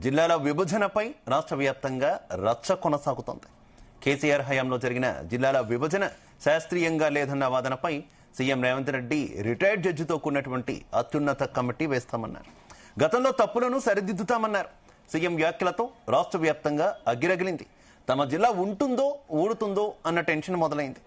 జిల్లాల విభజనపై రాష్ట్ర వ్యాప్తంగా రచ్చ కొనసాగుతోంది. కేసీఆర్ హయాంలో జరిగిన జిల్లాల విభజన శాస్త్రీయంగా లేదన్న వాదనపై సీఎం రేవంత్ రెడ్డి రిటైర్డ్ జడ్జితో కూడినటువంటి అత్యున్నత కమిటీ వేస్తామన్నారు. గతంలో తప్పులను సరిదిద్దుతామన్నారు. సీఎం వ్యాఖ్యలతో రాష్ట్ర వ్యాప్తంగా అగ్గిరగిలింది. తమ జిల్లా ఉంటుందో ఊడుతుందో అన్న టెన్షన్ మొదలైంది.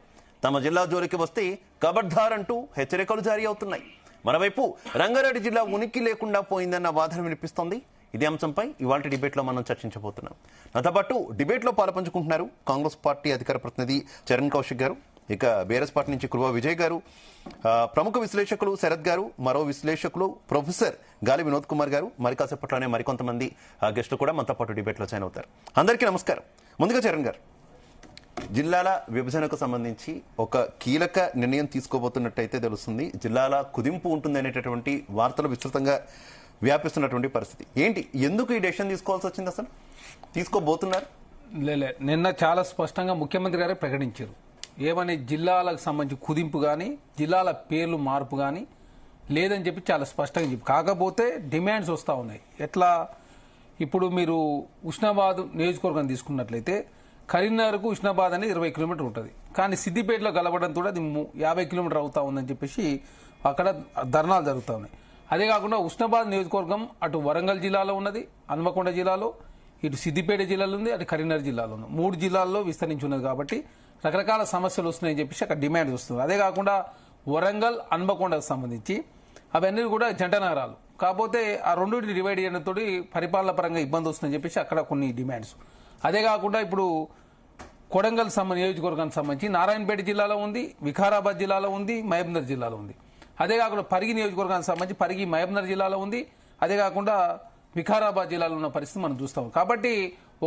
తమ జిల్లా జోలికి వస్తే కబడ్దార్ అంటూ హెచ్చరికలు జారీ అవుతున్నాయి. మరోవైపు రంగారెడ్డి జిల్లా ఉనికి లేకుండా పోయిందన్న వాదన వినిపిస్తోంది. ఇదే అంశంపై ఇవాళ డిబేట్లో మనం చర్చించబోతున్నాం. నాతో పాటు డిబేట్లో పాల్పంచుకుంటున్నారు కాంగ్రెస్ పార్టీ అధికార ప్రతినిధి చరణ్ కౌశిక్ గారు, ఇక బీఆర్ఎస్ పార్టీ నుంచి కురువ విజయ్ గారు, ప్రముఖ విశ్లేషకులు శరత్ గారు, మరో విశ్లేషకులు ప్రొఫెసర్ గాలి వినోద్ కుమార్ గారు, మరి కాసేపట్లోనే మరికొంతమంది గెస్టులు కూడా మనతో పాటు డిబేట్లో జాయిన్ అవుతారు. అందరికీ నమస్కారం. ముందుగా చరణ్ గారు, జిల్లాల విభజనకు సంబంధించి ఒక కీలక నిర్ణయం తీసుకోబోతున్నట్టయితే తెలుస్తుంది. జిల్లాల కుదింపు ఉంటుంది అనేటటువంటి వార్తలు విస్తృతంగా వ్యాపిస్తున్నటువంటి పరిస్థితి ఏంటి? ఎందుకు ఈ డెసిషన్ తీసుకోవాల్సి వచ్చింది? అసలు తీసుకోబోతున్నారు? నిన్న చాలా స్పష్టంగా ముఖ్యమంత్రి గారే ప్రకటించారు. ఏమని జిల్లాలకు సంబంధించి కుదింపు కానీ జిల్లాల పేర్లు మార్పు కానీ లేదని చెప్పి చాలా స్పష్టంగా చెప్పి, కాకపోతే డిమాండ్స్ వస్తూ ఉన్నాయి. ఎట్లా? ఇప్పుడు మీరు ఉస్నాబాద్ నియోజకవర్గం తీసుకున్నట్లయితే కరీంనగర్కు ఉస్నాబాద్ అనేది 20 కిలోమీటర్లు ఉంటుంది. కానీ సిద్దిపేటలో కలవడంతో అది 50 కిలోమీటర్ అవుతా ఉందని చెప్పేసి అక్కడ ధర్నాలు జరుగుతూ ఉన్నాయి. అదే కాకుండా ఉస్నాబాద్ నియోజకవర్గం అటు వరంగల్ జిల్లాలో ఉన్నది, హన్మకొండ జిల్లాలో, ఇటు సిద్దిపేట జిల్లాలో ఉంది, అటు కరీంనగర్ జిల్లాలో ఉంది. 3 జిల్లాల్లో విస్తరించి ఉన్నది. కాబట్టి రకరకాల సమస్యలు వస్తున్నాయని చెప్పేసి అక్కడ డిమాండ్ వస్తుంది. అదే కాకుండా వరంగల్, హన్మకొండకు సంబంధించి అవన్నీ కూడా జంట నగరాలు. కాకపోతే ఆ రెండింటిని డివైడ్ చేయడంతో పరిపాలన పరంగా ఇబ్బంది వస్తుందని చెప్పేసి అక్కడ కొన్ని డిమాండ్స్. అదే కాకుండా ఇప్పుడు కొడంగల్ నియోజకవర్గానికి సంబంధించి నారాయణపేట జిల్లాలో ఉంది, వికారాబాద్ జిల్లాలో ఉంది, మహబూబ్నగర్ జిల్లాలో ఉంది. అదే కాకుండా పరిగి నియోజకవర్గానికి సంబంధించి పరిగి మహబూబ్నగర్ జిల్లాలో ఉంది. అదే కాకుండా వికారాబాద్ జిల్లాలో ఉన్న పరిస్థితి మనం చూస్తాం. కాబట్టి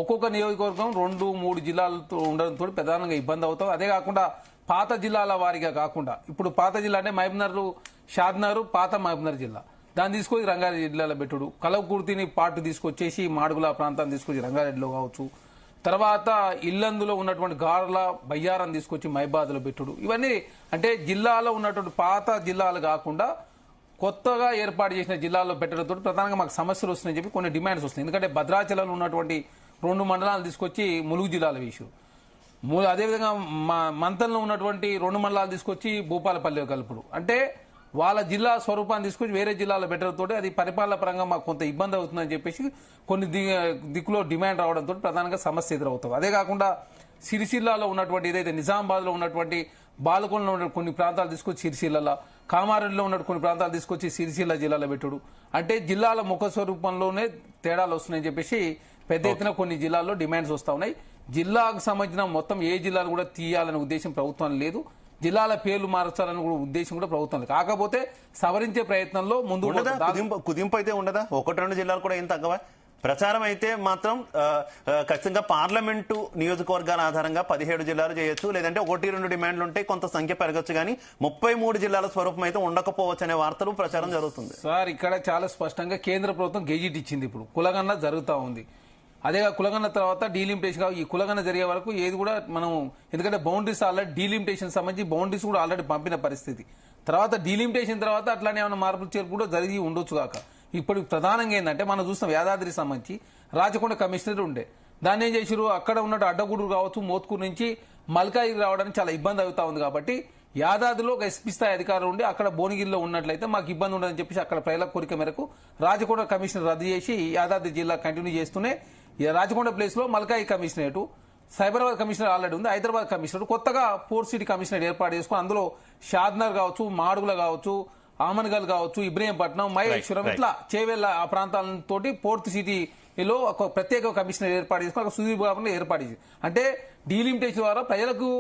ఒక్కొక్క నియోజకవర్గం 2-3 జిల్లాలతో ఉండడంతో ప్రధానంగా ఇబ్బంది అవుతాం. అదే కాకుండా పాత జిల్లాల వారిగా కాకుండా ఇప్పుడు పాత జిల్లా అంటే మహబూబ్నగర్, షాద్నగర్ పాత మహబూబ్నగర్ జిల్లా, దాన్ని తీసుకొచ్చి రంగారెడ్డి జిల్లాలో పెట్టుడు, కలవకుర్తిని పాటు తీసుకొచ్చేసి మాడుగుల ప్రాంతాన్ని తీసుకొచ్చి రంగారెడ్డిలో కావచ్చు, తర్వాత ఇల్లందులో ఉన్నటువంటి గార్ల బయ్యారాన్ని తీసుకొచ్చి మహిబాద్లో పెట్టుడు, ఇవన్నీ అంటే జిల్లాలో ఉన్నటువంటి పాత జిల్లాలు కాకుండా కొత్తగా ఏర్పాటు చేసిన జిల్లాల్లో పెట్టడంతో ప్రధానంగా మాకు సమస్యలు వస్తున్నాయని చెప్పి కొన్ని డిమాండ్స్ వస్తున్నాయి. ఎందుకంటే భద్రాచలంలో ఉన్నటువంటి 2 మండలాలు తీసుకొచ్చి ములుగు జిల్లాలో వేసారు. అదేవిధంగా మంతంలో ఉన్నటువంటి 2 మండలాలు తీసుకొచ్చి భూపాలపల్లి కలుపుడు. అంటే వాళ్ళ జిల్లా స్వరూపాన్ని తీసుకొచ్చి వేరే జిల్లాలో పెట్టడంతో అది పరిపాలన పరంగా మాకు కొంత ఇబ్బంది అవుతుందని చెప్పేసి కొన్ని దిక్కులో డిమాండ్ రావడంతో ప్రధానంగా సమస్య ఎదురవుతుంది. అదే కాకుండా సిరిసిల్లాలో ఉన్నటువంటి ఏదైతే నిజామాబాద్లో ఉన్నటువంటి బాలకొండలో ఉన్న కొన్ని ప్రాంతాలు తీసుకొచ్చి సిరిసిల్లలో, కామారెడ్డిలో ఉన్న కొన్ని ప్రాంతాలు తీసుకొచ్చి సిరిసిల్ల జిల్లాలో పెట్టుడు, అంటే జిల్లాల ముఖ స్వరూపంలోనే తేడాలు వస్తున్నాయని చెప్పేసి పెద్ద ఎత్తున కొన్ని జిల్లాల్లో డిమాండ్స్ వస్తూ ఉన్నాయి. జిల్లాకు సంబంధించిన మొత్తం ఏ జిల్లాలు కూడా తీయాలనే ఉద్దేశం ప్రభుత్వం లేదు. జిల్లాల పేర్లు మార్చాలనే ఉద్దేశం కూడా ప్రభుత్వం లేదు. కాకపోతే సవరించే ప్రయత్నంలో ముందు కుదింపు అయితే ఉండదా? 1-2 జిల్లాలు కూడా ఏం తగ్గవా? ప్రచారం అయితే మాత్రం ఖచ్చితంగా పార్లమెంటు నియోజకవర్గాల ఆధారంగా 17 జిల్లాలు చేయొచ్చు, లేదంటే 1-2 డిమాండ్లు ఉంటే కొంత సంఖ్య పెరగచ్చు, కానీ 33 జిల్లాల స్వరూపం అయితే ఉండకపోవచ్చు అనే వార్తలు ప్రచారం జరుగుతుంది. సార్, ఇక్కడ చాలా స్పష్టంగా కేంద్ర ప్రభుత్వం గెజిట్ ఇచ్చింది. ఇప్పుడు కులగన్న జరుగుతూ ఉంది. అదే కులగన్న తర్వాత డీలిమిటేషన్, ఈ కులగన్న జరిగే వరకు ఏది కూడా మనం, ఎందుకంటే బౌండరీస్ ఆల్రెడీ డీలిమిటేషన్ సంబంధించి బౌండరీస్ కూడా ఆల్రెడీ పంపిన పరిస్థితి. తర్వాత డీలిమిటేషన్ తర్వాత అట్లానే ఏమైనా మార్పులు చేర్పు కూడా జరిగి ఉండొచ్చు కాక. ఇప్పుడు ప్రధానంగా ఏంటంటే మనం చూస్తాం, యాదాద్రి సంబంధించి రాచకొండ కమిషనర్ ఉండే, దాన్ని ఏం చేసారు, అక్కడ ఉన్నట్టు అడ్డగూడూరు కావచ్చు, మోత్కూరు నుంచి మల్కాయి రావడానికి చాలా ఇబ్బంది అవుతా ఉంది. కాబట్టి యాదాద్రిలో ఒక ఎస్పీ స్థాయి అధికారులు ఉండి అక్కడ భువనగిరిలో ఉన్నట్లయితే మాకు ఇబ్బంది ఉండదని చెప్పేసి అక్కడ ప్రజల కోరిక మేరకు రాచకొండ కమిషనర్ రద్దు చేసి యాదాద్రి జిల్లా కంటిన్యూ చేస్తూనే రాచకొండ ప్లేస్ లో మల్కాయి కమిషనరేట్, సైబరాబాద్ కమిషనర్ ఆల్రెడీ ఉంది, హైదరాబాద్ కమిషనర్, కొత్తగా 4 సిటీ కమిషనర్ ఏర్పాటు చేసుకుని అందులో షాద్నగర్ కావచ్చు, మాడుగుల కావచ్చు, ఆమన్గల్ కావచ్చు, ఇబ్రహీంపట్నం, మహేశ్వరం, ఇట్లా చేవెళ్ళ ఆ ప్రాంతాలతో 4th సిటీలో ఒక ప్రత్యేక కమిషనర్ ఏర్పాటు చేసుకుని ఒక సుదీర్ఘంగా ఏర్పాటు చేసి, అంటే డీలిమిటేషన్ ద్వారా ప్రజలకు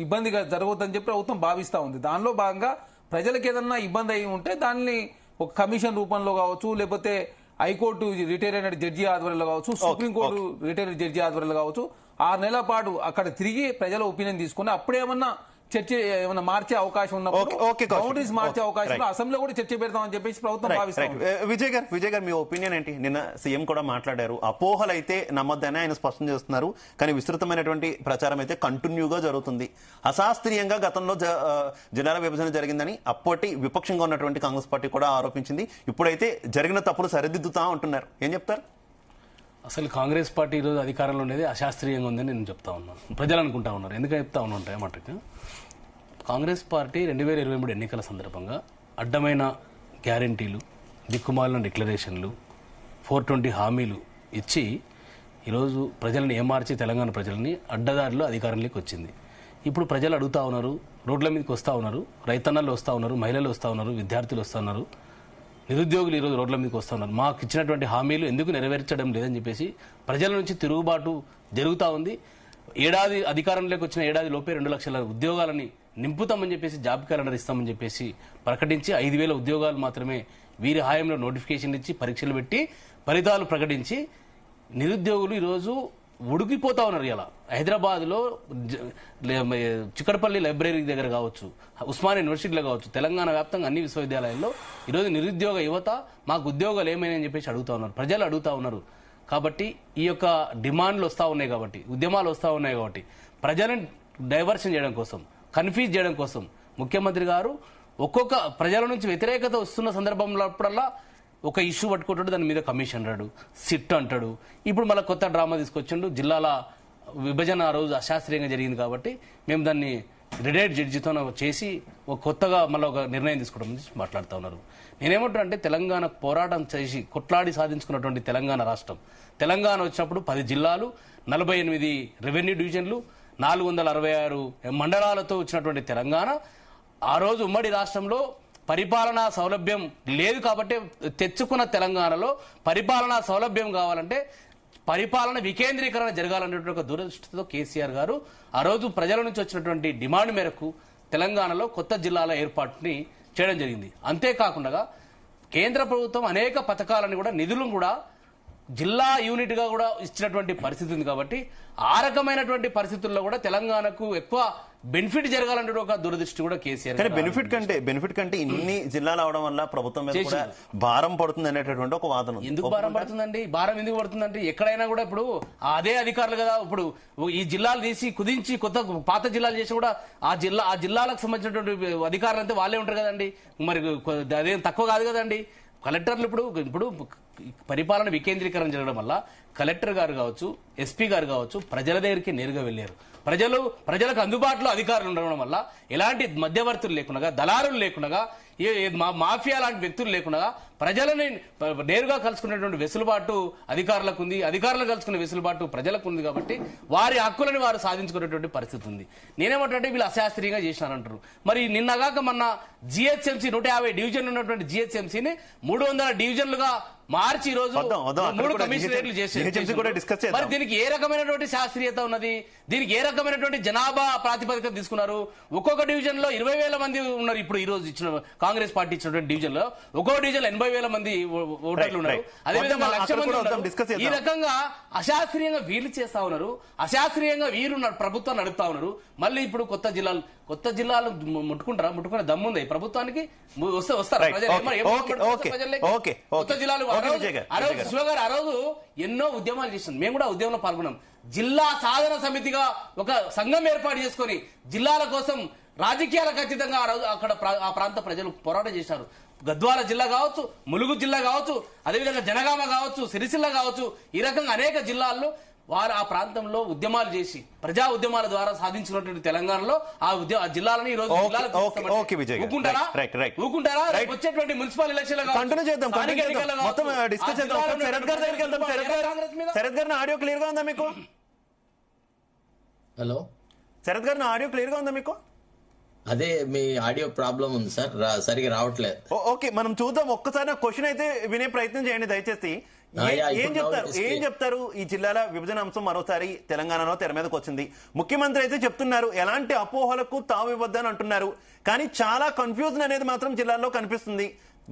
ఇబ్బందిగా జరగవద్దని చెప్పి ప్రభుత్వం భావిస్తూ ఉంది. దానిలో భాగంగా ప్రజలకు ఏదన్నా ఇబ్బంది అయి ఉంటే దాన్ని ఒక కమిషన్ రూపంలో కావచ్చు, లేకపోతే హైకోర్టు రిటైర్ అయిన జడ్జి ఆధ్వర్యంలో కావచ్చు, సుప్రీంకోర్టు రిటైర్ జడ్జి ఆధ్వర్యంలో కావచ్చు 6 నెలల పాటు అక్కడ తిరిగి ప్రజల ఒపీనియన్ తీసుకుని అప్పుడేమన్నా చర్చ ఏమైనా మార్చే అవకాశం ఉన్నప్పుడు, బౌండరీస్ మార్చే అవకాశం అసెంబ్లీలో కూడా చర్చ పెడతామని చెప్పేసి ప్రభుత్వం భావిస్తుంది. విజయ్ గారు మీ ఒపీనియన్ ఏంటి? నిన్న సీఎం కూడా మాట్లాడారు, అపోహలు అయితే నమ్మొద్దని ఆయన స్పష్టం చేస్తున్నారు, కానీ విస్తృతమైనటువంటి ప్రచారం అయితే కంటిన్యూగా జరుగుతుంది. అశాస్త్రీయంగా గతంలో జిల్లాల విభజన జరిగిందని అప్పటి విపక్షంగా ఉన్నటువంటి కాంగ్రెస్ పార్టీ కూడా ఆరోపించింది. ఇప్పుడైతే జరిగిన తప్పులు సరిదిద్దుతా ఉంటున్నారు. ఏం చెప్తారు? అసలు కాంగ్రెస్ పార్టీ ఈరోజు అధికారంలో ఉండేది అశాస్త్రీయంగా ఉందని నేను చెప్తా ఉన్నాను. ప్రజలు అనుకుంటా ఉన్నారు. ఎందుకు చెప్తా ఉన్నాను ఏమంటే, కాంగ్రెస్ పార్టీ 2023 ఎన్నికల సందర్భంగా అడ్డమైన గ్యారంటీలు, దిక్కుమాలిన డిక్లరేషన్లు, 420 హామీలు ఇచ్చి ఈరోజు ప్రజల్ని ఏమార్చి తెలంగాణ ప్రజల్ని అడ్డదారిలో అధికారంలోకి వచ్చింది. ఇప్పుడు ప్రజలు అడుగుతా ఉన్నారు, రోడ్ల మీదకి వస్తూ ఉన్నారు, రైతన్నలు వస్తూ ఉన్నారు, మహిళలు వస్తూ ఉన్నారు, విద్యార్థులు వస్తూ ఉన్నారు, నిరుద్యోగులు ఈరోజు రోడ్ల మీదకి వస్తూ ఉన్నారు. మాకు ఇచ్చినటువంటి హామీలు ఎందుకు నెరవేర్చడం లేదని చెప్పేసి ప్రజల నుంచి తిరుగుబాటు జరుగుతూ ఉంది. ఏడాది అధికారంలోకి వచ్చిన ఏడాది లోపే 2 లక్షల ఉద్యోగాలని నింపుతామని చెప్పేసి జాబ్ క్యాలెండర్ ఇస్తామని చెప్పేసి ప్రకటించి 5,000 ఉద్యోగాలు మాత్రమే వీరి హాయంలో నోటిఫికేషన్ ఇచ్చి పరీక్షలు పెట్టి ఫలితాలు ప్రకటించి నిరుద్యోగులు ఈరోజు ఉడికిపోతా ఉన్నారు. ఇలా హైదరాబాద్లో చిక్కడపల్లి లైబ్రరీ దగ్గర కావచ్చు, ఉస్మానియా యూనివర్సిటీలో కావచ్చు, తెలంగాణ వ్యాప్తంగా అన్ని విశ్వవిద్యాలయాల్లో ఈరోజు నిరుద్యోగ యువత మాకు ఉద్యోగాలు ఏమైనాయని చెప్పేసి అడుగుతా ఉన్నారు, ప్రజలు అడుగుతా ఉన్నారు. కాబట్టి ఈ యొక్క డిమాండ్లు వస్తూ ఉన్నాయి, కాబట్టి ఉద్యమాలు వస్తూ ఉన్నాయి, కాబట్టి ప్రజలను డైవర్షన్ చేయడం కోసం, కన్ఫ్యూజ్ చేయడం కోసం ముఖ్యమంత్రి గారు ఒక్కొక్క ప్రజల నుంచి వ్యతిరేకత వస్తున్న సందర్భంలోప్పుడల్లా ఒక ఇష్యూ పట్టుకుంటాడు, దాని మీద కమిషన్ అంటాడు, సిట్ అంటాడు. ఇప్పుడు మళ్ళీ కొత్త డ్రామా తీసుకొచ్చిండు. జిల్లాల విభజన ఆ రోజు అశాస్త్రీయంగా జరిగింది కాబట్టి మేము దాన్ని రిటైర్డ్ జడ్జితో చేసి ఒక కొత్తగా మళ్ళీ ఒక నిర్ణయం తీసుకోవడం గురించి మాట్లాడుతూ ఉన్నారు. నేనేమంటున్నా అంటే, తెలంగాణ పోరాటం చేసి కొట్లాడి సాధించుకున్నటువంటి తెలంగాణ రాష్ట్రం, తెలంగాణ వచ్చినప్పుడు 10 జిల్లాలు, 48 రెవెన్యూ డివిజన్లు, 466 మండలాలతో వచ్చినటువంటి తెలంగాణ ఆ రోజు ఉమ్మడి రాష్ట్రంలో పరిపాలనా సౌలభ్యం లేదు కాబట్టి తెచ్చుకున్న తెలంగాణలో పరిపాలనా సౌలభ్యం కావాలంటే పరిపాలన వికేంద్రీకరణ జరగాలనేటువంటి ఒక దూరదృష్టితో కేసీఆర్ గారు ఆ రోజు ప్రజల నుంచి వచ్చినటువంటి డిమాండ్ మేరకు తెలంగాణలో కొత్త జిల్లాల ఏర్పాటుని చేయడం జరిగింది. అంతేకాకుండా కేంద్ర ప్రభుత్వం అనేక పథకాలను కూడా, నిధులను కూడా జిల్లా యూనిట్ గా కూడా ఇచ్చినటువంటి పరిస్థితి ఉంది. కాబట్టి ఆ రకమైనటువంటి పరిస్థితుల్లో కూడా తెలంగాణకు ఎక్కువ బెనిఫిట్ జరగాలంటే ఒక దురదృష్టి కూడా కేసీఆర్. కానీ బెనిఫిట్ కంటే ఇన్ని జిల్లాలు అవడం వల్ల ప్రభుత్వం మీద కూడా భారం పడుతుంది అనేటటువంటి ఒక వాదన. ఎందుకు భారం పడుతుందండి? భారం ఎందుకు పడుతుందంటే, ఎక్కడైనా కూడా ఇప్పుడు అదే అధికారులు కదా, ఇప్పుడు ఈ జిల్లాలు తీసి కుదించి కొత్త పాత జిల్లాలు చేసి కూడా ఆ జిల్లాలకు సంబంధించినటువంటి అధికారులు అంతా వాళ్ళే ఉంటారు కదండి. మరి అదేం తక్కువ కాదు కదండి. కలెక్టర్లు ఇప్పుడు పరిపాలన వికేంద్రీకరణ జరగడం వల్ల కలెక్టర్ గారు కావచ్చు, ఎస్పీ గారు కావచ్చు, ప్రజల దగ్గరికి నేరుగా వెళ్లారు. ప్రజలకు అందుబాటులో అధికారులు ఉండడం వల్ల ఎలాంటి మధ్యవర్తులు లేకుండా, దళారులు లేకుండా, మాఫియా లాంటి వ్యక్తులు లేకుండా ప్రజలని నేరుగా కలుసుకునేటువంటి వెసులుబాటు అధికారులకు ఉంది, అధికారులను కలుసుకునే వెసులుబాటు ప్రజలకు ఉంది. కాబట్టి వారి హక్కులను వారు సాధించుకునేటువంటి పరిస్థితి ఉంది. నేనేమంటే, వీళ్ళు అశాస్త్రీయంగా చేశారంటారు. మరి నిన్నగాక మొన్న జిహెచ్ఎంసీ 150 డివిజన్లు ఉన్నటువంటి జిహెచ్ఎంసీని 300 డివిజన్లుగా మార్చి ఈ రోజు 3 కమిషనరేట్లు చేశారు. మరి దీనికి ఏ రకమైనటువంటి శాస్త్రీయత ఉన్నది? దీనికి ఏ రకమైనటువంటి జనాభా ప్రాతిపదిక తీసుకున్నారు? ఒక్కొక్క డివిజన్ లో 20,000 మంది ఉన్నారు. ఇప్పుడు ఈ రోజు ఇచ్చిన కాంగ్రెస్ పార్టీ ఇచ్చినటువంటి డివిజన్ లో ఒక్కో డివిజన్ 80,000 మంది ఓటర్లు ఉన్నారు. అదేవిధంగా 1,00,000 మంది ఉన్నారు. ఈ రకంగా అశాస్త్రీయంగా వీళ్ళు చేస్తా ఉన్నారు, అశాస్త్రీయంగా వీరున్నారు, ప్రభుత్వాన్ని నడుపుతా ఉన్నారు. మళ్ళీ ఇప్పుడు కొత్త జిల్లాలు ముట్టుకునే దమ్ముంది ప్రభుత్వానికి. వస్తారు కొత్త జిల్లాలు. శివగారు ఆ రోజు ఎన్నో ఉద్యమాలు చేసింది, మేము కూడా ఉద్యమంలో పాల్గొన్నాం. జిల్లా సాధన సమితిగా ఒక సంఘం ఏర్పాటు చేసుకుని జిల్లాల కోసం రాజకీయాలకు అతీతంగా ఆ రోజు అక్కడ ఆ ప్రాంత ప్రజలు పోరాటం చేశారు. గద్వాల జిల్లా కావచ్చు, ములుగు జిల్లా కావచ్చు, అదేవిధంగా జనగామ కావచ్చు, సిరిసిల్ల కావచ్చు, ఈ రకంగా అనేక జిల్లాల్లో వారు ఆ ప్రాంతంలో ఉద్యమాలు చేసి ప్రజా ఉద్యమాల ద్వారా సాధించినటువంటి తెలంగాణలో ఆ జిల్లాలని ఈ రోజు ఊకుంటారా? వచ్చేటువంటి మున్సిపల్ ఎలక్షన్ శరత్ గారిని ఆడియో క్లియర్ గా ఉందా మీకు? హలో శరత్ గారిని ఆడియో క్లియర్ గా ఉందా మీకు? అదే మీ ఆడియో ప్రాబ్లం ఉంది సార్, సరిగా రావట్లేదు. ఓకే, మనం చూద్దాం. ఒక్కసారి క్వశ్చన్ అయితే వినే ప్రయత్నం చేయండి దయచేసి. ఏం చెప్తారు? ఈ జిల్లాల విభజన అంశం మరోసారి తెలంగాణలో తెర మీదకి వచ్చింది. ముఖ్యమంత్రి అయితే చెప్తున్నారు ఎలాంటి అపోహలకు తావివ్వద్దని అంటున్నారు. కానీ చాలా కన్ఫ్యూజన్ అనేది మాత్రం జిల్లాల్లో కనిపిస్తుంది.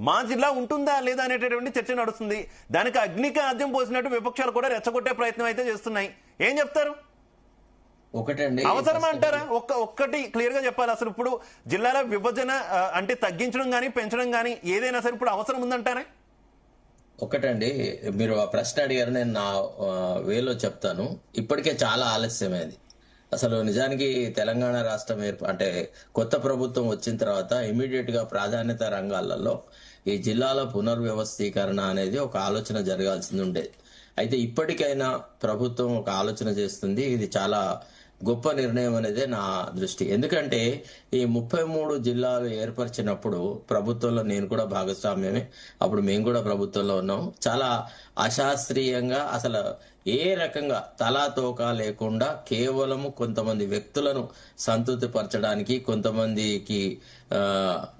మా జిల్లా ఉంటుందా లేదా అనేటటువంటి చర్చ నడుస్తుంది. దానికి అగ్నికి ఆద్యం పోసినట్టు విపక్షాలు కూడా రెచ్చగొట్టే ప్రయత్నం అయితే చేస్తున్నాయి. ఏం చెప్తారు? ఒకటండి, అవసరమా అంటారా? ఒక్కటి క్లియర్ గా చెప్పాలి. అసలు ఇప్పుడు జిల్లాల విభజన అంటే తగ్గించడం గానీ పెంచడం గానీ ఏదైనా సరే ఇప్పుడు అవసరం ఉందంటారా? ఒకటండి, మీరు ఆ ప్రశ్న అడిగారు, నేను నా వేలో చెప్తాను. ఇప్పటికే చాలా ఆలస్యమైంది. అసలు నిజానికి తెలంగాణ రాష్ట్రం అంటే కొత్త ప్రభుత్వం వచ్చిన తర్వాత ఇమీడియట్ గా ప్రాధాన్యత రంగాలలో ఈ జిల్లాల పునర్వ్యవస్థీకరణ అనేది ఒక ఆలోచన జరగాల్సింది ఉండేది. అయితే ఇప్పటికైనా ప్రభుత్వం ఒక ఆలోచన చేస్తుంది. ఇది చాలా గొప్ప నిర్ణయం అనేదే నా దృష్టి. ఎందుకంటే ఈ 33 జిల్లాలు ఏర్పరిచినప్పుడు ప్రభుత్వంలో నేను కూడా భాగస్వామ్యమే, అప్పుడు మేము కూడా ప్రభుత్వంలో ఉన్నాం. చాలా అశాస్త్రీయంగా, అసలు ఏ రకంగా తలా తోక లేకుండా కేవలము కొంతమంది వ్యక్తులను సంతృప్తి పరచడానికి, కొంతమందికి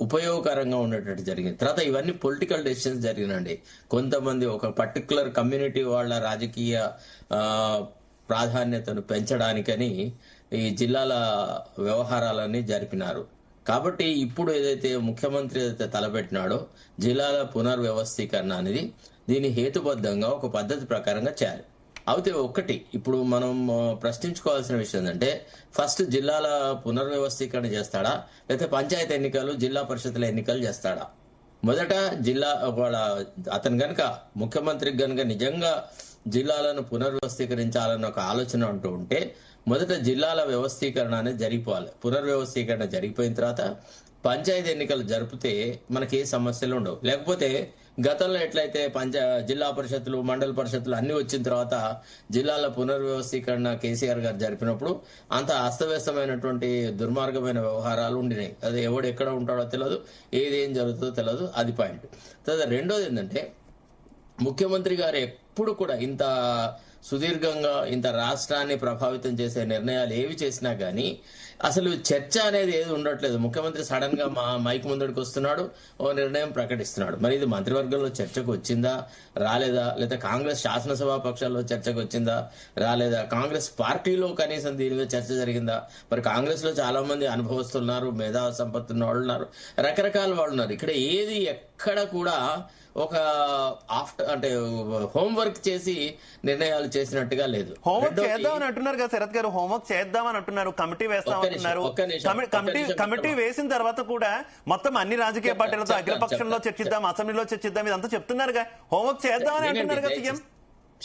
ఉపయోగకరంగా ఉండేటట్టు జరిగింది. తర్వాత ఇవన్నీ పొలిటికల్ డెసిషన్స్ జరిగినండి. కొంతమంది ఒక పర్టికులర్ కమ్యూనిటీ వాళ్ళ రాజకీయ ప్రాధాన్యతను పెంచడానికని ఈ జిల్లాల వ్యవహారాలన్నీ జరిపినారు. కాబట్టి ఇప్పుడు ఏదైతే ముఖ్యమంత్రి ఏదైతే తలపెట్టినాడో జిల్లాల పునర్వ్యవస్థీకరణ అనేది, దీన్ని హేతుబద్ధంగా ఒక పద్ధతి ప్రకారంగా చేయాలి. అయితే ఒకటి ఇప్పుడు మనం ప్రశ్నించుకోవాల్సిన విషయం ఏంటంటే, ఫస్ట్ జిల్లాల పునర్వ్యవస్థీకరణ చేస్తాడా, లేకపోతే పంచాయతీ ఎన్నికలు, జిల్లా పరిషత్ల ఎన్నికలు చేస్తాడా? మొదట జిల్లా అతను గనక ముఖ్యమంత్రికి గనక నిజంగా జిల్లాలను పునర్వ్యవస్థీకరించాలన్న ఒక ఆలోచన అంటూ ఉంటే, మొదట జిల్లాల వ్యవస్థీకరణ అనేది జరిగిపోవాలి. పునర్వ్యవస్థీకరణ జరిగిపోయిన తర్వాత పంచాయతీ ఎన్నికలు జరిపితే మనకి ఏ సమస్యలు ఉండవు. లేకపోతే గతంలో ఎట్లయితే జిల్లా పరిషత్తులు, మండల పరిషత్తులు అన్ని వచ్చిన తర్వాత జిల్లాల పునర్వ్యవస్థీకరణ కేసీఆర్ గారు జరిపినప్పుడు అంత అస్తవ్యస్తమైనటువంటి దుర్మార్గమైన వ్యవహారాలు ఉండినాయి. అది ఎవడు ఎక్కడ ఉంటాడో తెలియదు, ఏదేం జరుగుతుందో తెలియదు. అది పాయింట్. తర్వాత రెండోది ఏంటంటే, ముఖ్యమంత్రి గారు ఎప్పుడు కూడా ఇంత సుదీర్ఘంగా ఇంత రాష్ట్రాన్ని ప్రభావితం చేసే నిర్ణయాలు ఏవి చేసినా గానీ అసలు చర్చ అనేది ఏది ఉండట్లేదు. ముఖ్యమంత్రి సడన్ గా మైక్ ముందడికి వస్తున్నాడు, ఓ నిర్ణయం ప్రకటిస్తున్నాడు. మరి ఇది మంత్రివర్గంలో చర్చకు వచ్చిందా, రాలేదా? లేదా కాంగ్రెస్ శాసనసభా పక్షాల్లో చర్చకు వచ్చిందా, రాలేదా? కాంగ్రెస్ పార్టీలో కనీసం దీని మీద చర్చ జరిగిందా? మరి కాంగ్రెస్ లో చాలా మంది అనుభవస్తున్నారు, మేధా సంపత్తి ఉన్న వాళ్ళు ఉన్నారు, రకరకాల వాళ్ళు ఉన్నారు. ఇక్కడ ఏది ఎక్కడ కూడా ఒక అంటే హోంవర్క్ చేసి నిర్ణయాలు చేసినట్టుగా లేదు. హోంవర్క్ చేద్దామని అంటున్నారు కదా శరత్ గారు, హోంవర్క్ చేద్దామని అంటున్నారు, కమిటీ వేస్తామంటున్నారు. కమిటీ వేసిన తర్వాత కూడా మొత్తం అన్ని రాజకీయ పార్టీలతో అఖిలపక్షంలో చర్చిద్దాం, అసెంబ్లీలో చర్చిద్దాం, ఇదంతా చెప్తున్నారుగా. హోంవర్క్ చేద్దామని అంటున్నారు కదా సీఎం.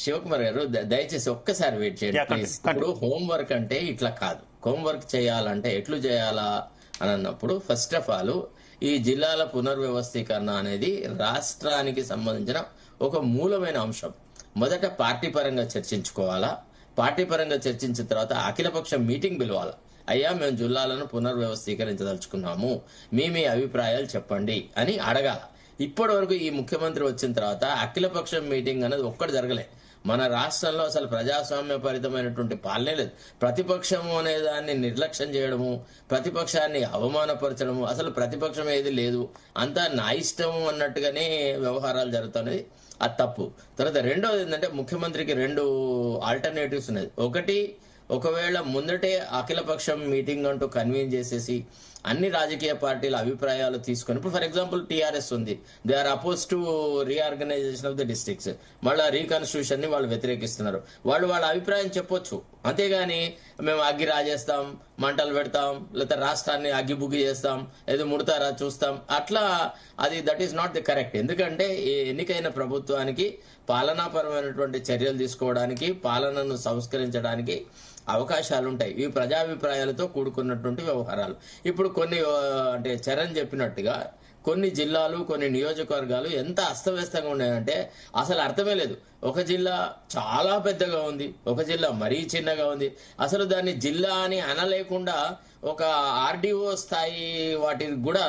శివకుమార్ గారు దయచేసి ఒక్కసారి వెయిట్ చేయండి. ఇప్పుడు హోంవర్క్ అంటే ఇట్లా కాదు. హోంవర్క్ చేయాలంటే ఎట్లు చేయాలా అని అన్నప్పుడు, ఫస్ట్ ఆఫ్ ఆల్ ఈ జిల్లాల పునర్వ్యవస్థీకరణ అనేది రాష్ట్రానికి సంబంధించిన ఒక మూలమైన అంశం. మొదట పార్టీ పరంగా చర్చించుకోవాలా. పార్టీ పరంగా చర్చించిన తర్వాత అఖిలపక్షం మీటింగ్ పిలవాలా. అయ్యా, మేము జిల్లాలను పునర్వ్యవస్థీకరించదలుచుకున్నాము, మీ అభిప్రాయాలు చెప్పండి అని అడగాల. ఇప్పటి వరకు ఈ ముఖ్యమంత్రి వచ్చిన తర్వాత అఖిలపక్షం మీటింగ్ అనేది ఒక్కటి జరగలే. మన రాష్ట్రంలో అసలు ప్రజాస్వామ్యపరితమైనటువంటి పాలనే లేదు. ప్రతిపక్షము అనే దాన్ని నిర్లక్ష్యం చేయడము, ప్రతిపక్షాన్ని అవమానపరచడము, అసలు ప్రతిపక్షం ఏది లేదు, అంతా నా ఇష్టము అన్నట్టుగానే వ్యవహారాలు జరుగుతున్నది. అది తప్పు. తర్వాత రెండోది ఏంటంటే, ముఖ్యమంత్రికి 2 ఆల్టర్నేటివ్స్ ఉన్నాయి. ఒకటి, ఒకవేళ ముందటే అఖిలపక్షం మీటింగ్ అంటూ కన్వీన్ చేసేసి అన్ని రాజకీయ పార్టీల అభిప్రాయాలు తీసుకొని, ఇప్పుడు ఫర్ ఎగ్జాంపుల్ టీఆర్ఎస్ ఉంది, they are oppose to reorganisation of the districts, మళ్ళీ రీకాన్స్టిట్యూషన్ ని వాళ్ళు వ్యతిరేకిస్తున్నారు. వాళ్ళు వాళ్ళ అభిప్రాయం చెప్పొచ్చు, అంతేగాని మేము అగ్గి రాజేస్తాం, మంటలు పెడతాం, లేకపోతే రాష్ట్రాన్ని అగ్గిబుగ్గి చేస్తాం, ఏదో ముడతారా చూస్తాం, అట్లా అది that is not the correct. ఎందుకంటే ఎన్నికైన ప్రభుత్వానికి పాలనాపరమైనటువంటి చర్యలు తీసుకోవడానికి, పాలనను సంస్కరించడానికి అవకాశాలు ఉంటాయి. ఇవి ప్రజాభిప్రాయాలతో కూడుకున్నటువంటి వ్యవహారాలు. ఇప్పుడు కొన్ని అంటే చరణ్ చెప్పినట్టుగా కొన్ని జిల్లాలు, కొన్ని నియోజకవర్గాలు ఎంత అస్తవ్యస్తంగా ఉన్నాయంటే అసలు అర్థమే లేదు. ఒక జిల్లా చాలా పెద్దగా ఉంది, ఒక జిల్లా మరీ చిన్నగా ఉంది. అసలు దాన్ని జిల్లా అని అనలేకుండా ఒక ఆర్డీఓ స్థాయి వాటికి కూడా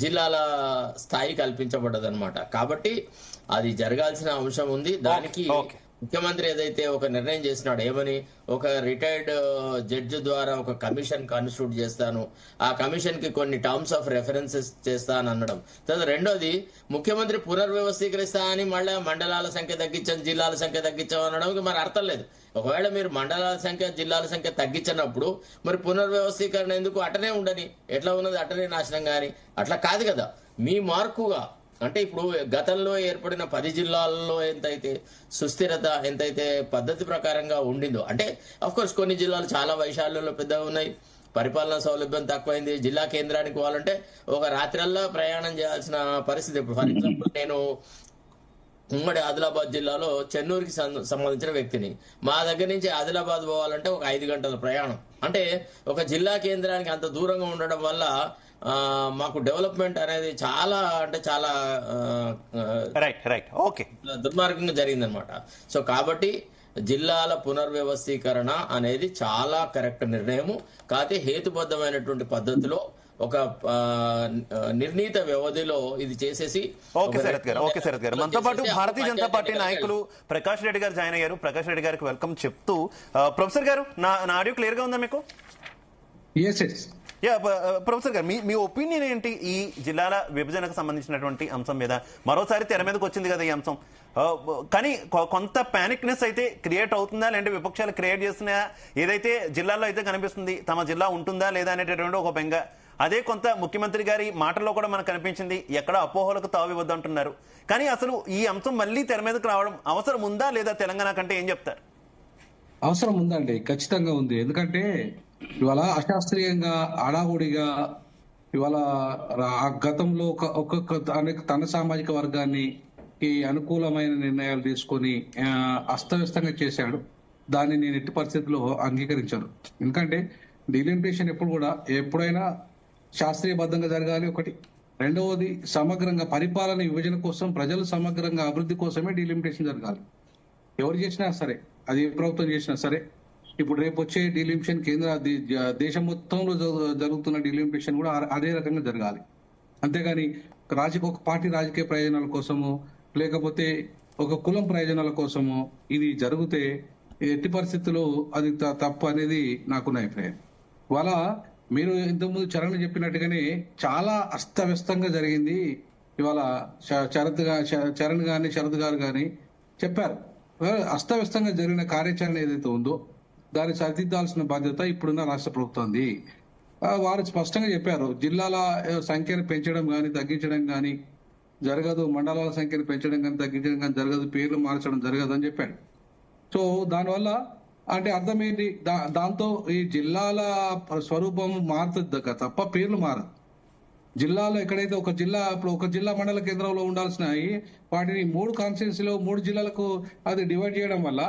జిల్లాల స్థాయి కల్పించబడ్డది అనమాట. కాబట్టి అది జరగాల్సిన అంశం ఉంది. దానికి ముఖ్యమంత్రి ఏదైతే ఒక నిర్ణయం చేసినాడు, ఏమని, ఒక రిటైర్డ్ జడ్జి ద్వారా ఒక కమిషన్ కాన్స్టిట్యూట్ చేస్తాను, ఆ కమిషన్ కి కొన్ని టర్మ్స్ ఆఫ్ రెఫరెన్సెస్ చేస్తా అని అనడం. తర్వాత రెండోది, ముఖ్యమంత్రి పునర్వ్యవస్థీకరిస్తా అని మళ్ళీ మండలాల సంఖ్య తగ్గించాం, జిల్లాల సంఖ్య తగ్గించాం అనడం మరి అర్థం లేదు. ఒకవేళ మీరు మండలాల సంఖ్య, జిల్లాల సంఖ్య తగ్గించినప్పుడు మరి పునర్వ్యవస్థీకరణ ఎందుకు? అటనే ఉండని, ఎట్లా ఉన్నది అటనే నాశనం గాని, అట్లా కాదు కదా. మీ మార్కుగా అంటే ఇప్పుడు గతంలో ఏర్పడిన 10 జిల్లాల్లో ఎంతైతే సుస్థిరత, ఎంతైతే పద్ధతి ప్రకారంగా ఉండిందో, అంటే అఫ్ కోర్స్ కొన్ని జిల్లాలు చాలా వైశాల్యంలో పెద్దగా ఉన్నాయి, పరిపాలనా సౌలభ్యం తక్కువైంది, జిల్లా కేంద్రానికి పోవాలంటే ఒక రాత్రల్లా ప్రయాణం చేయాల్సిన పరిస్థితి. ఇప్పుడు ఫర్ ఎగ్జాంపుల్ నేను ఉమ్మడి ఆదిలాబాద్ జిల్లాలో చెన్నూరుకి సంబంధించిన వ్యక్తిని. మా దగ్గర నుంచి ఆదిలాబాద్ పోవాలంటే ఒక 5 గంటల ప్రయాణం. అంటే ఒక జిల్లా కేంద్రానికి అంత దూరంగా ఉండడం వల్ల మాకు డెవలప్మెంట్ అనేది చాలా అంటే చాలా రైట్ ఓకే దుర్మార్గంగా జరిగిందనమాట. సో కాబట్టి జిల్లాల పునర్వ్యవస్థీకరణ అనేది చాలా కరెక్ట్ నిర్ణయము. కాకపోతే హేతుబద్ధమైనటువంటి పద్ధతిలో ఒక నిర్ణీత వ్యవధిలో ఇది చేసేసి ఓకే శరత్ గారు మనతో పాటు భారతీయ జనతా పార్టీ నాయకులు ప్రకాష్ రెడ్డి గారు జాయిన్ అయ్యారు. ప్రకాష్ రెడ్డి గారికి వెల్కమ్ చెప్తూ ప్రొఫెసర్ గారు నా ఆడియో క్లియర్ గా ఉందా మీకు? ప్రొఫెసర్ గారు మీ ఒపీనియన్ ఏంటి ఈ జిల్లాల విభజనకు సంబంధించినటువంటి అంశం మీద? మరోసారి తెర మీదకి వచ్చింది కదా ఈ అంశం, కానీ కొంత పానిక్నెస్ అయితే క్రియేట్ అవుతుందా, లేదంటే విపక్షాలు క్రియేట్ చేస్తున్నాయా? ఏదైతే జిల్లాల్లో అయితే కనిపిస్తుంది తమ జిల్లా ఉంటుందా లేదా అనేటటువంటి ఒక బెంగ, అదే కొంత ముఖ్యమంత్రి గారి మాటల్లో కూడా మనకు కనిపించింది ఎక్కడ అపోహలకు తావివద్దు అంటున్నారు. కానీ అసలు ఈ అంశం మళ్ళీ తెర మీదకు రావడం అవసరం ఉందా లేదా తెలంగాణ కంటే ఏం చెప్తారు? అవసరం ఉందండి, ఖచ్చితంగా ఉంది. ఎందుకంటే ఇవాళ అశాస్త్రీయంగా అడావుడిగా ఇవాళ గతంలో తన సామాజిక వర్గాన్ని అనుకూలమైన నిర్ణయాలు తీసుకొని అస్తవ్యస్తంగా చేశాడు. దాన్ని నేను ఎట్టి పరిస్థితుల్లో అంగీకరించాను. ఎందుకంటే డీలిమిటేషన్ ఎప్పుడైనా శాస్త్రీయబద్ధంగా జరగాలి ఒకటి. రెండవది సమగ్రంగా పరిపాలన విభజన కోసం, ప్రజలు సమగ్రంగా అభివృద్ధి కోసమే డీలిమిటేషన్ జరగాలి. ఎవరు చేసినా సరే, అది ఏ ప్రభుత్వం చేసినా సరే. ఇప్పుడు రేపు వచ్చే డీలిమిటేషన్ దేశం మొత్తంలో జరుగుతున్న డీలిమిటేషన్ కూడా అదే రకంగా జరగాలి. అంతేగాని ఒక పార్టీ రాజకీయ ప్రయోజనాల కోసమో లేకపోతే ఒక కులం ప్రయోజనాల కోసమో ఇది జరిగితే ఎట్టి పరిస్థితుల్లో అది తప్పు అనేది నాకున్న అభిప్రాయం. ఇవాళ మీరు ఇంతకుముందు చరణ్ చెప్పినట్టుగానే చాలా అస్తవ్యస్తంగా జరిగింది. ఇవాళ చరణ్ గాని శరత్ గారు గాని చెప్పారు, అస్తవ్యస్తంగా జరిగిన కార్యాచరణ ఏదైతే ఉందో దాన్ని సరిదిద్దాల్సిన బాధ్యత ఇప్పుడున్న రాష్ట్ర ప్రభుత్వంది. వారు స్పష్టంగా చెప్పారు, జిల్లాల సంఖ్యను పెంచడం కానీ తగ్గించడం కానీ జరగదు, మండలాల సంఖ్యను పెంచడం కానీ తగ్గించడం కానీ జరగదు, పేర్లు మార్చడం జరగదు అని చెప్పాడు. సో దానివల్ల అంటే అర్థం ఏంటి? దాంతో ఈ జిల్లాల స్వరూపం మారుతుంది తప్ప పేర్లు మారదు. జిల్లాలో ఎక్కడైతే ఒక జిల్లా మండల కేంద్రంలో ఉండాల్సిన వాటిని 3 కాన్స్టిట్యున్సీలో 3 జిల్లాలకు అది డివైడ్ చేయడం వల్ల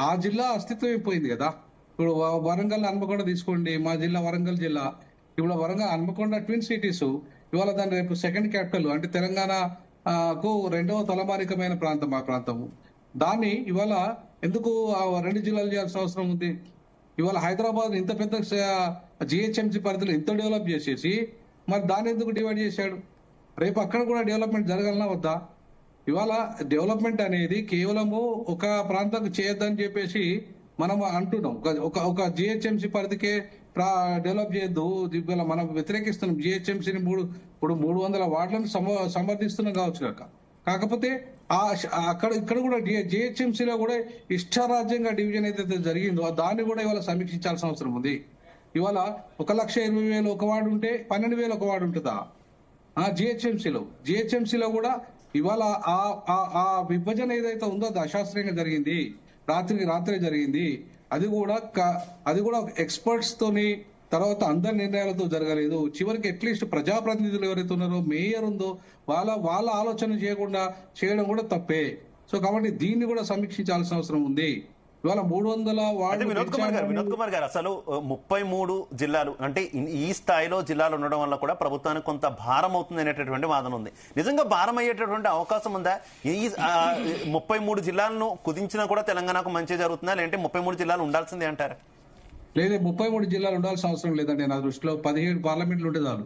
ఆ జిల్లా అస్తిత్వం అయిపోయింది కదా. ఇప్పుడు వరంగల్ హన్మకొండ తీసుకోండి, మా జిల్లా వరంగల్ జిల్లా. ఇప్పుడు వరంగల్ హన్మకొండ ట్విన్ సిటీస్ ఇవాళ దాని రేపు సెకండ్ క్యాపిటల్, అంటే తెలంగాణకు 2వ తలమానికమైన ప్రాంతం ఆ ప్రాంతము. దాన్ని ఇవాళ ఎందుకు 2 జిల్లాలు చేయాల్సిన అవసరం ఉంది? ఇవాళ హైదరాబాద్ ఇంత పెద్ద జిహెచ్ఎంసీ పరిధిలో ఇంత డెవలప్ చేసేసి మరి దాన్ని ఎందుకు డివైడ్ చేశాడు? రేపు అక్కడ కూడా డెవలప్మెంట్ జరగాలన్నా వద్దా? ఇవాళ డెవలప్మెంట్ అనేది కేవలము ఒక ప్రాంతానికి చేయొద్దని చెప్పేసి మనం అంటున్నాం. ఒక జిహెచ్ఎంసీ పరిధికే డెవలప్ చేయొద్దు, ఇవాళ మనం వ్యతిరేకిస్తున్నాం. జిహెచ్ఎంసీని 300 వార్డులను సమర్థిస్తున్నాం కావచ్చు కాక. కాకపోతే ఇక్కడ కూడా జిహెచ్ఎంసీలో కూడా ఇష్టారాజ్యంగా డివిజన్ ఏదైతే జరిగిందో దాన్ని కూడా ఇవాళ సమీక్షించాల్సిన అవసరం ఉంది. ఇవాళ 1,20,000 ఒక వార్డు ఉంటే 12,000 ఒక వార్డు ఉంటుందా జిహెచ్ఎంసీలో కూడా? ఇవాళ ఆ విభజన ఏదైతే ఉందో అది అశాస్త్రీయంగా జరిగింది, రాత్రే జరిగింది. అది కూడా ఎక్స్పర్ట్స్ తోని, తర్వాత అందరి నిర్ణయాలతో జరగలేదు. చివరికి అట్లీస్ట్ ప్రజాప్రతినిధులు ఎవరైతే ఉన్నారో, మేయర్ ఉందో వాళ్ళ ఆలోచన చేయడం కూడా తప్పే. సో కాబట్టి దీన్ని కూడా సమీక్షించాల్సిన అవసరం ఉంది. ఇవాళ 300 వార్డు. వినోద్ కుమార్ గారు, అసలు 33 జిల్లాలు అంటే ఈ స్థాయిలో జిల్లాలు ఉండడం వల్ల కూడా ప్రభుత్వానికి కొంత భారం అవుతుంది అనేటటువంటి వాదన ఉంది. నిజంగా భారం అయ్యేటటువంటి అవకాశం ఉందా? ఈ 33 జిల్లాలను కుదించినా కూడా తెలంగాణకు మంచి జరుగుతుందా, లేదంటే 33 జిల్లాలు ఉండాల్సిందే అంటారా? లేదు, 33 జిల్లాలు ఉండాల్సిన అవసరం లేదండి నా దృష్టిలో. 17 పార్లమెంట్లు ఉంటే చాలు.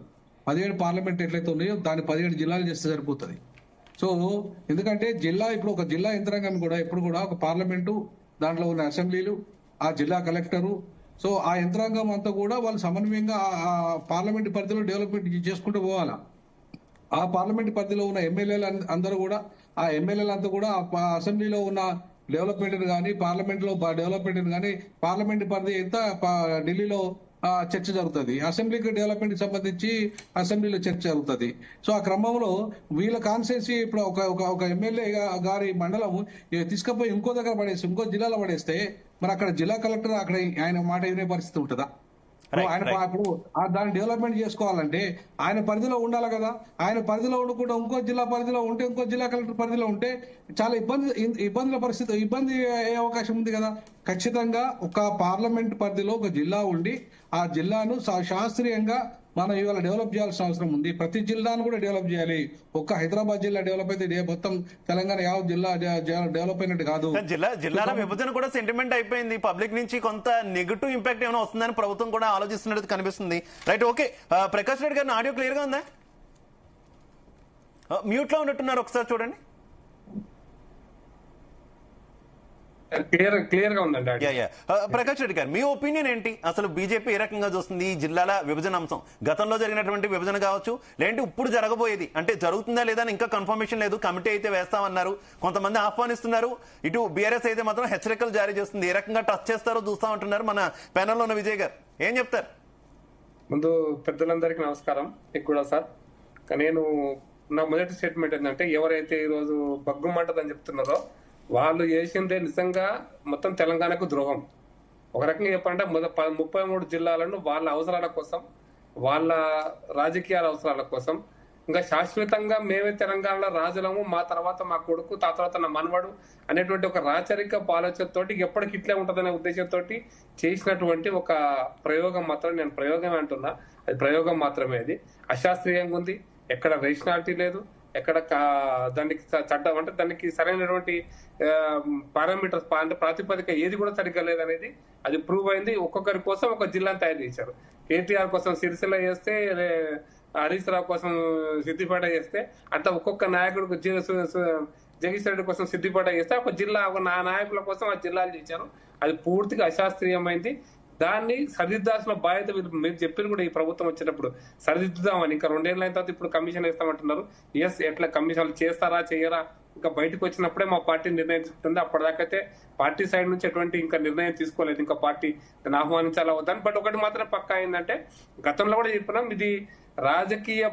17 పార్లమెంట్ ఎట్లయితే ఉన్నాయో దాన్ని 17 జిల్లాలు చేస్తే సరిపోతుంది. సో ఎందుకంటే ఇప్పుడు ఒక జిల్లా యంత్రాంగం కూడా ఎప్పుడు కూడా ఒక పార్లమెంటు, దాంట్లో ఉన్న అసెంబ్లీలు, ఆ జిల్లా కలెక్టరు, సో ఆ యంత్రాంగం అంతా కూడా వాళ్ళు సమన్వయంగా ఆ పార్లమెంట్ పరిధిలో డెవలప్మెంట్ చేసుకుంటూ పోవాలా. ఆ పార్లమెంట్ పరిధిలో ఉన్న ఎమ్మెల్యేలు అందరూ కూడా, ఆ ఎమ్మెల్యేలంతా కూడా ఆ అసెంబ్లీలో ఉన్న డెవలప్మెంట్ కానీ, పార్లమెంట్ లో డెవలప్మెంట్ కానీ, పార్లమెంట్ పరిధి ఎంత ఢిల్లీలో చర్చ జరుగుతుంది, అసెంబ్లీకి డెవలప్మెంట్ కి సంబంధించి అసెంబ్లీలో చర్చ జరుగుతుంది. సో ఆ క్రమంలో వీళ్ళ కాన్స్టిట్యున్సీ ఇప్పుడు ఒక ఎమ్మెల్యే గారి మండలం తీసుకుపోయి ఇంకో దగ్గర పడేసి ఇంకో జిల్లాలో పడేస్తే మరి అక్కడ జిల్లా కలెక్టర్ అక్కడ ఆయన మాట వినే పరిస్థితి ఉంటుందా? ఆయన ఇప్పుడు దాన్ని డెవలప్మెంట్ చేసుకోవాలంటే ఆయన పరిధిలో ఉండాలి కదా. ఆయన పరిధిలో ఉండకుండా ఇంకో జిల్లా పరిధిలో ఉంటే, ఇంకో జిల్లా కలెక్టర్ పరిధిలో ఉంటే చాలా ఇబ్బంది అయ్యే అవకాశం ఉంది కదా. ఖచ్చితంగా ఒక పార్లమెంట్ పరిధిలో ఒక జిల్లా ఉండి ఆ జిల్లాను శాస్త్రీయంగా మనం ఇవాళ డెవలప్ చేయాల్సిన అవసరం ఉంది. ప్రతి జిల్లాను కూడా డెవలప్ చేయాలి. ఒక్క హైదరాబాద్ జిల్లా డెవలప్ అయితే మొత్తం తెలంగాణ యావత్ జిల్లా డెవలప్ అయినట్టు కాదు. జిల్లాల విభజన కూడా సెంటిమెంట్ అయిపోయింది. పబ్లిక్ నుంచి కొంత నెగిటివ్ ఇంపాక్ట్ ఏమైనా వస్తుందని ప్రభుత్వం కూడా ఆలోచిస్తున్నట్టు కనిపిస్తుంది. Right, okay. ప్రకాష్ రెడ్డి గారిని ఆడియో క్లియర్ గా ఉందా? మ్యూట్ లో ఉన్నట్టున్నారు, ఒకసారి చూడండి. క్లియర్ గా ఉందండి. ప్రకాష్ రెడ్డి గారు, మీ ఒపీనియన్ ఏంటి? అసలు బీజేపీ ఏ రకంగా చూస్తుంది ఈ జిల్లాల విభజన అంశం? గతంలో జరిగినటువంటి విభజన కావచ్చు, లేదంటే ఇప్పుడు జరగబోయేది, అంటే జరుగుతుందా లేదా అని ఇంకా కన్ఫర్మేషన్ లేదు. కమిటీ అయితే వేస్తామన్నారు, కొంతమంది ఆహ్వానిస్తున్నారు. ఇటు బీఆర్ఎస్ అయితే మాత్రం హెచ్చరికలు జారీ చేస్తుంది. ఏ రకంగా టచ్ చేస్తారో చూస్తామంటున్నారు. మన ప్యానెల్లో ఉన్న విజయ్ గారు ఏం చెప్తారు? ముందు పెద్దలందరికీ నమస్కారం. మీకు కూడా సార్. నేను నా మొదటి స్టేట్మెంట్ ఏంటంటే, ఎవరైతే ఈరోజు బగ్గుమంటదని చెప్తున్నారో వాళ్ళు చేసిందే నిజంగా మొత్తం తెలంగాణకు ద్రోహం. ఒక రకంగా చెప్పాలంటే 33 జిల్లాలను వాళ్ళ అవసరాల కోసం, వాళ్ళ రాజకీయాల అవసరాల కోసం, ఇంకా శాశ్వతంగా మేమే తెలంగాణలో రాజులము, మా తర్వాత మా కొడుకు, ఆ తర్వాత నా మనవడు అనేటువంటి ఒక రాచరిక ఆలోచనతోటి ఎప్పటికి ఇట్లే ఉంటుందనే ఉద్దేశంతో చేసినటువంటి ఒక ప్రయోగం మాత్రం, నేను ప్రయోగమే అంటున్నా, అది ప్రయోగం మాత్రమే. అది అశాస్త్రీయంగా ఉంది. ఎక్కడ రేషనాలిటీ లేదు, ఎక్కడ దానికి చట్టం అంటే దానికి సరైనటువంటి పారామీటర్స్ అంటే ప్రాతిపదిక ఏది కూడా సరిగ్గా లేదనేది అది ప్రూవ్ అయింది. ఒక్కొక్కరి కోసం ఒక జిల్లాను తయారు చేశారు. కేటీఆర్ కోసం సిరిసిల్ల చేస్తే, హరీష్ రావు కోసం సిద్దిపేట చేస్తే, అట్లా ఒక్కొక్క నాయకుడు జగదీష్ రెడ్డి కోసం సిద్దిపేట చేస్తే ఒక జిల్లా, ఒక నాయకుల కోసం ఆ జిల్లాలు చేశారు. అది పూర్తిగా అశాస్త్రీయమైంది. దాన్ని సరిదిద్దాల్సిన బాధ్యత మీరు చెప్పిన కూడా ఈ ప్రభుత్వం వచ్చేటప్పుడు సరిదిద్దుదామని. ఇంకా 2 ఏళ్ళ తర్వాత ఇప్పుడు కమిషన్ వేస్తామంటున్నారు. ఎస్, ఎట్లా కమిషన్లు చేస్తారా చేయరా ఇంకా బయటకు వచ్చినప్పుడే మా పార్టీ నిర్ణయం తీసుకుంటుంది. అప్పటిదాకైతే పార్టీ సైడ్ నుంచి ఎటువంటి ఇంకా నిర్ణయం తీసుకోలేదు. ఇంకా పార్టీ ఆహ్వానించాలా వద్దని. బట్ ఒకటి మాత్రం పక్కా అయిందంటే, గతంలో కూడా చెప్పినాం, ఇది రాజకీయ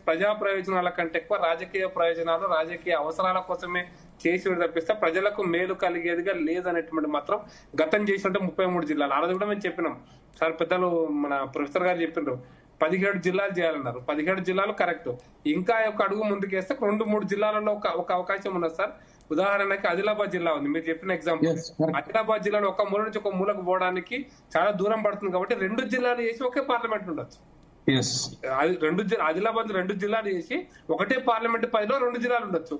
ప్రజా ప్రయోజనాల కంటే ఎక్కువ రాజకీయ ప్రయోజనాలు, రాజకీయ అవసరాల కోసమే చేసి తప్పిస్తే ప్రజలకు మేలు కలిగేదిగా లేదనేటువంటి మాత్రం గతం చేసినట్టు 33 జిల్లాలు. ఆ రోజు కూడా మేము చెప్పినాం సార్, పెద్దలు మన ప్రొఫెసర్ గారు చెప్పిండ్రు 17 జిల్లాలు చేయాలన్నారు. 17 జిల్లాలు కరెక్ట్. ఇంకా ఒక అడుగు ముందుకేస్తే 2-3 జిల్లాలలో ఒక అవకాశం ఉన్నది సార్. ఉదాహరణకి ఆదిలాబాద్ జిల్లా ఉంది, మీరు చెప్పిన ఎగ్జాంపుల్. ఆదిలాబాద్ జిల్లాలో ఒక మూల నుంచి ఒక మూలకు పోవడానికి చాలా దూరం పడుతుంది. కాబట్టి 2 జిల్లాలు చేసి ఒకే పార్లమెంట్ ఉండొచ్చు. ఆదిలాబాద్ 2 జిల్లాలు చేసి ఒకటే పార్లమెంట్ పరిధిలో 2 జిల్లాలు ఉండొచ్చు.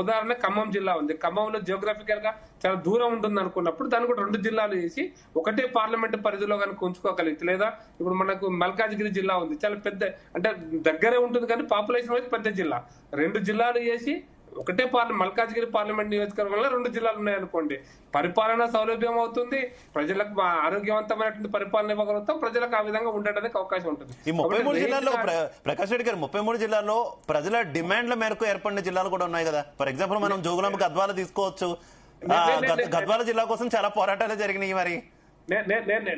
ఉదాహరణ ఖమ్మం జిల్లా ఉంది. ఖమ్మంలో జియోగ్రఫికల్ గా చాలా దూరం ఉంటుంది అనుకున్నప్పుడు దాన్ని కూడా 2 జిల్లాలు చేసి ఒకటే పార్లమెంట్ పరిధిలో కనుక ఉంచుకోగలిగితే, లేదా ఇప్పుడు మనకు మల్కాజ్గిరి జిల్లా ఉంది, చాలా పెద్ద, అంటే దగ్గరే ఉంటుంది కానీ పాపులేషన్ వైజ్ పెద్ద జిల్లా. 2 జిల్లాలు చేసి ఒకటే మల్కాజ్గిరి పార్లమెంట్ నియోజకవర్గంలో 2 జిల్లాలు ఉన్నాయనుకోండి, పరిపాలన సౌలభ్యం అవుతుంది, ప్రజలకు ఆరోగ్యవంతమైనటువంటి పరిపాలన ఇవ్వగలుగుతాం, ప్రజలకు ఆ విధంగా ఉండడానికి అవకాశం ఉంటుంది. ఈ 33 జిల్లాల్లో ప్రకాష్ రెడ్డి గారు, 33 జిల్లాల్లో ప్రజల డిమాండ్ల మేరకు ఏర్పడిన జిల్లాలు కూడా ఉన్నాయి కదా. ఫర్ ఎగ్జాంపుల్ మనం జోగులాంబ గద్వాల తీసుకోవచ్చు. గద్వాల జిల్లా కోసం చాలా పోరాటాలు జరిగినాయి. మరి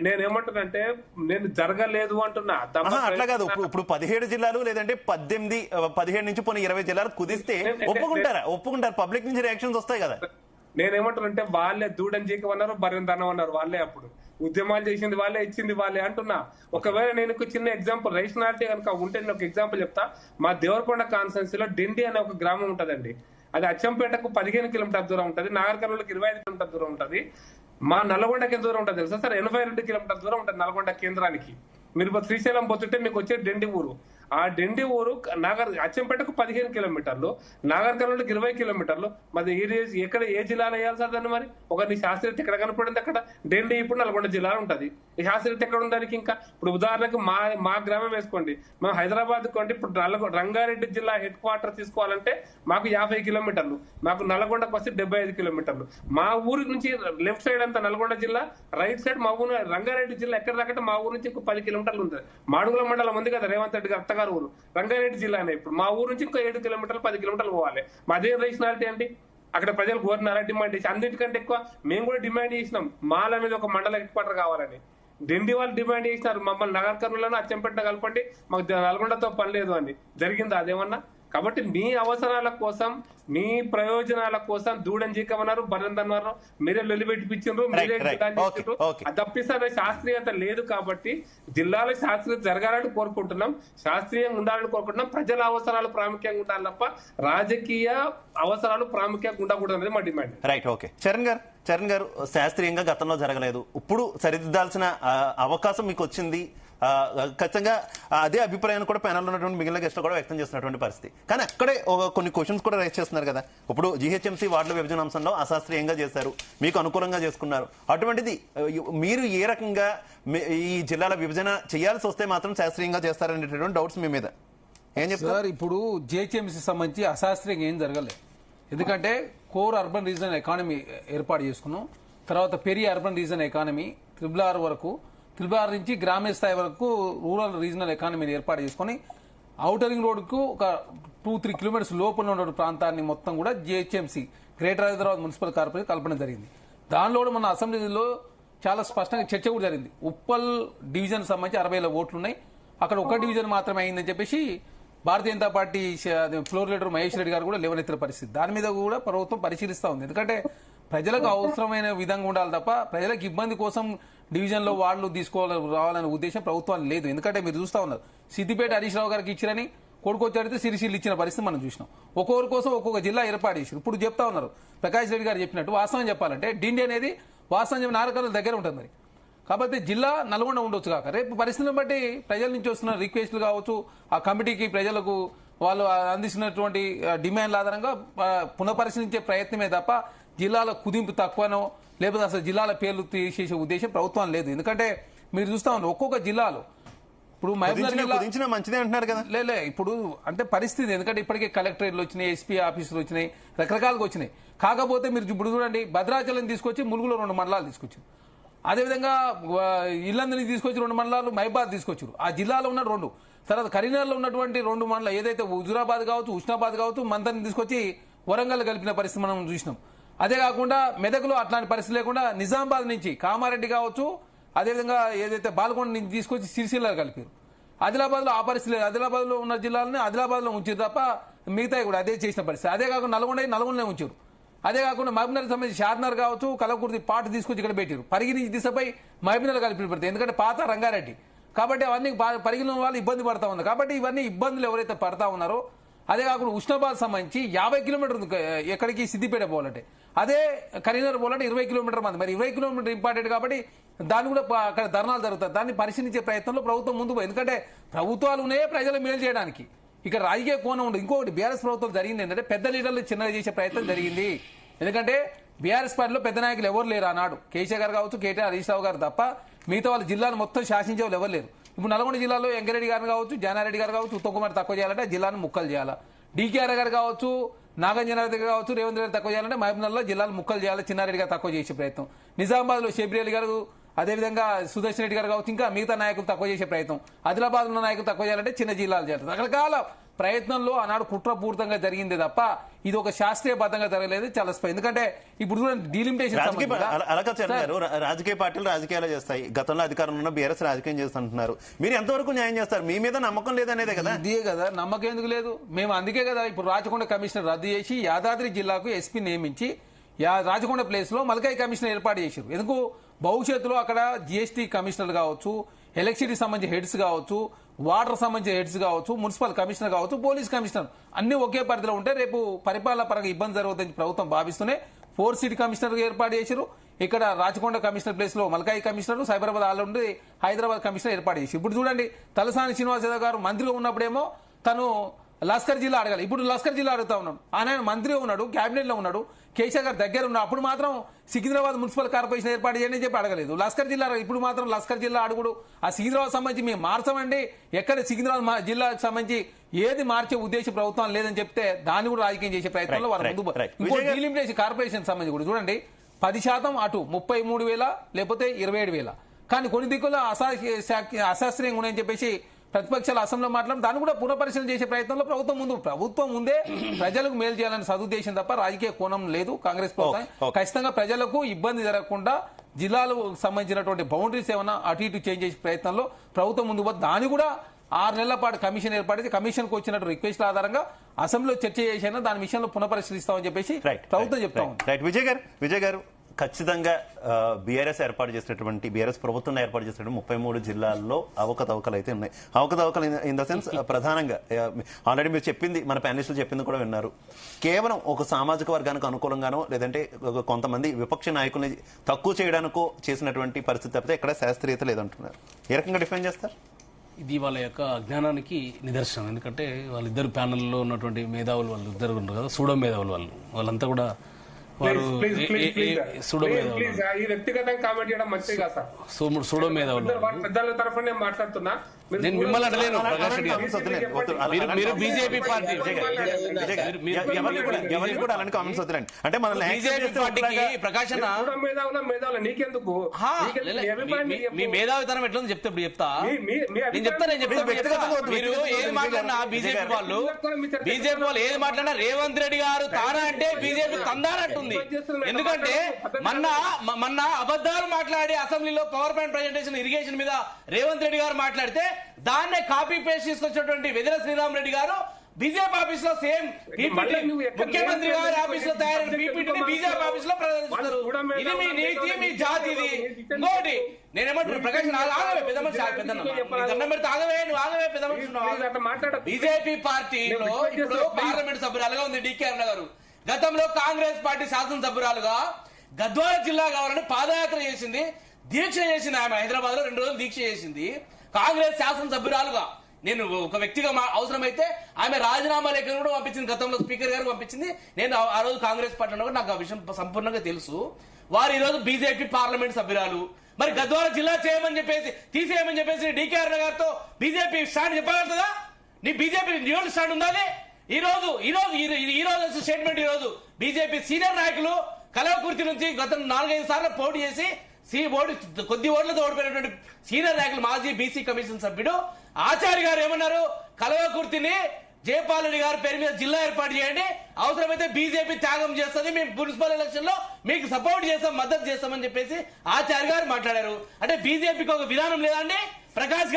నేనేమంటున్నానంటే, నేను జరగలేదు అంటున్నా. అట్లా కాదు, ఇప్పుడు 17 జిల్లాలు లేదంటే 18, 17 నుంచి 20 జిల్లాలు కుదిస్తే ఒప్పుకుంటారు. పబ్లిక్ నుంచి రియాక్షన్స్ వస్తాయి కదా. నేనేమంటున్నానంటే, వాళ్ళే దూడని జీకమన్నారు, బర్రెందనం అన్నారు. వాళ్ళే అప్పుడు ఉద్యమాలు చేసింది వాళ్ళే, ఇచ్చింది వాళ్ళే అంటున్నా. ఒకవేళ నేను చిన్న ఎగ్జాంపుల్, రేషనాలిటీ కనుక ఉంటే నేను ఒక ఎగ్జాంపుల్ చెప్తా. మా దేవరకొండ కాన్స్టిట్యున్సీలో డెండి అనే ఒక గ్రామం ఉంటదండి. అది అచ్చంపేటకు 15 కిలోమీటర్ దూరం ఉంటుంది, నాగర్కర్నూలుకి 25 కిలోమీటర్ దూరం ఉంటుంది. మా నల్గొండకి ఎంత దూరం ఉంటుంది తెలుసా సార్? 82 కిలోమీటర్ దూరం ఉంటుంది నల్గొండ కేంద్రానికి. మీరు శ్రీశైలం పోతుంటే మీకు వచ్చే డెండి ఊరు. ఆ డెండి ఊరు అచ్చంపేటకు 15 కిలోమీటర్లు, నాగర్ కర్నూలుకి 20 కిలోమీటర్లు. మరి ఎక్కడ ఏ జిల్లాలో వేయాలి సార్ దాన్ని? మరి ఒక నీ శాస్త్రీయత ఎక్కడ కనపడింది? అక్కడ డెండి ఇప్పుడు నల్గొండ జిల్లాలో ఉంటుంది. ఈ శాస్త్రీయత ఎక్కడ ఉంది దానికి? ఇంకా ఇప్పుడు ఉదాహరణకు మా గ్రామం వేసుకోండి, మేము హైదరాబాద్ కొంటే ఇప్పుడు రంగారెడ్డి జిల్లా హెడ్ క్వార్టర్ తీసుకోవాలంటే మాకు 50 కిలోమీటర్లు, మాకు నల్గొండకు వస్తే 75 కిలోమీటర్లు. మా ఊరి నుంచి లెఫ్ట్ సైడ్ అంతా నల్గొండ జిల్లా, రైట్ సైడ్ మా ఊరు రంగారెడ్డి జిల్లా. ఎక్కడ దాకంటే మా ఊరు నుంచి ఇంకో 10 కిలోమీటర్లు ఉంటుంది. మాడుగుల మండలం ఉంది కదా రేవంత్ రెడ్డి గారు అత్తగారు ఊరు, రంగారెడ్డి జిల్లానే. ఇప్పుడు మా ఊరు నుంచి ఇంకో 7 కిలోమీటర్లు 10 కిలోమీటర్లు పోవాలి. మాదే రేషనాలిటీ అండి. అక్కడ ప్రజలు కోరినారా? డిమాండ్ చేసి, అన్నిటికంటే ఎక్కువ మేము కూడా డిమాండ్ చేసినాం, మాల మీద ఒక మండల హెడ్ క్వార్టర్ కావాలని. డెండి వాళ్ళు డిమాండ్ చేసినారు, మమ్మల్ని నగర్ కర్నూలులో అచ్చంపేట కలపండి, మాకు నల్గొండతో పని లేదు అని. జరిగిందా అదేమన్నా? కాబట్టి మీ అవసరాల కోసం, మీ ప్రయోజనాల కోసం దూడని జీకమన్నారు, బరందన్నారు, మీరే లొలిపెట్టిపించారు, మీరే చేసారు. అది తప్పిస్తే శాస్త్రీయత లేదు. కాబట్టి జిల్లాలో శాస్త్రీయత జరగాలని కోరుకుంటున్నాం, శాస్త్రీయంగా ఉండాలని కోరుకుంటున్నాం. ప్రజల అవసరాలు ప్రాముఖ్యంగా ఉండాలి తప్ప రాజకీయ అవసరాలు ప్రాముఖ్యంగా ఉండకూడదు అనేది మా డిమాండ్. Right, okay. చరణ్ గారు, శాస్త్రీయంగా గతంలో జరగలేదు, ఇప్పుడు సరిదిద్దాల్సిన అవకాశం మీకు వచ్చింది. ఖచ్చితంగా అదే అభిప్రాయాన్ని కూడా ప్యానల్లో ఉన్నటువంటి మిగిలిన గెస్టులు కూడా వ్యక్తం చేస్తున్నటువంటి పరిస్థితి. కానీ అక్కడే కొన్ని క్వశ్చన్స్ కూడా రైజ్ చేస్తున్నారు కదా. ఇప్పుడు జీహెచ్ఎంసీ వార్డుల విభజన అంశంలో అశాస్త్రీయంగా చేశారు, మీకు అనుకూలంగా చేసుకున్నారు. అటువంటిది మీరు ఏ రకంగా ఈ జిల్లాల విభజన చేయాల్సి వస్తే మాత్రం శాస్త్రీయంగా చేస్తారనేటటువంటి డౌట్స్ మీ మీద ఏం చెప్తారు సార్? ఇప్పుడు జిహెచ్ఎంసీ సంబంధించి అశాస్త్రీయంగా ఏం జరగలేదు. ఎందుకంటే కోర్ అర్బన్ రీజనల్ ఎకానమీ ఏర్పాటు చేసుకున్నాం. తర్వాత peri urban regional economy RRR వరకు, RRR నుంచి గ్రామీణ స్థాయి వరకు రూరల్ రీజనల్ ఎకానమీని ఏర్పాటు చేసుకుని ఔటర్ రింగ్ రోడ్కు ఒక 2-3 కిలోమీటర్స్ లోపల ఉన్న ప్రాంతాన్ని మొత్తం కూడా GHMC greater Hyderabad municipal corporation కల్పన జరిగింది. దానిలో కూడా మన అసెంబ్లీలో చాలా స్పష్టంగా చర్చ కూడా జరిగింది. ఉప్పల్ డివిజన్ సంబంధించి 60,000 ఓట్లు ఉన్నాయి, అక్కడ ఒక డివిజన్ మాత్రమే అయిందని చెప్పేసి Bharatiya Janata party floor leader Mahesh Reddy garu కూడా లేవనెత్తిన పరిస్థితి. దాని మీద కూడా ప్రభుత్వం పరిశీలిస్తా ఉంది. ఎందుకంటే ప్రజలకు అవసరమైన విధంగా ఉండాలి తప్ప ప్రజలకు ఇబ్బంది కోసం డివిజన్ లో వార్డులు రావాలనే ఉద్దేశం ప్రభుత్వానికి లేదు. ఎందుకంటే మీరు చూస్తా ఉన్నారు, సిద్దిపేట హరీష్ రావు గారికి ఇచ్చిరని కొడుకొచ్చాడితే సిరిసిల్లు ఇచ్చిన పరిస్థితి మనం చూసినాం. ఒక్కొక్కరి కోసం ఒక్కొక్క జిల్లా ఏర్పాటు చేశారు. ఇప్పుడు చెప్తా ఉన్నారు ప్రకాష్ రెడ్డి గారు చెప్పినట్టు, వాస్తవం చెప్పాలంటే డిండి అనేది వాస్తవం నారకాల దగ్గర ఉంటుంది. మరి కాబట్టి జిల్లా నల్గొండ ఉండొచ్చు కాక రేపు పరిస్థితిని బట్టి ప్రజల నుంచి వస్తున్న రిక్వెస్ట్లు కావచ్చు, ఆ కమిటీకి ప్రజలకు వాళ్ళు అందిస్తున్నటువంటి డిమాండ్ల ఆధారంగా పునఃపరిశీలించే ప్రయత్నమే తప్ప జిల్లాల కుదింపు తక్కువనో లేకపోతే అసలు జిల్లాల పేర్లు తీసేసే ఉద్దేశం ప్రభుత్వం లేదు. ఎందుకంటే మీరు చూస్తా ఉన్నారు ఒక్కొక్క జిల్లాలో ఇప్పుడు మహబూబ్నగర్ జిల్లా మంచిదే అంటున్నారు కదా. లే ఇప్పుడు అంటే పరిస్థితి, ఎందుకంటే ఇప్పటికే కలెక్టరేట్లు వచ్చినాయి, ఎస్పీ ఆఫీసులు వచ్చినాయి, రకరకాలుగా వచ్చినాయి. కాకపోతే మీరు ఇప్పుడు చూడండి, భద్రాచలం తీసుకొచ్చి ములుగులో 2 మండలాలు తీసుకొచ్చారు. అదేవిధంగా ఇల్లందుని తీసుకొచ్చి 2 మండలాలు, మహిబాద్ తీసుకొచ్చారు. ఆ జిల్లాలో ఉన్న 2. తర్వాత కరీంనగర్లో ఉన్నటువంటి 2 మండలాలు ఏదైతే హుజురాబాద్ కావచ్చు, ఉస్నాబాద్ కావచ్చు, మందరిని తీసుకొచ్చి వరంగల్ కలిపిన పరిస్థితి మనం చూసినాం. అదే కాకుండా మెదక్లో అట్లాంటి పరిస్థితి లేకుండా నిజామాబాద్ నుంచి కామారెడ్డి కావచ్చు, అదేవిధంగా ఏదైతే బాల్కొండ నుంచి తీసుకొచ్చి సిరిసిల్ల కలిపారు. ఆదిలాబాద్ లో ఆ పరిస్థితి లేదు. ఆదిలాబాద్ లో ఉన్న జిల్లాలని ఆదిలాబాద్ లో ఉంచారు తప్ప మిగతాయి కూడా అదే చేసిన పరిస్థితి. అదే కాకుండా నల్గొండనే ఉంచారు. అదే కాకుండా మహబూబ్నగర్ సంబంధించి షార్నర్ కావచ్చు, కలవకుర్తి పాటు తీసుకొచ్చి ఇక్కడ పెట్టారు. పరిగి నుంచి దిశపై మహబూబ్నగర్ కలిపి పెడతారు. ఎందుకంటే పాత రంగారెడ్డి కాబట్టి అవన్నీ పరిగిన వాళ్ళు ఇబ్బంది పడతా ఉన్నారు. కాబట్టి ఇవన్నీ ఇబ్బందులు ఎవరైతే పడతా ఉన్నారో, అదే కాకుండా ఉస్నాబాద్ సంబంధించి 50 కిలోమీటర్లు ఎక్కడికి సిద్దిపేట పోవాలంటే, అదే కరీంనగర్ పోవాలంటే 20 కిలోమీటర్ మంది. మరి 20 కిలోమీటర్ ఇంపార్టెంట్ కాబట్టి దాన్ని కూడా అక్కడ ధర్నాలు జరుగుతాయి. దాన్ని పరిశీలించే ప్రయత్నంలో ప్రభుత్వం ముందు పోయి, ఎందుకంటే ప్రభుత్వాలు ఉన్నాయే ప్రజలు మేలు చేయడానికి. ఇక్కడ రాజకీయ కోణం ఉండదు. ఇంకొకటి బీఆర్ఎస్ ప్రభుత్వం జరిగింది ఏంటంటే పెద్ద లీడర్లు చిన్నగా చేసే ప్రయత్నం జరిగింది. ఎందుకంటే బీఆర్ఎస్ పార్టీలో పెద్ద నాయకులు ఎవరు లేరు ఆనాడు. కేసీఆర్ గారు కావచ్చు, కేటీఆర్ హరీష్ రావు గారు తప్ప మిగతా వాళ్ళ జిల్లాను మొత్తం శాసించే వాళ్ళు ఎవరు లేరు. ఇప్పుడు నల్గొండ జిల్లాలో వెంకరెడ్డి గారు కావచ్చు, జానారెడ్డి గారు కావచ్చు, ఉత్తమ్ కుమార్ తక్కువ చేయాలంటే జిల్లాను ముక్కలు చేయాలా. డీకేఆర్ గారు కావచ్చు, నాగార్జున గారు కావచ్చు, రేవంత్ రెడ్డి తక్కువ చేయాలంటే మహబూబ్నగర్లో జిల్లాలు ముక్కలు చేయాలి, చిన్నారెడ్డి గారు తక్కువ చేసే ప్రయత్నం. నిజామాబాద్ లో షేబ్రియల్ గారు, అదేవిధంగా సుదర్శన్ రెడ్డి గారు కావచ్చు, ఇంకా మిగతా నాయకులు తక్కువ చేసే ప్రయత్నం. ఆదిలాబాద్ ఉన్న నాయకులు తక్కువ చేయాలంటే చిన్న జిల్లాలు చేయాలి. రకరకాల ప్రయత్నంలో ఆనాడు కుట్రపూరితంగా జరిగిందే తప్ప ఇది ఒక శాస్త్రీయబద్ధంగా జరగలేదు. చాలా ఎందుకంటే ఇప్పుడు డీలిమిటేషన్ రాజకీయ పార్టీలు రాజకీయాలు చేస్తాయి. గతంలో అధికారంలో ఉన్న బీఆర్ఎస్ రాజకీయం చేస్తుంటున్నారు. మీరు ఎంతవరకు న్యాయం చేస్తారు? మీ మీద నమ్మకం లేదనేదే కదా. ఇదే కదా నమ్మకం ఎందుకు లేదు. మేము అందుకే కదా ఇప్పుడు రాచకొండ కమిషనర్ రద్దు చేసి యాదాద్రి జిల్లాకు ఎస్పీ నియమించి రాచకొండ ప్లేస్ లో మల్కాయి కమిషనర్ ఏర్పాటు చేశారు. ఎందుకు భవిష్యత్తులో అక్కడ జిఎస్టీ కమిషనర్ కావచ్చు, ఎలక్ట్రిసిటీ సంబంధించిన హెడ్స్ కావచ్చు, వాటర్ సంబంధించిన హెడ్స్ కావచ్చు, మున్సిపల్ కమిషనర్ కావచ్చు, పోలీస్ కమిషనర్ అన్ని ఒకే పరిధిలో ఉంటే రేపు పరిపాలన పరంగా ఇబ్బంది జరుగుతుందని ప్రభుత్వం భావిస్తూనే 4 సీట్ కమిషనర్ ఏర్పాటు చేశారు. ఇక్కడ రాచకొండ కమిషనర్ ప్లేస్ లో మల్కాయి కమిషనర్, సైబరాబాద్ ఆల్ ఉండి హైదరాబాద్ కమిషనర్ ఏర్పాటు చేసి. ఇప్పుడు చూడండి తలసాని శ్రీనివాస్ యాదవ్ గారు మంత్రిగా ఉన్నప్పుడేమో తను లస్కర్ జిల్లా అడగాలి, ఇప్పుడు లస్కర్ జిల్లా అడుగుతా ఉన్నాం. ఆయన మంత్రిగా ఉన్నాడు, కేబినెట్ లో ఉన్నాడు, కేసీఆర్ గారు దగ్గర ఉన్నాడు. అప్పుడు మాత్రం సికింద్రాబాద్ మున్సిపల్ కార్పొరేషన్ ఏర్పాటు చేయండి చెప్పి అడగలేదు. లస్కర్ జిల్లా ఇప్పుడు మాత్రం లస్కర్ జిల్లా అడుగుడు. ఆ సికింద్రాబాద్ సంబంధించి మేము మార్చమండి, ఎక్కడ సికింద్రాబాద్ జిల్లాకు సంబంధించి ఏది మార్చే ఉద్దేశం ప్రభుత్వం లేదని చెప్తే దాన్ని కూడా రాజకీయం చేసే ప్రయత్నంలో వారు ముందు. ఇంకో డీలిమిటేషన్ కార్పొరేషన్ సంబంధించి కూడా చూడండి 10% అటు 33,000 లేకపోతే 27,000. కానీ కొన్ని దిక్కుల్లో అశాస్త్రీయంగా ఉన్నాయని చెప్పేసి ప్రతిపక్షాలు అసెంబ్లీలో మాట్లాడి దాన్ని కూడా పునఃపరిశీలన చేసే ప్రయత్నంలో ప్రభుత్వం ముందే ప్రజలకు మేలు చేయాలని సదుద్దేశం తప్ప రాజకీయ కోణం లేదు. కాంగ్రెస్ ప్రభుత్వం ఖచ్చితంగా ప్రజలకు ఇబ్బంది జరగకుండా జిల్లాలకు సంబంధించినటువంటి బౌండరీస్ ఏమైనా అటు ఇటు చేంజ్ చేసే ప్రయత్నంలో ప్రభుత్వం ముందు పోతే దాన్ని కూడా 6 నెలల పాటు కమిషన్ ఏర్పడితే కమిషన్కు వచ్చినట్టు రిక్వెస్ట్ల ఆధారంగా అసెంబ్లీలో చర్చ చేసినా దాని విషయంలో పునఃపరిశీలిస్తామని చెప్పేసి ప్రభుత్వం చెప్తా ఉంది. విజయ్ గారు ఖచ్చితంగా బీఆర్ఎస్ ఏర్పాటు చేసినటువంటి బీఆర్ఎస్ ప్రభుత్వం ఏర్పాటు చేసినటువంటి 33 జిల్లాల్లో అవకతవకలు అయితే ఉన్నాయి. అవకతవకలు ఇన్ ద సెన్స్ ప్రధానంగా ఆల్రెడీ మీరు చెప్పింది, మన ప్యానలిస్టులు చెప్పింది కూడా విన్నారు. కేవలం ఒక సామాజిక వర్గానికి అనుకూలంగానో లేదంటే కొంతమంది విపక్ష నాయకుల్ని తక్కువ చేయడానికో చేసినటువంటి పరిస్థితి తప్పితే ఎక్కడ శాస్త్రీయత లేదంటున్నారు. ఏ రకంగా డిఫైన్ చేస్తారు? ఇది వాళ్ళ యొక్క అజ్ఞానానికి నిదర్శనం. ఎందుకంటే వాళ్ళిద్దరు ప్యానెల్లో ఉన్నటువంటి మేధావులు వాళ్ళు ఇద్దరు ఉన్నారు కదా, సూడో మేధావులు వాళ్ళంతా కూడా వారు సూడో మేధావులు, ఈ వ్యక్తిగతంగా కామెంట్ చేయడం మంచిది కాదు సార్. సూడో మేధావులు. వాళ్ళ పెద్దల తరఫున నేను మాట్లాడుతున్నా. నేను మిమ్మల్ని అంటలేను ప్రకాష్ రెడ్డి గారు. మీరు బీజేపీ పార్టీ, ఎవరికి కూడా అలాంటి కామెంట్స్ వద్దులండి. అంటే మనల్ని బీజేపీ పార్టీకి ప్రకాష్ అన్న మేధావుల నీకెందుకు? మీ మేధావితనం ఎట్లా చెప్తే ఇప్పుడు చెప్తా. నేను చెప్తా. మీరు ఏది మాట్లాడినా బీజేపీ వాళ్ళు ఏది మాట్లాడినా రేవంత్ రెడ్డి గారు తానా అంటే బీజేపీ తందానంటుంది. ఎందుకంటే మొన్న అబద్ధాలు మాట్లాడి అసెంబ్లీలో పవర్ పాయింట్ ప్రెజెంటేషన్ ఇరిగేషన్ మీద రేవంత్ రెడ్డి గారు మాట్లాడితే దాన్నే కాపీ పేస్ట్ తీసుకొచ్చినటువంటి వెదిర శ్రీరామ్ రెడ్డి గారు బీజేపీ ఆఫీస్ లో సేమ్ ముఖ్యమంత్రి గారి ఆఫీస్ లో తయారైన పీపీటీని బీజేపీ ఆఫీస్ లో ప్రదర్శిస్తారు. ఇది మీ నీతి, మీ జాతి. ఇది ఇంకోటి నేనేమంటున్నా ప్రకాష్, ఆగవే పెద్ద మనిషి, దండం పెడితే ఆగవే, నువ్వు ఆగవే పెద్ద మనిషి. బీజేపీ పార్టీలో ఇప్పుడు పార్లమెంట్ సభ్యురాలుగా ఉంది డీకే అన్న గారు. గతంలో కాంగ్రెస్ పార్టీ శాసనసభ్యురాలుగా గద్వాల జిల్లా కావాలని పాదయాత్ర చేసింది, దీక్ష చేసింది. ఆమె హైదరాబాద్ లో 2 రోజులు దీక్ష చేసింది కాంగ్రెస్ శాసనసభ్యురాలుగా. నేను ఒక వ్యక్తిగా అవసరమైతే ఆమె రాజీనామా లేఖను కూడా పంపించింది, గతంలో స్పీకర్ గారు పంపించింది. నేను ఆ రోజు కాంగ్రెస్ పార్టీలో నాకు ఆ విషయం సంపూర్ణంగా తెలుసు. వారు ఈ రోజు బీజేపీ పార్లమెంట్ సభ్యురాలు. మరి గద్వాల జిల్లా చేయమని చెప్పేసి తీసేయమని చెప్పేసి డీకేఆర్ గారితో బీజేపీ స్టాండ్ చెప్పగలుగుతుందా? నీ బీజేపీ న్యూల్ స్టాండ్ ఉండాలి. ఈ రోజు స్టేట్మెంట్. ఈ రోజు బీజేపీ సీనియర్ నాయకులు కలవకుర్తి నుంచి గత 4-5 సార్లు పోటీ చేసి కొద్ది ఓట్లతో ఓడిపోయినటువంటి సీనియర్ నాయకులు, మాజీ బీసీ కమిషన్ సభ్యుడు ఆచార్య గారు ఏమన్నారు? కలవకుర్తిని జయపాల్ రెడ్డి గారి పేరు మీద జిల్లా ఏర్పాటు చేయండి, అవసరమైతే బీజేపీ త్యాగం చేస్తుంది, మేము మున్సిపల్ ఎలక్షన్ లో మీకు సపోర్ట్ చేస్తాం, మద్దతు చేస్తామని చెప్పేసి ఆచార్య గారు మాట్లాడారు. అంటే బీజేపీకి ఒక విధానం లేదండి. ప్రకాష్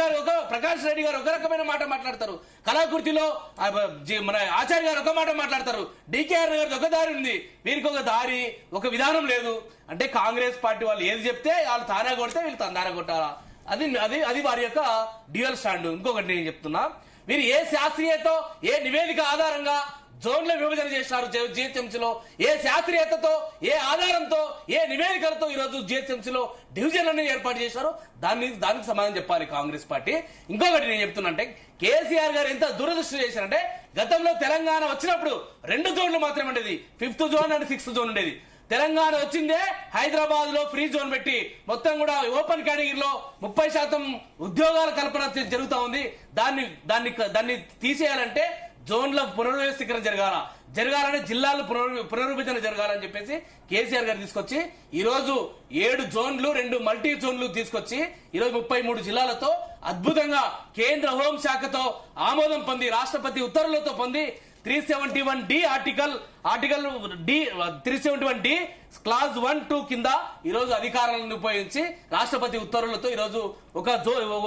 రెడ్డి గారు ఒక రకమైన మాట మాట్లాడతారు, కళాకృతిలో మన ఆచార్య గారు ఒక మాట మాట్లాడతారు, డీకేఆర్ గారు ఒక దారి ఉంది, వీరికి ఒక దారి, ఒక విధానం లేదు. అంటే కాంగ్రెస్ పార్టీ వాళ్ళు ఏది చెప్తే వాళ్ళు తారా కొడితే వీళ్ళు తందారా కొట్టారా, అది వారి యొక్క డ్యూయల్ స్టాండ్. ఇంకొకటి నేను చెప్తున్నా, వీరు ఏ శాస్త్రీయతో ఏ నివేదిక ఆధారంగా జోన్ల విభజన చేసినారు జిహెచ్ఎంసీలో, ఏ శాస్త్రీయతతో ఏ ఆధారంతో ఏ నివేదికలతో ఈరోజు జిహెచ్ఎంసీలో డివిజన్లను ఏర్పాటు చేశారు, దానికి సమాధానం చెప్పాలి కాంగ్రెస్ పార్టీ. ఇంకొకటి నేను చెప్తున్నంటే, కేసీఆర్ గారు ఎంత దురదృష్టి చేశారంటే, గతంలో తెలంగాణ వచ్చినప్పుడు 2 జోన్లు మాత్రమే ఉండేది, 5th zone and 6th zone ఉండేది. తెలంగాణ వచ్చిందే హైదరాబాద్ లో ఫ్రీ జోన్ పెట్టి మొత్తం కూడా ఓపెన్ కేటగిరీలో 30% ఉద్యోగాల కల్పన జరుగుతా ఉంది. దాన్ని తీసేయాలంటే జోన్ల పునర్వ్యవస్థీకరణ జరగాలని, జిల్లాలు పునర్విభజన జరగాలని చెప్పేసి కేసీఆర్ గారు తీసుకొచ్చి ఈరోజు 7 జోన్లు 2 మల్టీ జోన్లు తీసుకొచ్చి ఈరోజు 33 జిల్లాలతో అద్భుతంగా కేంద్ర హోంశాఖతో ఆమోదం పొంది, రాష్ట్రపతి ఉత్తర్వులతో పొంది 371D article D 371D clause 1-2 కింద ఈరోజు అధికారాలను ఉపయోగించి రాష్ట్రపతి ఉత్తర్వులతో ఈరోజు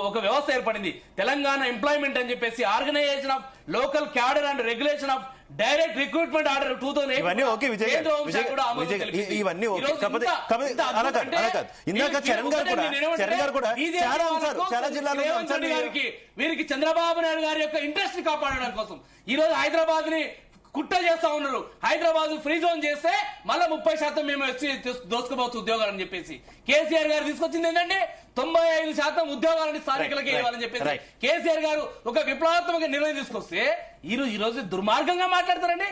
ఒక వ్యవస్థ ఏర్పడింది. తెలంగాణ ఎంప్లాయ్మెంట్ అని చెప్పేసి organisation of local cadre and regulation of direct recruitment order 2008 ఇవన్నీ ఓకే విజయ్ గారు, ఇవన్నీ ఓకే. ఇందాక చరణ్ గారు కూడా చాలా జిల్లాలో వీరికి చంద్రబాబు నాయుడు గారి యొక్క ఇంట్రెస్ట్ కాపాడడం కోసం ఈ రోజు హైదరాబాద్ ని కుట్ర చేస్తా ఉన్నారు. హైదరాబాద్ ఫ్రీ జోన్ చేస్తే మళ్ళా 30% మేము వచ్చి దోసుకోవచ్చు ఉద్యోగాలు అని చెప్పేసి కేసీఆర్ గారు తీసుకొచ్చింది ఏంటంటే 95% ఉద్యోగాలని స్థానికులకి ఇవ్వాలని చెప్పేసి కేసీఆర్ గారు ఒక విప్లవాత్మక నిర్ణయం తీసుకొస్తే ఈ రోజు దుర్మార్గంగా మాట్లాడతారండి.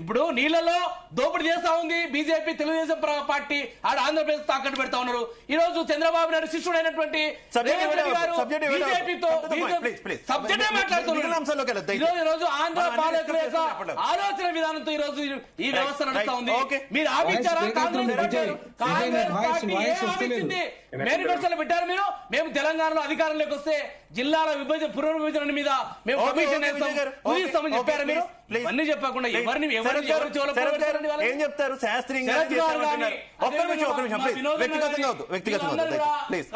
ఇప్పుడు నీళ్లలో దోపిడీ చేస్తా ఉంది బీజేపీ, తెలుగుదేశం పార్టీ, ఆడ ఆంధ్రప్రదేశ్ తాకట్టు పెడతా ఉన్నారు. ఈ రోజు చంద్రబాబు నాయుడు శిష్యుడైనటువంటి రేవంత్ రెడ్డి గారు బీజేపీతో సబ్జెక్టే మాట్లాడుతున్నారు. ఈ రోజు ఆంధ్ర పాలకుల యొక్క ఆలోచన విధానంతో ఈ రోజు ఈ వ్యవస్థ నడుస్తా ఉంది. మీరు ఆపించారా? కాంగ్రెస్ పార్టీ ఆపించింది, మేనిఫెస్టోలో పెట్టారు. మేము తెలంగాణలో అధికారంలోకి వస్తే జిల్లాల పునర్విభజన మీద మేము కమిషన్ వేస్తామని చెప్పారు. మీరు అన్ని చెప్పకుండా ఏం చెప్తారు? శాస్త్రీయంగా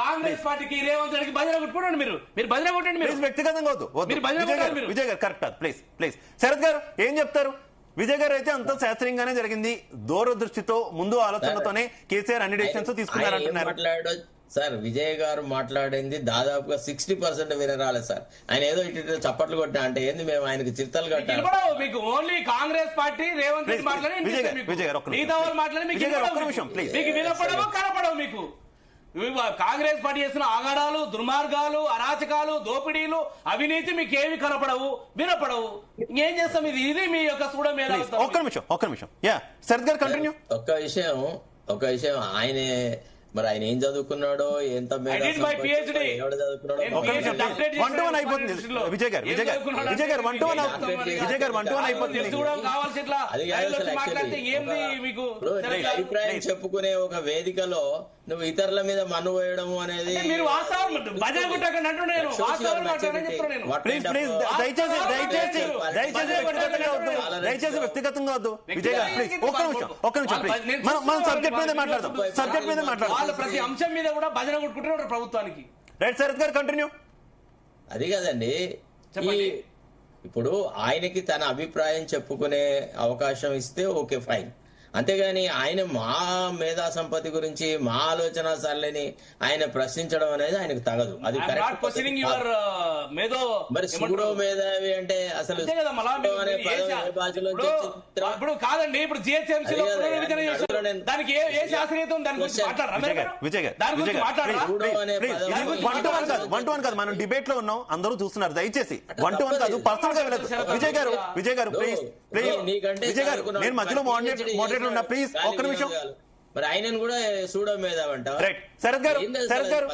కాంగ్రెస్ పార్టీకి రేవంత్ రెడ్డికి భజన కొట్టుకోండి. మీరు భజన కొట్టండి, మీరు వ్యక్తిగతంగా వద్దు. విజయ్ గారు కరెక్ట్ కాదు, ప్లీజ్ ప్లీజ్. శరత్ గారు ఏం చెప్తారు? విజయ్ గారు అయితే అంత శాస్త్రీయంగానే జరిగింది, దూరదృష్టితో ముందు ఆలోచనలతోనే కేసీఆర్ అన్ని డెసిషన్స్ తీసుకున్నారంటున్నారు. సార్ విజయ్ గారు మాట్లాడింది దాదాపుగా 60% వినరాలేదు సార్. ఆయన ఏదో ఇటు చప్పట్లు కొట్టినా అంటే ఏంది, మేము ఆయనకు చిరుతలు కట్టాలి. మీకు ఓన్లీ కాంగ్రెస్ పార్టీ రేవంత్ రెడ్డి మాట్లాడి విజయ్ గారు ఒక్క నిమిషం ప్లీజ్. వినపడవు కనపడవు. మీకు కాంగ్రెస్ పార్టీ చేస్తున్న ఆగడాలు, దుర్మార్గాలు, అరాచకాలు, దోపిడీలు, అవినీతి మీకు ఏమి కనపడవు, వినపడవు. ఇంకేం చేస్తాం? ఇది మీ యొక్క చూడ మీద. ఒక్క నిమిషం యా శరత్ గారు కంటిన్యూ. ఒక విషయం ఆయనే మరి ఆయన ఏం చదువుకున్నాడో ఎంత ఒక్క నిమిషం 1-1 అయిపోతుంది విజయ్ గారు విజయ్ గారు 1-1 అయిపోతుంది. అభిప్రాయం చెప్పుకునే ఒక వేదికలో నువ్వు ఇతరుల మీద మన్ను వేయడం అనేది దయచేసి వ్యక్తిగతంగా వద్దు విజయ్ గారు ప్లీజ్ ఒక్క నిమిషం ప్లీజ్ మనం సబ్జెక్ట్ మీద మాట్లాడదాం. ప్రతి అంశం మీద కూడా భజన కొట్టుకుంటున్నారు ప్రభుత్వానికి. రైట్ శరత్ గారు కంటిన్యూ. అది కదండి, ఇప్పుడు ఆయనకి తన అభిప్రాయం చెప్పుకునే అవకాశం ఇస్తే ఓకే ఫైన్, అంతేగాని ఆయన మా మేధా సంపత్తి గురించి మా ఆలోచన సరళిని ఆయన ప్రశ్నించడం అనేది ఆయనకు తగదు. అది మరి సూడో మేధావి అంటే అసలు ఇప్పుడు కాదండి, ఇప్పుడు జిహెచ్ఎంసీ దానికి ఏ శాస్త్రీయత వన్ కాదు, మనం డిబేట్ లో ఉన్నాం, అందరూ చూస్తున్నారు. దయచేసి 1-1 కాదు, పర్సనల్ గా వెళ్ళదు. విజయ్ గారు ప్లీజ్ విజయ్ గారు నేను మధ్యలో మోడరేటర్ ఉన్నా ప్లీజ్ ఒక్క నిమిషం. మరి ఆయనను కూడా సూడో మేధావి అంటారు. రైట్ శరత్ గారు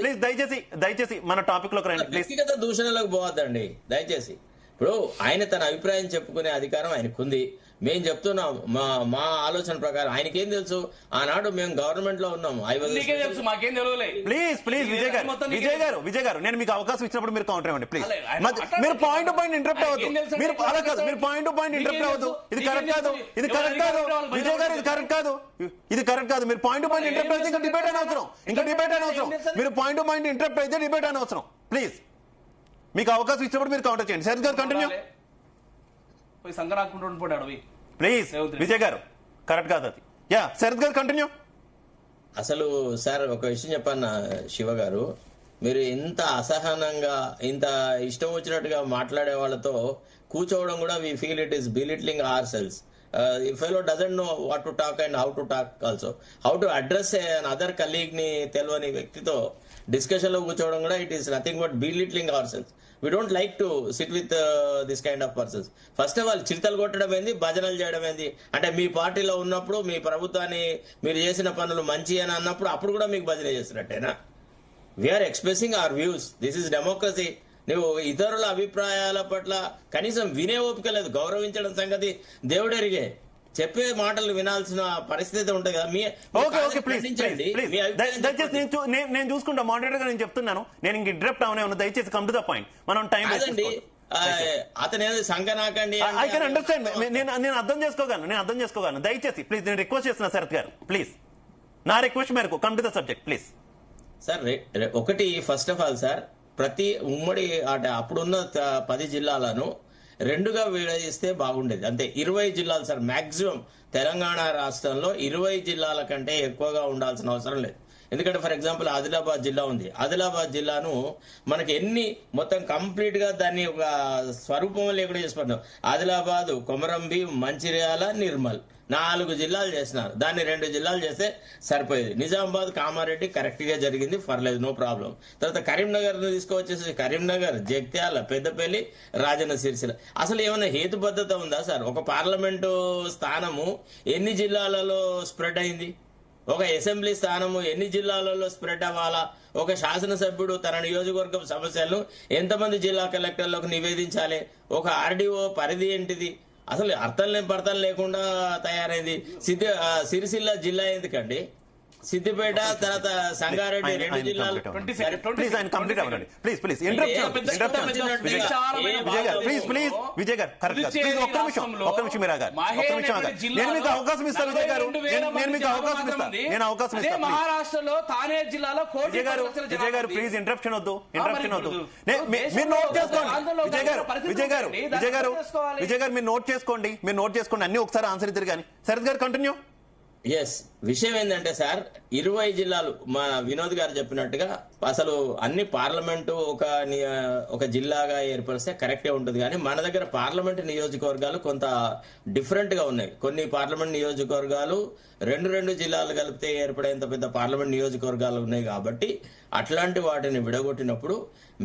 ప్లీజ్ దయచేసి మన టాపిక్ లోకి రండి. వ్యక్తిగత దూషణలకు పోవద్దండి దయచేసి. ఇప్పుడు ఆయన తన అభిప్రాయం చెప్పుకునే అధికారం ఆయనకుంది. మేము చెప్తున్నాం మా ఆలోచన ప్రకారం. ఆయనకేం తెలుసు? ఆనాడు మేము గవర్నమెంట్ లో ఉన్నాము. ప్లీజ్ విజయ్ గారు నేను మీకు అవకాశం ఇచ్చినప్పుడు మీరు కౌంటర్ ఇవ్వండి ప్లీజ్. మీరు పాయింట్ టు పాయింట్ ఇంటరప్ట్ అవ్వద్దు. మీరు అలా కాదు, మీరు పాయింట్ టు పాయింట్ ఇంటరప్ట్ అవ్వద్దు. ఇది కరెక్ట్ కాదు విజయ్ గారు, ఇది కరెక్ట్ కాదు. మీరు పాయింట్ టు పాయింట్ ఇంటరప్ట్ అయితే ఇంకా డిబేట్ అనవసరం. మీరు పాయింట్ టు పాయింట్ ఇంటరప్ట్ అయితే డిబేట్ అనవసరం. ప్లీజ్ మీకు అవకాశం ఇచ్చినప్పుడు మీరు కౌంటర్ చేయండి. శరత్ గారు కంటిన్యూ ప్లీజ్. విజయ్ గారు కరెక్ట్ కాదు అది. యా శరత్ గారు కంటిన్యూ. అసలు సార్ ఒక విషయం చెప్పన్న శివ గారు, మీరు ఇంత అసహనంగా ఇంత ఇష్టం వచ్చినట్టుగా మాట్లాడే వాళ్ళతో కూర్చోవడం కూడా we feel it is belittling our selves. Fellow doesn't know what to talk and how to talk also, how to address an other colleague ని తెలియని వ్యక్తితో డిస్కషన్ లో కూర్చోవడం కూడా it is nothing but belittling our selves. We don't like to sit with this kind of persons. First of all చిరుతలు కొట్టడం ఏంది, భజనలు చేయడం ఏంది? అంటే మీ పార్టీలో ఉన్నప్పుడు మీ ప్రభుత్వాన్ని మీరు చేసిన పనులు మంచి అని అన్నప్పుడు అప్పుడు కూడా మీకు భజన చేసినట్టేనా? We are expressing our views, this is democracy. నువ్వు ఇతరుల అభిప్రాయాల పట్ల కనీసం వినే ఓపిక లేదు. గౌరవించడం సంగతి దేవుడెరిగే, చెప్పే మాటలు వినాల్సిన పరిస్థితి ఉంటుంది కదా. నేను చూసుకుంటా మోడరేటర్ గా నేను చెప్తున్నాను. నేను ఇంక ఇంటరప్ట్ అవనే ఉన్నా. దయచేసి కమ్ టు ద పాయింట్. మనం టైం అతను సంగనాకండి. I can understand. నేను అర్థం చేసుకోగలను. దయచేసి ప్లీజ్ నేను రిక్వెస్ట్ చేస్తున్నా శరత్ గారు ప్లీజ్, నా రిక్వెస్ట్ మేరకు come to the subject please. Sir ఒకటి ఫస్ట్ ఆఫ్ ఆల్ సార్, ప్రతి ఉమ్మడి అంటే అప్పుడున్న 10 జిల్లాలను 2గా విడదీస్తే బాగుండేది. అంతే 20 జిల్లాలు సార్ మాక్సిమం. తెలంగాణ రాష్ట్రంలో 20 జిల్లాల కంటే ఎక్కువగా ఉండాల్సిన అవసరం లేదు. ఎందుకంటే ఫర్ ఎగ్జాంపుల్ ఆదిలాబాద్ జిల్లా ఉంది. ఆదిలాబాద్ జిల్లాను మనకి మొత్తం కంప్లీట్ గా దాన్ని ఒక స్వరూపం లేకుండా చేసుకుంటాం. ఆదిలాబాద్, కొమరంభీం, మంచిర్యాల, నిర్మల్ 4 జిల్లాలు చేసినారు. దాన్ని 2 జిల్లాలు చేస్తే సరిపోయేది. నిజామాబాద్, కామారెడ్డి కరెక్ట్ గా జరిగింది, పర్లేదు, నో ప్రాబ్లం. తర్వాత కరీంనగర్ తీసుకొచ్చేసి కరీంనగర్, జగిత్యాల, పెద్దపల్లి, రాజన్న సిరిసిల్ల. అసలు ఏమైనా హేతుబద్ధత ఉందా సార్? ఒక పార్లమెంటు స్థానము ఎన్ని జిల్లాలలో స్ప్రెడ్ అయింది? ఒక అసెంబ్లీ స్థానము ఎన్ని జిల్లాలలో స్ప్రెడ్ అవ్వాలా? ఒక శాసనసభ్యుడు తన నియోజకవర్గం సమస్యలను ఎంతమంది జిల్లా కలెక్టర్లకు నివేదించాలి? ఒక ఆర్డీఓ పరిధి ఏంటిది? అసలు అర్థం లేని పర్థం లేకుండా తయారైంది. సిరిసిల్ల జిల్లా ఎందుకండి? సిద్దిపేట, తర్వాత సంగారెడ్డి 2 జిల్లాలు. విజయ్ గారు ఒక్క నిమిషం మీరు నేను మీకు అవకాశం ఇస్తాను. విజయ్ గారు నేను అవకాశం ఇస్తాను. మహారాష్ట్రలో థానే జిల్లాలో విజయ్ గారు ప్లీజ్ ఇంటరప్షన్ వద్దు. మీరు నోట్ చేసుకోండి. విజయ్ గారు మీరు నోట్ చేసుకోండి. అన్ని ఒకసారి ఆన్సర్ ఇద్దరు కానీ. శరత్ గారు కంటిన్యూ. ఎస్, విషయం ఏంటంటే సార్ 20 జిల్లాలు మా వినోద్ గారు చెప్పినట్టుగా అసలు అన్ని పార్లమెంటు ఒక జిల్లాగా ఏర్పరిస్తే కరెక్టే ఉంటుంది, కానీ మన దగ్గర పార్లమెంట్ నియోజకవర్గాలు కొంత డిఫరెంట్ గా ఉన్నాయి. కొన్ని పార్లమెంట్ నియోజకవర్గాలు రెండు జిల్లాలు కలిపితే ఏర్పడేంత పెద్ద పార్లమెంట్ నియోజకవర్గాలు ఉన్నాయి. కాబట్టి అట్లాంటి వాటిని విడగొట్టినప్పుడు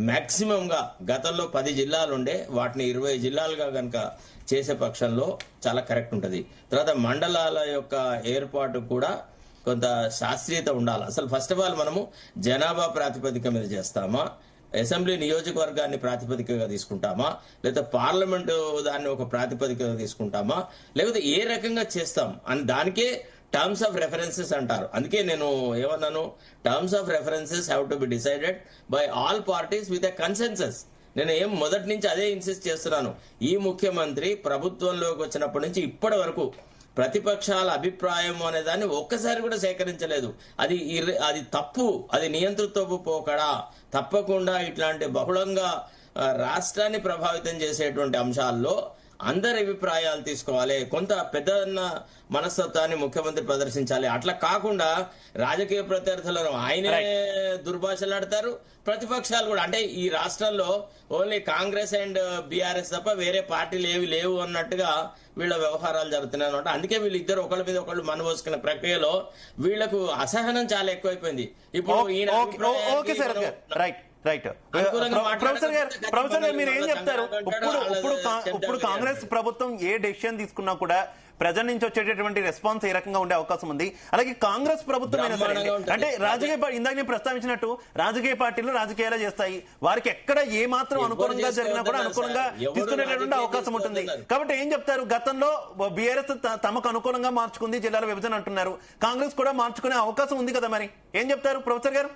మాక్సిమం గా గతంలో 10 జిల్లాలు ఉండే వాటిని 20 జిల్లాలుగా కనుక చేసే పక్షంలో చాలా కరెక్ట్ ఉంటుంది. తర్వాత మండలాల యొక్క ఏర్పాటు కూడా కొంత శాస్త్రీయత ఉండాలి. అసలు ఫస్ట్ ఆఫ్ ఆల్ మనము జనాభా ప్రాతిపదిక మీద చేస్తామా, అసెంబ్లీ నియోజకవర్గాన్ని ప్రాతిపదికగా తీసుకుంటామా, లేదా పార్లమెంటు దాన్ని ఒక ప్రాతిపదికగా తీసుకుంటామా, లేకపోతే ఏ రకంగా చేస్తాం అని దానికే టర్మ్స్ ఆఫ్ రెఫరెన్సెస్ అంటారు. అందుకే నేను ఏమన్నాను, terms of references have to be decided by all parties with a consensus. నేను మొదటి నుంచి అదే ఇన్సిస్ట్ చేస్తున్నాను. ఈ ముఖ్యమంత్రి ప్రభుత్వంలోకి వచ్చినప్పటి నుంచి ఇప్పటి వరకు ప్రతిపక్షాల అభిప్రాయం అనే దాన్ని ఒక్కసారి కూడా సేకరించలేదు. అది తప్పు, అది నియంతృత్వపు పోకడా. తప్పకుండా ఇట్లాంటి బహుళంగా రాష్ట్రాన్ని ప్రభావితం చేసేటువంటి అంశాల్లో అందరి అభిప్రాయాలు తీసుకోవాలి. కొంత పెద్ద మనస్తత్వాన్ని ముఖ్యమంత్రి ప్రదర్శించాలి. అట్లా కాకుండా రాజకీయ ప్రత్యర్థులను ఆయనే దుర్భాషలాడతారు, ప్రతిపక్షాలు కూడా. అంటే ఈ రాష్ట్రంలో ఓన్లీ కాంగ్రెస్ అండ్ బీఆర్ఎస్ తప్ప వేరే పార్టీలు ఏవి లేవు అన్నట్టుగా వీళ్ళ వ్యవహారాలు జరుగుతున్నాయి అనమాట. అందుకే వీళ్ళిద్దరు ఒకళ్ళ మీద ఒకళ్ళు మనబోసుకున్న ప్రక్రియలో వీళ్ళకు అసహనం చాలా ఎక్కువైపోయింది. ఇప్పుడు రైట్ ప్రొఫెసర్ గారు మీరు ఏం చెప్తారు? ఇప్పుడు కాంగ్రెస్ ప్రభుత్వం ఏ డెసిషన్ తీసుకున్నా కూడా ప్రజల నుంచి వచ్చేటటువంటి రెస్పాన్స్ ఏ రకంగా ఉండే అవకాశం ఉంది? అలాగే కాంగ్రెస్ ప్రభుత్వం అయినా సరే, అంటే రాజకీయ ఇందాక నేను ప్రస్తావించినట్టు రాజకీయ పార్టీలు రాజకీయాలు చేస్తాయి. వారికి ఎక్కడ ఏ మాత్రం అనుకూలంగా జరిగినా కూడా అనుకూలంగా తీసుకునేటటువంటి అవకాశం ఉంటుంది. కాబట్టి ఏం చెప్తారు? గతంలో బీఆర్ఎస్ తమకు అనుకూలంగా మార్చుకుంది, జిల్లాల విభజన అంటున్నారు. కాంగ్రెస్ కూడా మార్చుకునే అవకాశం ఉంది కదా, మరి ఏం చెప్తారు ప్రొఫెసర్ గారు?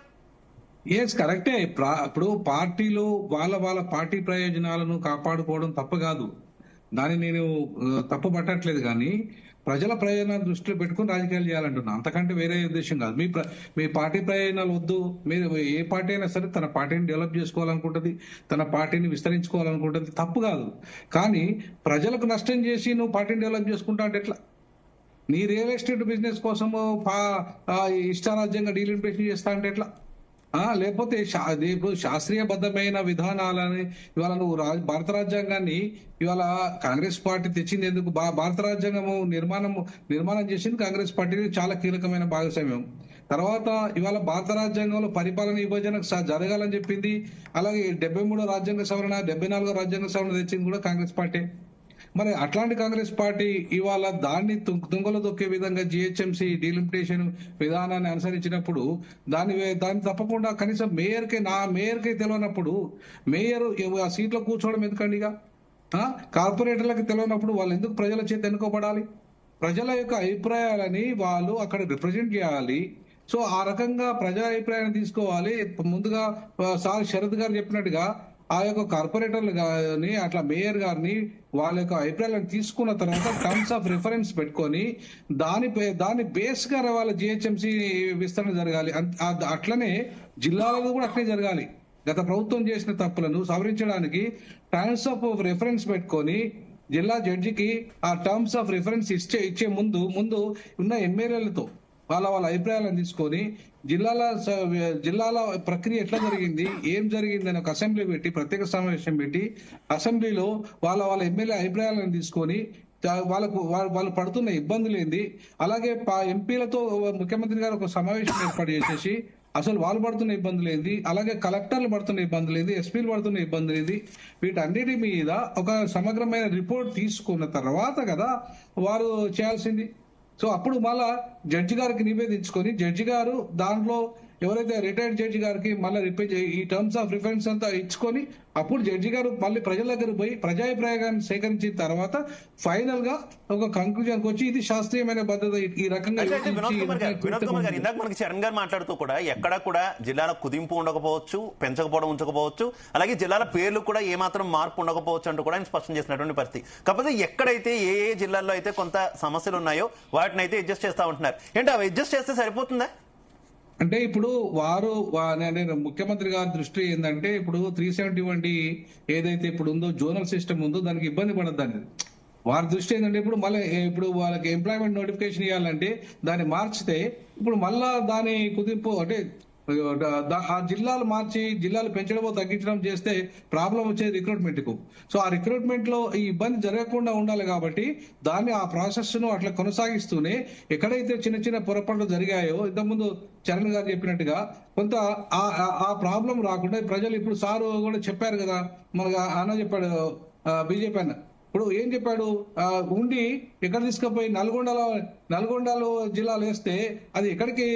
ఎస్, కరెక్టే. ఇప్పుడు పార్టీలు వాళ్ళ పార్టీ ప్రయోజనాలను కాపాడుకోవడం తప్పు కాదు, దాన్ని నేను తప్పు పట్టట్లేదు. కానీ ప్రజల ప్రయోజనాలు దృష్టిలో పెట్టుకుని రాజకీయాలు చేయాలంటున్నా, అంతకంటే వేరే ఉద్దేశం కాదు. మీ పార్టీ ప్రయోజనాలు వద్దు. మీరు ఏ పార్టీ అయినా సరే తన పార్టీని డెవలప్ చేసుకోవాలనుకుంటుంది, తన పార్టీని విస్తరించుకోవాలనుకుంటుంది, తప్పు కాదు. కానీ ప్రజలకు నష్టం చేసి నువ్వు పార్టీని డెవలప్ చేసుకుంటా అంటే ఎట్లా? నీ రియల్ ఎస్టేట్ బిజినెస్ కోసము ఇష్టారాజ్యంగా డీలిమిటేషన్ చేస్తా అంటే ఎట్లా? లేకపోతే ఇప్పుడు శాస్త్రీయబద్ధమైన విధానాలని ఇవాళ నువ్వు భారత రాజ్యాంగాన్ని ఇవాళ కాంగ్రెస్ పార్టీ తెచ్చింది ఎందుకు? భారత రాజ్యాంగము నిర్మాణం చేసింది కాంగ్రెస్ పార్టీ, చాలా కీలకమైన భాగస్వామ్యం. తర్వాత ఇవాళ భారత రాజ్యాంగంలో పరిపాలన విభజన జరగాలని చెప్పింది. అలాగే 73వ రాజ్యాంగ సవరణ, 74వ రాజ్యాంగ సవరణ తెచ్చింది కూడా కాంగ్రెస్ పార్టీ. మరి అట్లాంటి కాంగ్రెస్ పార్టీ ఇవాళ దాన్ని తుంగలో తొక్కే విధంగా జిహెచ్ఎంసీ డీలిమిటేషన్ విధానాన్ని అనుసరించినప్పుడు దాన్ని తప్పకుండా కనీసం మేయర్కే తెలియనప్పుడు మేయర్ ఆ సీట్లో కూర్చోవడం ఎందుకండి? కార్పొరేటర్లకు తెలియనప్పుడు వాళ్ళు ఎందుకు ప్రజల చేత ఎన్నుకోబడాలి? ప్రజల యొక్క అభిప్రాయాలని వాళ్ళు అక్కడ రిప్రజెంట్ చేయాలి. సో ఆ రకంగా ప్రజా అభిప్రాయాన్ని తీసుకోవాలి. ముందుగా సార్ శరత్ గారు చెప్పినట్టుగా ఆ యొక్క కార్పొరేటర్లు గారిని, అట్లా మేయర్ గారిని వాళ్ళ యొక్క అభిప్రాయాలను తీసుకున్న తర్వాత టర్మ్స్ ఆఫ్ రిఫరెన్స్ పెట్టుకొని దాని బేస్ గా వాళ్ళ జిహెచ్ఎంసీ విస్తరణ జరగాలి. అట్లనే జిల్లాలలో కూడా అట్లనే జరగాలి. గత ప్రభుత్వం చేసిన తప్పులను సవరించడానికి టర్మ్స్ ఆఫ్ రిఫరెన్స్ పెట్టుకొని జిల్లా జడ్జికి ఆ టర్మ్స్ ఆఫ్ రిఫరెన్స్ ఇచ్చే ముందు ఉన్న ఎమ్మెల్యేలతో వాళ్ళ అభిప్రాయాలను తీసుకొని జిల్లాల ప్రక్రియ ఎట్లా జరిగింది, ఏం జరిగింది అని ఒక అసెంబ్లీ పెట్టి, ప్రత్యేక సమావేశం పెట్టి అసెంబ్లీలో వాళ్ళ ఎమ్మెల్యే అభిప్రాయాలను తీసుకొని వాళ్ళు పడుతున్న ఇబ్బందులు ఏంది, అలాగే ఎంపీలతో ముఖ్యమంత్రి గారు ఒక సమావేశం ఏర్పాటు చేసేసి అసలు వాళ్ళు పడుతున్న ఇబ్బందులు ఏంది, అలాగే కలెక్టర్లు పడుతున్న ఇబ్బందులు ఏంది, ఎస్పీలు పడుతున్న ఇబ్బందులు ఏంది, వీటన్నిటి మీద ఒక సమగ్రమైన రిపోర్ట్ తీసుకున్న తర్వాత కదా వారు చేయాల్సింది. సో అప్పుడు మళ్ళా జడ్జి గారికి నివేదించుకొని జడ్జి గారు దాంట్లో ఎవరైతే రిటైర్డ్ జడ్జి గారికి మళ్ళీ ఈ టర్మ్స్ ఆఫ్ రిఫరెన్స్ అంతా ఇచ్చుకొని అప్పుడు జడ్జి గారు మళ్ళీ ప్రజల దగ్గర పోయి ప్రజాభిప్రాయాన్ని సేకరించిన తర్వాత ఫైనల్ గా ఒక కంక్లూజన్ వచ్చి ఇది శాస్త్రీయమైన పద్ధతి ఈ రకంగా. వినోద్ కుమార్ గారు ఇందాక మనకి చరణ్ గారు మాట్లాడుతూ కూడా ఎక్కడా కూడా జిల్లాల కుదింపు ఉండకపోవచ్చు, పెంచకపోవడం ఉంచకపోవచ్చు, అలాగే జిల్లాల పేర్లు కూడా ఏమాత్రం మార్పు ఉండకపోవచ్చు అంటూ కూడా ఆయన స్పష్టం చేసినటువంటి పరిస్థితి. కాకపోతే ఎక్కడైతే ఏ జిల్లాల్లో అయితే కొంత సమస్యలు ఉన్నాయో వాటిని అయితే అడ్జస్ట్ చేస్తా ఉంటున్నారు. ఏంటి అవి అడ్జస్ట్ చేస్తే సరిపోతుందా? అంటే ఇప్పుడు నేను ముఖ్యమంత్రి గారి దృష్టి ఏంటంటే ఇప్పుడు 371 ఏదైతే ఇప్పుడు ఉందో జోనల్ సిస్టమ్ ఉందో దానికి ఇబ్బంది పడద్దండి. వారి దృష్టి ఏంటంటే ఇప్పుడు వాళ్ళకి ఎంప్లాయ్మెంట్ నోటిఫికేషన్ ఇవ్వాలంటే దాన్ని మార్చితే ఇప్పుడు మళ్ళా దాని కుదింపు అంటే ఆ జిల్లాలు మార్చి జిల్లాలు పెంచడమో తగ్గించడం చేస్తే ప్రాబ్లం వచ్చేది రిక్రూట్మెంట్ కు. సో ఆ రిక్రూట్మెంట్ లో ఈ ఇబ్బంది జరగకుండా ఉండాలి కాబట్టి దాన్ని ఆ ప్రాసెస్ ను అట్లా కొనసాగిస్తూనే ఎక్కడైతే చిన్న చిన్న పొరపాట్లు జరిగాయో ఇంతకుముందు చరణ్ గారు చెప్పినట్టుగా కొంత ఆ ప్రాబ్లం రాకుండా ప్రజలు ఇప్పుడు సారు కూడా చెప్పారు కదా, మనకు అన్న చెప్పాడు బీజేపీ అన్న. ఇప్పుడు ఏం చెప్పాడు, ఉండి ఎక్కడ తీసుకుపోయి నల్గొండలో జిల్లాలో వేస్తే అది ఎక్కడికి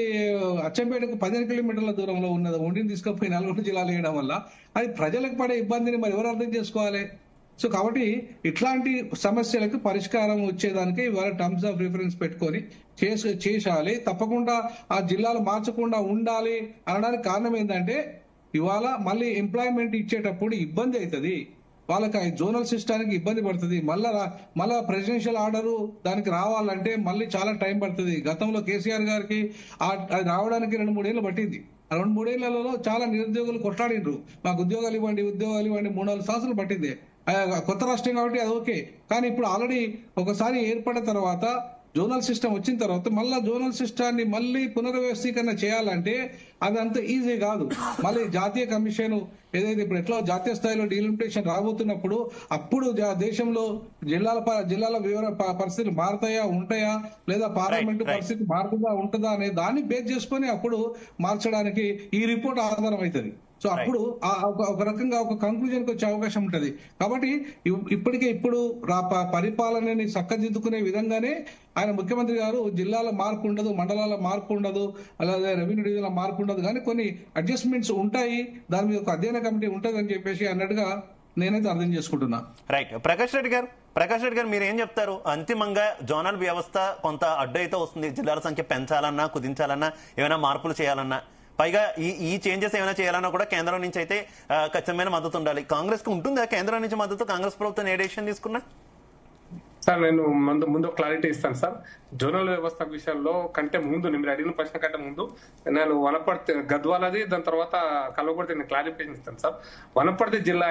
అచ్చంపేటకు 15 కిలోమీటర్ల దూరంలో ఉన్నది. ఉండిని తీసుకుపోయి నల్గొండ జిల్లాలో వేయడం వల్ల అది ప్రజలకు పడే ఇబ్బందిని మరి ఎవరు అర్థం చేసుకోవాలి? సో కాబట్టి ఇట్లాంటి సమస్యలకు పరిష్కారం వచ్చేదానికి ఇవాళ టర్మ్స్ ఆఫ్ రిఫరెన్స్ పెట్టుకొని చేసాలి. తప్పకుండా ఆ జిల్లాలు మార్చకుండా ఉండాలి అనడానికి కారణం ఏంటంటే ఇవాళ మళ్ళీ ఎంప్లాయ్మెంట్ ఇచ్చేటప్పుడు ఇబ్బంది అవుతుంది వాళ్ళకి, జోనల్ సిస్టానికి ఇబ్బంది పడుతుంది. మళ్ళా ప్రెసిడెన్షియల్ ఆర్డర్ దానికి రావాలంటే మళ్ళీ చాలా టైం పడుతుంది. గతంలో కేసీఆర్ గారికి అది రావడానికి 2-3 ఏళ్ళు పట్టింది. 2-3 ఏళ్లలో చాలా నిరుద్యోగులు కొట్లాడిండ్రు, మాకు ఉద్యోగాలు ఇవ్వండి 3-4 సంవత్సరాలు పట్టింది. కొత్త రాష్ట్రం కాబట్టి అది ఓకే. కానీ ఇప్పుడు ఆల్రెడీ ఒకసారి ఏర్పడిన తర్వాత జోనల్ సిస్టమ్ వచ్చిన తర్వాత మళ్ళా జోనల్ సిస్టాన్ని మళ్ళీ పునర్వ్యవస్థీకరణ చేయాలంటే అది అంత ఈజీ కాదు. మళ్ళీ జాతీయ కమిషన్ ఏదైతే ఇప్పుడు ఎట్లా జాతీయ స్థాయిలో డీలిమిటేషన్ రాబోతున్నప్పుడు అప్పుడు దేశంలో జిల్లాల వివర పరిస్థితులు మారుతాయా ఉంటాయా లేదా పార్లమెంటు పరిస్థితి మారుతుందా ఉంటుందా అనే దాన్ని బేస్ చేసుకొని అప్పుడు మార్చడానికి ఈ రిపోర్ట్ ఆధారం అవుతుంది. సో అప్పుడు ఒక రకంగా ఒక కంక్లూజన్ కి వచ్చే అవకాశం ఉంటది. కాబట్టి ఇప్పుడు పరిపాలనని చక్కదిద్దుకునే విధంగానే ఆయన ముఖ్యమంత్రి గారు జిల్లాల మార్పు ఉండదు, మండలాల మార్పు ఉండదు, అలాగే రెవెన్యూ డివిజన్ల మార్పు ఉండదు, కానీ కొన్ని అడ్జస్ట్మెంట్స్ ఉంటాయి, దాని మీద ఒక అధ్యయన కమిటీ ఉంటది అని చెప్పేసి అన్నట్టుగా నేనైతే అర్థం చేసుకుంటున్నా. రైట్. ప్రకాష్ రెడ్డి గారు మీరు ఏం చెప్తారు? అంతిమంగా జోనల్ వ్యవస్థ కొంత అడ్డు అయితే వస్తుంది, జిల్లాల సంఖ్య పెంచాలన్నా కుదించాలన్నా ఏమైనా మార్పులు చేయాలన్నా, పైగా ఈ చేంజెస్ ఏమైనా చేయాలన్నా కూడా కేంద్రం నుంచి అయితే ఖచ్చితమైన మద్దతు ఉండాలి. కాంగ్రెస్ కు ఉంటుందా కేంద్రం నుంచి మద్దతు? కాంగ్రెస్ ప్రభుత్వం ఏ డెసిషన్ తీసుకున్నా? సార్ నేను ముందు క్లారిటీ ఇస్తాను సార్. జోనల్ వ్యవస్థ విషయంలో కంటే ముందు మీరు అడిగిన ప్రశ్న కంటే ముందు నేను వనపర్తి గద్వాలది దాని తర్వాత కల్వకుర్తి నేను క్లారిఫికేషన్ ఇస్తాను సార్. వనపర్తి జిల్లా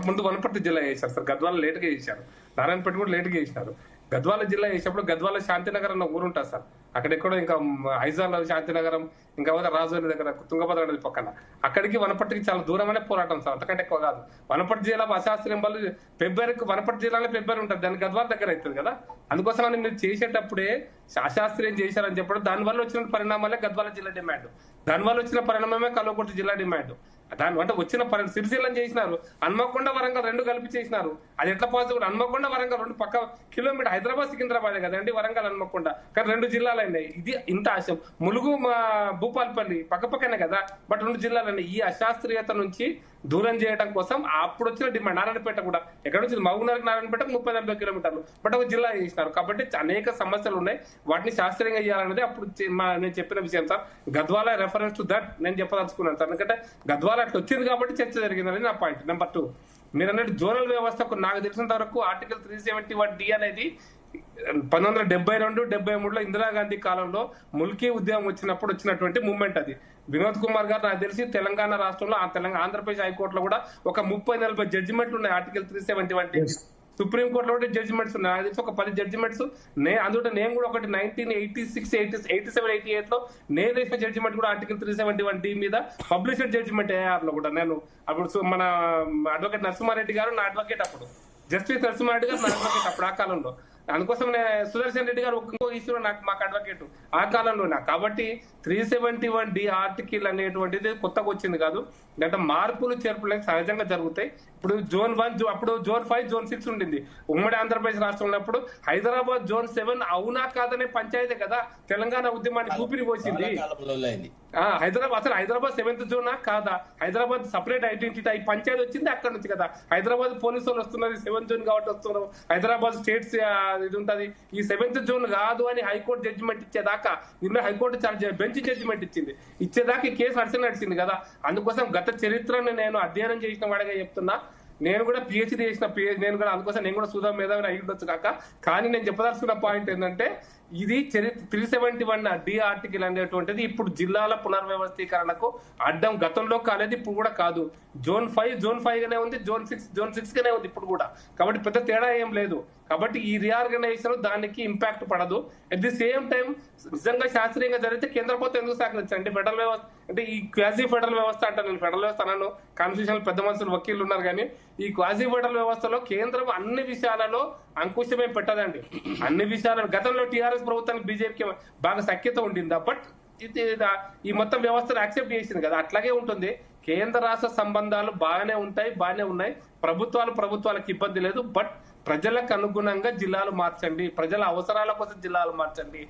ముందు వనపర్తి జిల్లా చేశారు సార్, గద్వాల లేటుగా చేశారు, నారాయణపేట కూడా లేటుగా చేసినారు. గద్వాల జిల్లా చేసినప్పుడు గద్వాల శాంతినగర్ అన్న ఊరు ఉంటుంది సార్, అక్కడెక్కడో ఇంకా ఐజాల్ శాంతినగరం ఇంకా రాజోలి దగ్గర తుంగభద్ర నది పక్కన, అక్కడికి వనపర్తికి చాలా దూరమనే పోరాటం సార్, అంతకంటే ఎక్కువ కాదు. వనపర్తి జిల్లా అశాస్త్రీయం వల్ల వనపర్తి జిల్లాలో పెబ్బేరు ఉంటుంది, దానికి గద్వాల దగ్గర అవుతుంది కదా. అందుకోసం మీరు చేసేటప్పుడే అశాస్త్రీయం చేశారని చెప్పడం, దానివల్ల వచ్చిన పరిణామాలే గద్వాల జిల్లా డిమాండ్, దానివల్ల వచ్చిన పరిణామమే కల్వకుర్తి జిల్లా డిమాండ్. దాని అంటే వచ్చిన సిరిసిల్లం చేసినారు, హన్మకొండ వరంగల్ 2 కలిపి చేసినారు. అది ఎట్లా పాసిబుల్? హన్మకొండ వరంగల్ 2 పక్క కిలోమీటర్, హైదరాబాద్ సికింద్రాబాద్ కదండి వరంగల్ హన్మకొండ, కానీ 2 జిల్లాలు అయినాయి. ఇది ఇంత ఆశయం. ములుగు భూపాల్పల్లి పక్కపక్కనే కదా, బట్ 2 జిల్లాలు అయినాయి. ఈ అశాస్త్రీయత నుంచి దూరం చేయడం కోసం అప్పుడు వచ్చిన డిమాండ్. నారాయణపేట కూడా ఎక్కడ వచ్చింది, మహబూబ్నగర్ నారాయణపేట 30-40 కిలోమీటర్లు, బట్ ఒక జిల్లా చేసినారు. కాబట్టి అనేక సమస్యలు ఉన్నాయి, వాటిని శాస్త్రీయంగా చేయాలనేది అప్పుడు నేను చెప్పిన విషయం sir. Gadwal reference to that నేను చెప్పదలుచుకున్నాను సార్, ఎందుకంటే గద్వాల అట్లా వచ్చింది కాబట్టి చర్చ జరిగిందని నా పాయింట్. నెంబర్ 2, మీరు అన్నట్టు జోనల్ వ్యవస్థకు నాకు తెలిసినంత వరకు ఆర్టికల్ 371D అనేది 1972-73లో ఇందిరాగాంధీ కాలంలో ముల్కీ ఉద్యమం వచ్చినప్పుడు వచ్చినటువంటి మూవ్మెంట్. అది వినోద్ కుమార్ గారు నాకు తెలిసి తెలంగాణ రాష్ట్రంలో ఆంధ్రప్రదేశ్ హైకోర్టులో కూడా ఒక 30-40 జడ్జిమెంట్లు ఉన్నాయి ఆర్టికల్ 371. సుప్రీం కోర్టులో కూడా జడ్జిమెంట్స్ ఉన్నాయి, నాకు తెలిసి ఒక 10 జడ్జిమెంట్స్. అందులో నేను కూడా ఒకటి 1986, 87, 88లో నేను వేసిన జడ్జిమెంట్ కూడా ఆర్టికల్ 371D మీద పబ్లిష్డ్ జడ్జిమెంట్ ఏఆర్ లో కూడా. నేను అప్పుడు మన అడ్వకేట్ నరసింహారెడ్డి గారు నా అడ్వకేట్, అప్పుడు జస్టిస్ నరసింహారెడ్డి గారు నా అడ్వకేట్ అప్పుడు ఆ కాలంలో. అందుకోసం సుదర్శన్ రెడ్డి గారు ఇంకో ఇష్యూలో మాకు అడ్వకేట్ ఆ కాలంలోనే. కాబట్టి 371D ఆర్టికల్ అనేటువంటిది కొత్తగా వచ్చింది కాదు, అంటే మార్పులు చేర్పులు సహజంగా జరుగుతాయి. ఇప్పుడు జోన్ 1, అప్పుడు జోన్ 5, జోన్ 6 ఉండింది ఉమ్మడి ఆంధ్రప్రదేశ్ రాష్ట్రంలో. అప్పుడు హైదరాబాద్ జోన్ 7 అవునా కాదనే పంచాయతీ కదా తెలంగాణ ఉద్యమాన్ని ఊపిరి పోసింది. హైదరాబాద్ 7th జోనా కాదా, హైదరాబాద్ సపరేట్ ఐడెంటిటీ ఈ పంచాయతీ వచ్చింది అక్కడ నుంచి కదా. హైదరాబాద్ పోలీసు వాళ్ళు వస్తున్నది 7th జోన్ కాబట్టి వస్తున్నారు, హైదరాబాద్ స్టేట్స్ ఇది ఉంటది. ఈ 7th జోన్ కాదు అని హైకోర్టు జడ్జిమెంట్ ఇచ్చేదాకా, దీని హైకోర్టు బెంచ్ జడ్జిమెంట్ ఇచ్చేదాకా ఈ కేసు నడిచింది కదా. అందుకోసం గత చరిత్రను నేను అధ్యయనం చేసిన వాడిగా చెప్తున్నా. నేను కూడా పిహెచ్డీ చేసిన నేను కూడా అందుకోసం నేను కూడా సుధా మేధావిని అయి ఉండొచ్చు కాక. కానీ నేను చెప్పదలుచుకున్న పాయింట్ ఏంటంటే ఇది 371D ఆర్టికల్ అనేటువంటిది ఇప్పుడు జిల్లాల పునర్వ్యవస్థీకరణకు అడ్డం. గతంలో కాలేదు, ఇప్పుడు కూడా కాదు. జోన్ 5 గానే ఉంది, జోన్ 6 గానే ఉంది ఇప్పుడు కూడా. కాబట్టి పెద్ద తేడా ఏం లేదు. కాబట్టి ఈ రీఆర్గనైజేషన్ దానికి ఇంపాక్ట్ పడదు. అట్ ది సేమ్ టైం నిజంగా శాస్త్రీయంగా జరిగితే కేంద్ర ప్రభుత్వం ఎందుకు సహకరించండి? ఫెడరల్ వ్యవస్థ అంటే ఈ క్వాజీ ఫెడరల్ వ్యవస్థ అంటారు. నేను ఫెడరల్ వ్యవస్థ అన్నాను, కాన్స్టిట్యూషన్ పెద్ద మనుషులు వకీలు ఉన్నారు, కానీ ఈ క్వాజీ ఫెడరల్ వ్యవస్థలో కేంద్రం అన్ని విషయాలలో అంకుశమే పెట్టదండి. అన్ని విషయాలను గతంలో టీఆర్ఎస్ ప్రభుత్వానికి బీజేపీకి బాగా సఖ్యత ఉండిందా, బట్ ఈ మొత్తం వ్యవస్థను యాక్సెప్ట్ చేసింది కదా, అట్లాగే ఉంటుంది. కేంద్ర రాష్ట్ర సంబంధాలు బాగానే ఉన్నాయి. ప్రభుత్వాలకు ఇబ్బంది లేదు. బట్ ప్రజలకు అనుగుణంగా జిల్లాలు మార్చండి, ప్రజల అవసరాల కోసం జిల్లాలు మార్చండి.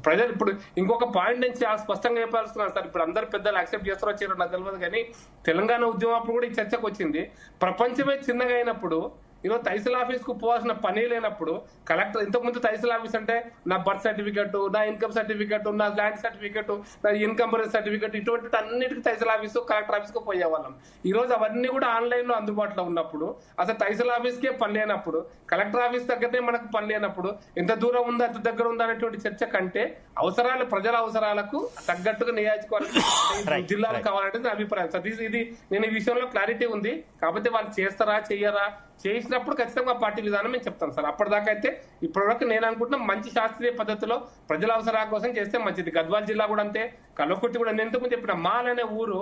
ప్రజలు ఇప్పుడు ఇంకొక పాయింట్ నుంచి స్పష్టంగా చెప్పాల్స్తున్నారు సార్. ఇప్పుడు అందరు పెద్దలు యాక్సెప్ట్ చేస్తారో చేయరో నాకు తెలియదు, కానీ తెలంగాణ ఉద్యమం అప్పుడు కూడా ఈ చర్చకు వచ్చింది. ప్రపంచమే చిన్నగా అయినప్పుడు ఈరోజు తహసీల్ ఆఫీస్ కు పోవాల్సిన పని లేనప్పుడు కలెక్టర్, ఇంతకుముందు తహసీల్ ఆఫీస్ అంటే నా బర్త్ సర్టిఫికెట్, నా ఇన్కమ్ సర్టిఫికెట్, నా ల్యాండ్ సర్టిఫికెట్, నా ఇన్కమ్ సర్టిఫికెట్, ఇటువంటి అన్నిటికీ తహసీల్ ఆఫీసు కలెక్టర్ ఆఫీస్ కు పోయేవాళ్ళం. ఈ రోజు అవన్నీ కూడా ఆన్లైన్ లో అందుబాటులో ఉన్నప్పుడు, అసలు తహసీల్ ఆఫీస్ కే పని లేనప్పుడు, కలెక్టర్ ఆఫీస్ దగ్గరనే మనకు పని లేనప్పుడు ఎంత దూరం ఉందా ఎంత దగ్గర ఉందా అనేటువంటి చర్చ కంటే ప్రజల అవసరాలకు తగ్గట్టుగా నియోజకవర్గం జిల్లాలు కావాలంటే నా అభిప్రాయం సార్. ఇది నేను ఈ విషయంలో క్లారిటీ ఉంది. కాకపోతే వాళ్ళు చేస్తారా చెయ్యరా, చేసినప్పుడు ఖచ్చితంగా పార్టీ విధానం మేము చెప్తాం సార్. అప్పటిదాకా అయితే ఇప్పటివరకు నేను అనుకుంటున్నా మంచి శాస్త్రీయ పద్ధతిలో ప్రజల అవసరాల కోసం చేస్తే మంచిది. గద్వాల్ జిల్లా కూడా అంతే, కల్వకుర్తి కూడా. నేను ఇంతకుముందు చెప్పిన మాల్ అనే ఊరు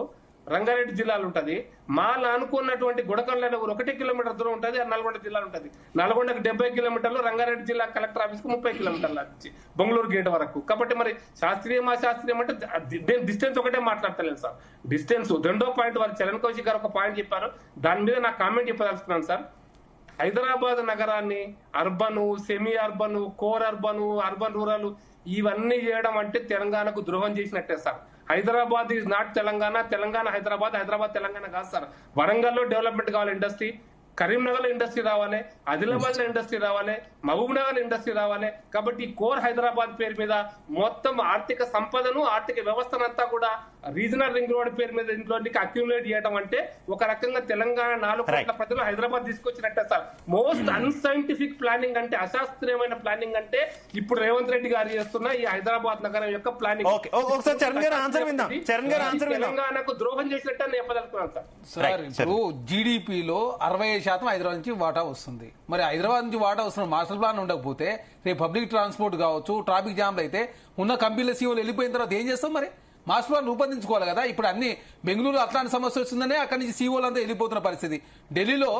రంగారెడ్డి జిల్లాలో ఉంటది. మాల్ అనుకున్నటువంటి గుడకండ్ల అనే ఊరు 1 కిలోమీటర్ దూరం ఉంటుంది, నల్గొండ జిల్లాలో ఉంటుంది. నల్గొండకు 70 కిలోమీటర్లు, రంగారెడ్డి జిల్లా కలెక్టర్ ఆఫీస్ కు 30 కిలోమీటర్ల నుంచి బెంగళూరు గేట్ వరకు. కాబట్టి మరి శాస్త్రీయం అంటే నేను డిస్టెన్స్ ఒకటే మాట్లాడతలేను సార్. డిస్టెన్స్ రెండో పాయింట్ వారు చరణ్ కౌశిక్ గారు ఒక పాయింట్ చెప్పారు, దాని మీద నా కామెంట్ చెప్పదలుచుకున్నాను సార్. హైదరాబాద్ నగరాన్ని urban, semi urban, core urban, urban rural ఇవన్నీ చేయడం అంటే తెలంగాణకు ద్రోహం చేసినట్టే sir. Hyderabad is not Telangana, Telangana Hyderabad, Hyderabad Telangana కాదు సార్. వరంగల్లో డెవలప్మెంట్ కావాలి, ఇండస్ట్రీ, కరీంనగర్ లో ఇండస్ట్రీ రావాలి, ఆదిలాబాద్ లో ఇండస్ట్రీ రావాలి, మహబూబ్ నగర్ లో ఇండస్ట్రీ రావాలి. కాబట్టి కోర్ హైదరాబాద్ పేరు మీద మొత్తం ఆర్థిక సంపదను, ఆర్థిక వ్యవస్థనంతా కూడా రీజనల్ రింగ్ రోడ్ పేరు మీద ఇంట్లోకి అక్యుములేట్ చేయడం అంటే ఒక రకంగా తెలంగాణ 4 కోట్ల ప్రజలు హైదరాబాద్ తీసుకొచ్చినట్టే సార్. మోస్ట్ అన్సైంటిఫిక్ ప్లానింగ్ అంటే, అశాస్త్రీయమైన ప్లానింగ్ అంటే ఇప్పుడు రేవంత్ రెడ్డి గారు చేస్తున్న ఈ హైదరాబాద్ నగరం యొక్క ప్లానింగ్ తెలంగాణకు ద్రోహం చేసినట్టు చెప్పదలుచుకున్నాను సార్. ఇప్పుడు జీడిపిలో 60% హైదరాబాద్ నుంచి వాటా వస్తుంది. మరి హైదరాబాద్ నుంచి వాటా వస్తున్న మాస్టర్ ప్లాన్ ఉండకపోతే రేపు పబ్లిక్ ట్రాన్స్పోర్ట్ కావచ్చు, ట్రాఫిక్ జామ్లు అయితే ఉన్న కంపెనీల సీఓలు వెళ్ళిపోయిన తర్వాత ఏం చేస్తాం? మరి మాస్టర్ ప్లాన్ రూపొందించుకోవాలి కదా. ఇప్పుడు అన్ని బెంగళూరు అట్లాంటి సమస్య వస్తుందనే అక్కడి నుంచి సీఓలు అంతా వెళ్ళిపోతున్న పరిస్థితి. ఢిల్లీలో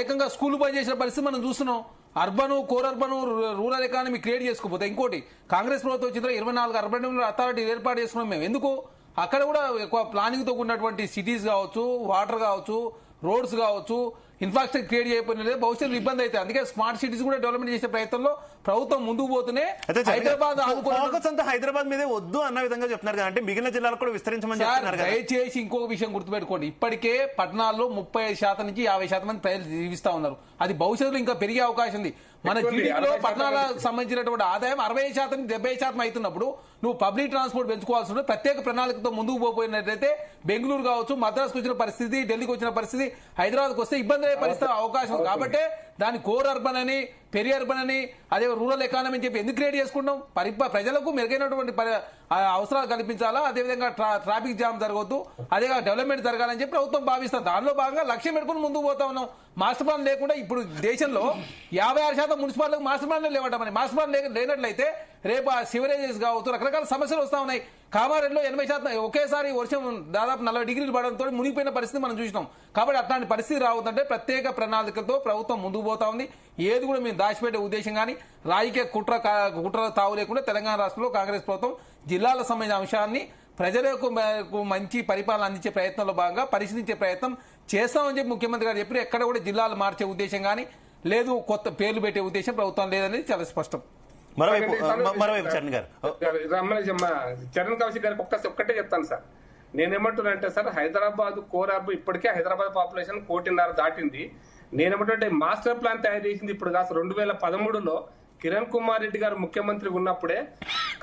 ఏకంగా స్కూల్ పని చేసిన పరిస్థితి మనం చూస్తున్నాం. Urban, core urban, rural economy create చేసుకోకపోతే ఇంకోటి కాంగ్రెస్ ప్రభుత్వం వచ్చిన 24 అర్బన్ అథారిటీ ఏర్పాటు చేసుకున్నాం మేము. ఎందుకు? అక్కడ కూడా ఎక్కువ ప్లానింగ్ తో ఉన్నటువంటి సిటీస్ కావచ్చు, వాటర్ కావచ్చు, రోడ్స్ కావచ్చు, ఇన్ఫ్రాస్ట్రక్చర్ క్రియేట్ చేయకపోయినా భవిష్యత్తులో ఇబ్బంది అయితే. అందుకే స్మార్ట్ సిటీస్ కూడా డెవలప్మెంట్ చేసే ప్రయత్నంలో ప్రభుత్వం ముందుకు పోతూనే హైదరాబాద్ మీదే వద్దు అన్న విధంగా చెప్తున్నారు కదా, అంటే మిగిలిన జిల్లాలకు కూడా విస్తరించమని చెప్తున్నారు. దయచేసి ఇంకొక విషయం గుర్తుపెట్టుకోండి, ఇప్పటికే పట్టణాల్లో 30% నుంచి 50% మంది ప్రజలు జీవిస్తా ఉన్నారు. అది భవిష్యత్తులో ఇంకా పెరిగే అవకాశం ఉంది. మన జీడీపీలో పట్టణాలకు సంబంధించినటువంటి ఆదాయం 60% నుంచి 70% అవుతున్నప్పుడు నువ్వు పబ్లిక్ ట్రాన్స్పోర్ట్ పెంచుకోవాల్సి ఉంటుంది. ప్రత్యేక ప్రణాళికతో ముందుకు పోయినట్లయితే బెంగళూరు కావచ్చు, మద్రాసుకు వచ్చిన పరిస్థితి, ఢిల్లీకి వచ్చిన పరిస్థితి, హైదరాబాద్కి వస్తే ఇబ్బంది అయ్యే పరిస్థితి అవకాశం. కాబట్టి దాని కోర్ అర్బన్ అని, పెరి అర్బన్ అని, అదే రూరల్ ఎకానమీ అని చెప్పి ఎందుకు క్రియేట్ చేసుకుంటాం? ప్రజలకు మెరుగైనటువంటి అవసరాలు కల్పించాలా, అదేవిధంగా ట్రాఫిక్ జామ్ జరగవద్దు, అదే డెవలప్మెంట్ జరగాలని చెప్పి ప్రభుత్వం భావిస్తాం. దానిలో భాగంగా లక్ష్యం పెట్టుకుని ముందుకు పోతా ఉన్నాం. మాస్టర్ ప్లాన్ లేకుండా ఇప్పుడు దేశంలో 56% మున్సిపాలిటీలకు మాస్టర్ ప్లాన్ లేవట. మరి మాస్టర్ ప్లాన్ లేనట్లయితే రేపు ఆ సివరేజెస్ కావచ్చు, రకరకాల సమస్యలు వస్తా ఉన్నాయి. కామారెడ్డిలో 80% ఒకేసారి వర్షం దాదాపు 40 డిగ్రీలు పడడంతో మునిగిపోయిన పరిస్థితి మనం చూసినాం. కాబట్టి అట్లాంటి పరిస్థితి రావద్దంటే ప్రత్యేక ప్రణాళికలతో ప్రభుత్వం ముందుకు పోతా ఉంది. ఏది కూడా మేము దాచిపెట్టే ఉద్దేశం కానీ రాజకీయ కుట్ర తావు లేకుండా తెలంగాణ రాష్ట్రంలో కాంగ్రెస్ ప్రభుత్వం జిల్లాలకు సంబంధించిన అంశాన్ని ప్రజలకు మంచి పరిపాలన అందించే ప్రయత్నంలో భాగంగా పరిశీలించే ప్రయత్నం చేస్తామని చెప్పి ముఖ్యమంత్రి గారు చెప్పారు. ఎక్కడ కూడా జిల్లాలు మార్చే ఉద్దేశం కానీ లేదు, కొత్త పేర్లు పెట్టే ఉద్దేశం ప్రభుత్వం లేదనేది చాలా స్పష్టం. మరోవైపు చరణ్ గారు, చరణ్ కౌశిక్ గారికి ఒక్కటే చెప్తాను సార్. నేనేమంటున్నానంటే సార్, హైదరాబాద్ కోరాబు ఇప్పటికే హైదరాబాద్ పాపులేషన్ 1.5 దాటింది. నేనేమంటే మాస్టర్ ప్లాన్ తయారు చేసింది ఇప్పుడు కాదు, 2013లో కిరణ్ కుమార్ రెడ్డి గారు ముఖ్యమంత్రి ఉన్నప్పుడే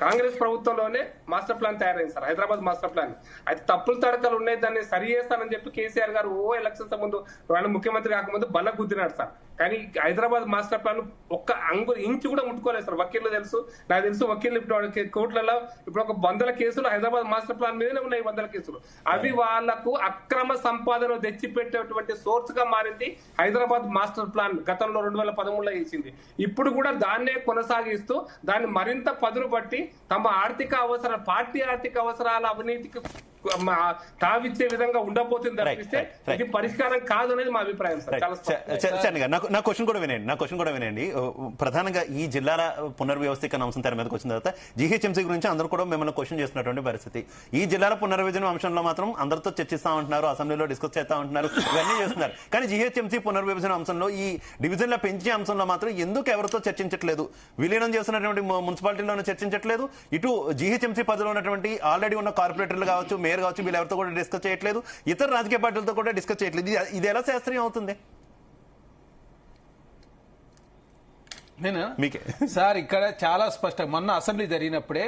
కాంగ్రెస్ ప్రభుత్వంలోనే మాస్టర్ ప్లాన్ తయారైంది సార్, హైదరాబాద్ మాస్టర్ ప్లాన్. అయితే తప్పులు తడకలు ఉన్నాయి, దాన్ని సరి చేస్తానని చెప్పి కేసీఆర్ గారు ఎలక్షన్స్ ముందు వాళ్ళు ముఖ్యమంత్రి కాకముందు బల్ల గుద్దినాడు సార్. కానీ హైదరాబాద్ మాస్టర్ ప్లాన్ ఒక్క ఇంచు కూడా ముట్టుకోలేదు సార్. వకీళ్ళు తెలుసు, నాకు తెలుసు వకీళ్ళు ఇప్పుడు కోర్టులలో ఇప్పుడు ఒక 100 కేసులు హైదరాబాద్ మాస్టర్ ప్లాన్ మీదనే ఉన్నాయి, 100 కేసులు. అవి వాళ్లకు అక్రమ సంపాదన తెచ్చిపెట్టేటువంటి సోర్స్ గా మారింది హైదరాబాద్ మాస్టర్ ప్లాన్. గతంలో 2013లో వేసింది. ఇప్పుడు కూడా దాన్నే కొనసాగిస్తూ దాన్ని మరింత పదును బట్టి తమ ఆర్థిక అవసరాలు, పార్టీ ఆర్థిక అవసరాల అవినీతికి తావిచ్చే విధంగా ఉండబోతుంది తప్పిస్తే ఇది పరిష్కారం కాదు అనేది మా అభిప్రాయం సార్. చాలా నా క్వశ్చన్ కూడా వినండి. ప్రధానంగా ఈ జిల్లాల పునర్వ్యవస్థీకరణ అంశం తెర మీదకి వచ్చిన తర్వాత జీహెచ్ఎంసీ గురించి అందరూ కూడా మిమ్మల్ని క్వశ్చన్ చేస్తున్నటువంటి పరిస్థితి. ఈ జిల్లాల పునర్విభజన అంశంలో మాత్రం అందరితో చర్చిస్తా ఉంటున్నారు, అసెంబ్లీలో డిస్కస్ చేస్తా ఉంటున్నారు, ఇవన్నీ చేస్తున్నారు. కానీ జీహెచ్ఎంసీ పునర్విభజన అంశంలో, ఈ డివిజన్ల పెంచే అంశంలో మాత్రం ఎందుకు ఎవరితో చర్చించట్లేదు? విలీనం చేస్తున్నటువంటి మున్సిపాలిటీలోనూ చర్చించట్లేదు, ఇటు జీహెచ్ఎంసీ పరిధిలో ఉన్నటువంటి ఆల్రెడీ ఉన్న కార్పొరేటర్లు కావచ్చు, మేయర్ కావచ్చు, వీళ్ళు ఎవరితో కూడా డిస్కస్ చేయట్లేదు, ఇతర రాజకీయ పార్టీలతో కూడా డిస్కస్ చేయట్లేదు. ఇది ఎలా శాస్త్రీయం అవుతుంది? మీకే సార్ ఇక్కడ చాలా స్పష్టంగా మొన్న అసెంబ్లీ జరిగినప్పుడే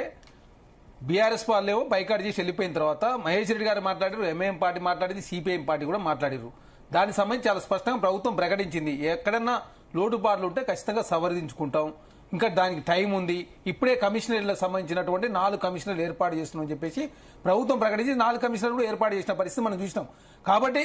బీఆర్ఎస్ వాళ్ళేమో బైకాట్ చేసి వెళ్ళిపోయిన తర్వాత మహేష్ రెడ్డి గారు మాట్లాడారు, ఎంఐఎం పార్టీ మాట్లాడింది, సిపిఐఎం పార్టీ కూడా మాట్లాడారు. దానికి సంబంధించి చాలా స్పష్టంగా ప్రభుత్వం ప్రకటించింది, ఎక్కడన్నా లోటుపాట్లు ఉంటే ఖచ్చితంగా సవరించుకుంటాం, ఇంకా దానికి టైం ఉంది, ఇప్పుడే కమిషనర్లకు సంబంధించినటువంటి 4 కమిషనర్లు ఏర్పాటు చేస్తున్నామని చెప్పేసి ప్రభుత్వం ప్రకటించి 4 కమిషనర్లు కూడా ఏర్పాటు చేసిన పరిస్థితి మనం చూసినాం. కాబట్టి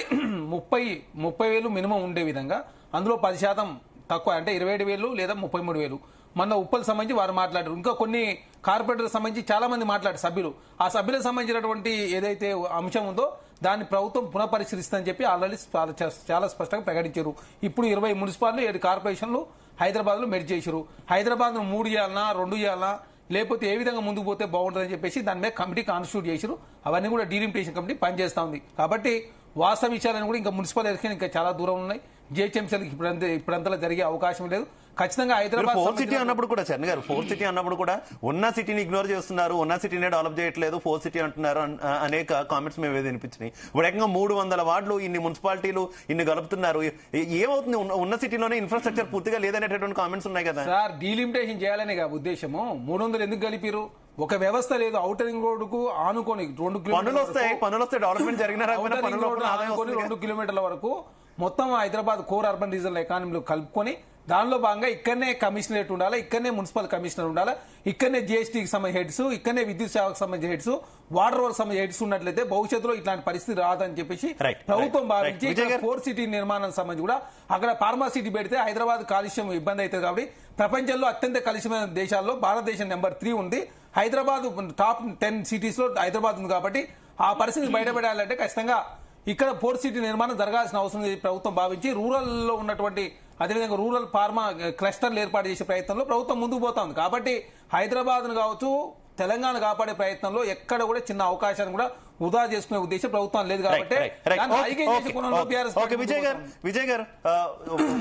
30,000 మినిమం ఉండే విధంగా అందులో 10% తక్కువ అంటే 27,000 లేదా 33,000 మొన్న ఉప్పల్ సంబంధించి వారు మాట్లాడారు. ఇంకా కొన్ని కార్పొరేటర్లకు సంబంధించి చాలా మంది మాట్లాడారు సభ్యులు. ఆ సభ్యులకు సంబంధించినటువంటి ఏదైతే అంశం ఉందో దాన్ని ప్రభుత్వం పునఃపరిశీలిస్తుందని చెప్పి ఆల్రెడీ చాలా స్పష్టంగా ప్రకటించారు. ఇప్పుడు 20 మున్సిపాలిటీలు 7 కార్పొరేషన్లు హైదరాబాద్ లో మెర్జ్ చేశారు. హైదరాబాద్ ను 3 చేయాలన్నా 2 చేయాలన్నా లేకపోతే ఏ విధంగా ముందుకు పోతే బాగుంటుందని చెప్పేసి దాని మీద కమిటీ కాన్స్టిట్యూట్ చేశారు. అవన్నీ కూడా డీలిమిటేషన్ కమిటీ పనిచేస్తా ఉంది. కాబట్టి వాస్తవ విషయాలను కూడా ఇంకా మున్సిపల్ ఎలక్షన్ ఇంకా చాలా దూరం ఉన్నాయి. జిహెచ్ఎంసీలకు ఇప్పుడంతలా జరిగే అవకాశం లేదు. ఖచ్చితంగా హైదరాబాద్ 4 సిటీ అన్నప్పుడు కూడా చరణ్ గారు 4 సిటీ అన్నప్పుడు కూడా ఉన్న సిటీని ఇగ్నోర్ చేస్తున్నారు, ఉన్న సిటీనే డెవలప్ చేయట్లేదు, 4 సిటీ అంటున్నారు అనేక కామెంట్స్ మేము వినిపించినాయి. ఇప్పుడు ఏకంగా 300 వార్డులు, ఇన్ని మున్సిపాలిటీలు, ఇన్ని కలుపుతున్నారు. ఏమవుతుంది? ఉన్న సిటీలోనే ఇన్ఫ్రాస్ట్రక్చర్ పూర్తిగా లేదనేటటువంటి కామెంట్స్ ఉన్నాయి కదా సార్. డీలిమిటేషన్ చేయాలనే ఉద్దేశము. 300 ఎందుకు కలిపిరు? ఒక వ్యవస్థ లేదు. ఔటర్ రింగ్ రోడ్ కు ఆనుకొని 2 పనులు డెవలప్మెంట్ జరిగిన 2 కిలోమీటర్ల వరకు మొత్తం హైదరాబాద్ కోర్ అర్బన్ రీజనల్ ఎకానమీలో కలుపుకొని దానిలో భాగంగా ఇక్కడనే కమిషనరేట్ ఉండాలి, ఇక్కడనే మున్సిపల్ కమిషనర్ ఉండాలి, ఇక్కడనే జీఎస్టీకి సంబంధించిన హెడ్స్, ఇక్కడనే విద్యుత్ సేవకు సంబంధించిన హెడ్స్, వాటర్ వర్క్ సంబంధించిన హెడ్స్ ఉన్నట్లయితే భవిష్యత్తులో ఇట్లాంటి పరిస్థితి రాదని చెప్పేసి ప్రభుత్వం భావించి 4 సిటీ నిర్మాణానికి సంబంధించి కూడా అక్కడ ఫార్మా సిటీ పెడితే హైదరాబాద్ కాలుష్యం ఇబ్బంది అవుతుంది. కాబట్టి ప్రపంచంలో అత్యంత కాలుష్యమైన దేశాల్లో భారతదేశం నెంబర్ 3 ఉంది. హైదరాబాద్ టాప్ 10 సిటీస్ లో హైదరాబాద్ ఉంది. కాబట్టి ఆ పరిస్థితి బయటపడాలంటే ఖచ్చితంగా ఇక్కడ 4 సిటీ నిర్మాణం జరగాల్సిన అవసరం ప్రభుత్వం భావించి రూరల్ లో ఉన్నటువంటి అదేవిధంగా రూరల్ ఫార్మా క్లస్టర్లు ఏర్పాటు చేసే ప్రయత్నంలో ప్రభుత్వం ముందుకు పోతా ఉంది. కాబట్టి హైదరాబాద్ ను కావచ్చు, తెలంగాణ కాపాడే ప్రయత్నంలో ఎక్కడ కూడా చిన్న అవకాశాన్ని కూడా వృధా చేసుకునే ఉద్దేశం ప్రభుత్వం లేదు. కాబట్టి విజయ్ గారు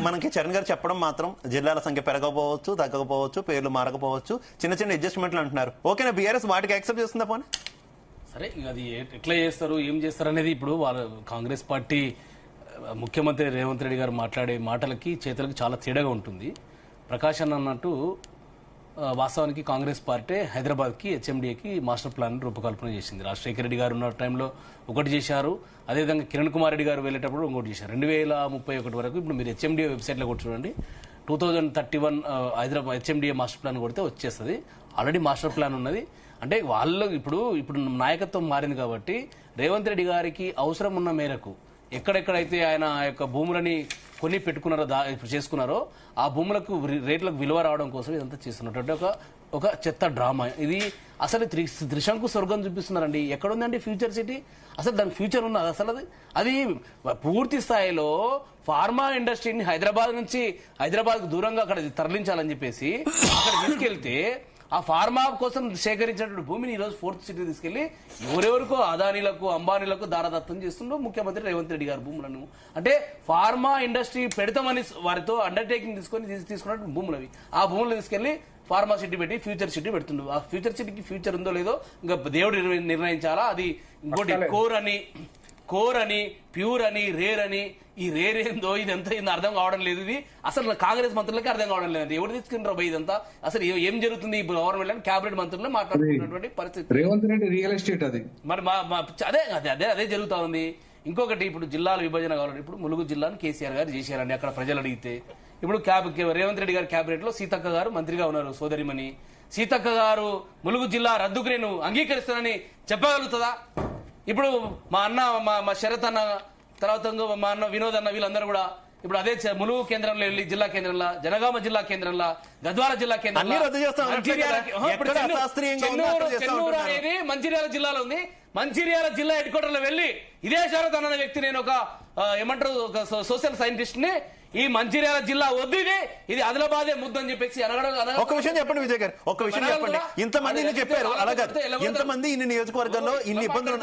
మనకి చరణ్ గారు చెప్పడం మాత్రం జిల్లాల సంఖ్య పెరగకపోవచ్చు, తగ్గకపోవచ్చు, పేర్లు మారకపోవచ్చు, చిన్న చిన్న అడ్జస్ట్మెంట్లు అంటున్నారు. ఓకేనా? బీఆర్ఎస్ వాటికి యాక్సెప్ట్ చేస్తుందా? పోనీ సరే, అది ఎట్లా చేస్తారు, ఏం చేస్తారు అనేది ఇప్పుడు వాళ్ళ కాంగ్రెస్ పార్టీ ముఖ్యమంత్రి రేవంత్ రెడ్డి గారు మాట్లాడే మాటలకి చేతులకి చాలా తేడాగా ఉంటుంది. ప్రకాష్ అన్నట్టు వాస్తవానికి కాంగ్రెస్ పార్టీ హైదరాబాద్కి హెచ్ఎండిఏకి మాస్టర్ ప్లాన్ రూపకల్పన చేసింది. రాజశేఖర రెడ్డి గారు ఉన్న టైంలో ఒకటి చేశారు, అదేవిధంగా కిరణ్ కుమార్ రెడ్డి గారు వెళ్ళేటప్పుడు ఇంకోటి చేశారు. 2031 వరకు ఇప్పుడు మీరు హెచ్ఎండిఏ వెబ్సైట్లో కూడా చూడండి, 2031 హైదరాబాద్ హెచ్ఎండిఏ మాస్టర్ ప్లాన్ కొడితే వచ్చేస్తుంది. ఆల్రెడీ మాస్టర్ ప్లాన్ ఉన్నది. అంటే వాళ్ళు ఇప్పుడు నాయకత్వం మారింది కాబట్టి రేవంత్ రెడ్డి గారికి అవసరం ఉన్న మేరకు ఎక్కడెక్కడైతే ఆయన యొక్క భూములని కొని పెట్టుకున్నారో ఇప్పుడు చేసుకున్నారో ఆ భూములకు రేట్లకు విలువ రావడం కోసం ఇదంతా చేస్తున్నటువంటి ఒక చెత్త డ్రామా ఇది. అసలు త్రిశంకు స్వర్గం చూపిస్తున్నారండి. ఎక్కడుందండి ఫ్యూచర్ సిటీ? అసలు దాని ఫ్యూచర్ ఉన్నది? అసలు అది పూర్తి స్థాయిలో ఫార్మా ఇండస్ట్రీని హైదరాబాద్ దూరంగా అక్కడ తరలించాలని చెప్పేసి అక్కడ తీసుకెళ్తే ఆ ఫార్మా కోసం సేకరించినటువంటి భూమిని ఈరోజు 4th సిటీ తీసుకెళ్లి ఎవరెవరికో అదానీలకు, అంబానీలకు దారదత్తం చేస్తుండో ముఖ్యమంత్రి రేవంత్ రెడ్డి గారు భూములను. అంటే ఫార్మా ఇండస్ట్రీ పెడతామని వారితో అండర్టేకింగ్ తీసుకున్నట్టు భూములవి. ఆ భూములు తీసుకెళ్లి ఫార్మా సిటీ పెట్టి ఫ్యూచర్ సిటీ పెడుతుండ్రు. ఆ ఫ్యూచర్ సిటీకి ఫ్యూచర్ ఉందో లేదో ఇంకా దేవుడు నిర్ణయించాలా. అది ఇంకోటి కోర్ అని, ప్యూర్ అని, రేర్ అని ఈ రేరేందో ఇదంతా ఇది అర్థం కావడం లేదు. ఇది అసలు కాంగ్రెస్ మంత్రులకి అర్థం కావడం లేదండి. ఎవరు తీసుకుంటారో భయ ఇదంతా అసలు ఏం జరుగుతుంది ఈ గవర్నమెంట్ అని క్యాబినెట్ మంత్రులు మాట్లాడుతున్నటువంటి పరిస్థితి. రేవంత్ రెడ్డి రియల్ ఎస్టేట్ అది మరి అదే అదే అదే జరుగుతా ఉంది. ఇంకొకటి ఇప్పుడు జిల్లాల విభజన కావాలంటే ఇప్పుడు ములుగు జిల్లాను కేసీఆర్ గారు చేశారండి. అక్కడ ప్రజలు అడిగితే ఇప్పుడు రేవంత్ రెడ్డి గారి క్యాబినెట్ లో సీతక్క గారు మంత్రిగా ఉన్నారు, సోదరిమణి సీతక్క గారు ములుగు జిల్లా రద్దుకు నేను అంగీకరిస్తానని చెప్పగలుగుతుందా? ఇప్పుడు మా అన్న మా శరత్ అన్న తర్వాత మా అన్న వినోద్ అన్న వీళ్ళందరూ కూడా ఇప్పుడు అదే ములుగు కేంద్రంలో వెళ్ళి జిల్లా కేంద్రంలో, జనగామ జిల్లా కేంద్రంలో, గద్వాల జిల్లా కేంద్రంలో, చెన్నూరు అనేది మంచిర్యాల జిల్లాలో ఉంది. మంచిర్యాల జిల్లా హెడ్ క్వార్టర్ లో వెళ్ళి ఇదే శరత్ అన్న వ్యక్తి నేను ఒక ఏమంటారు ఒక సోషల్ సైంటిస్ట్ ని ఈ మంచిర్యాల జిల్లా వద్దు ఇది ఆదిలాబాదే ముద్దు అని చెప్పేసి ఒక విషయం చెప్పండి విజయ్ గారు, ఒక విషయం చెప్పండి. ఇంతమంది చెప్పారు అలాగే ఇంతమంది ఇన్ని నియోజకవర్గాల్లో ఇన్ని ఇబ్బందులు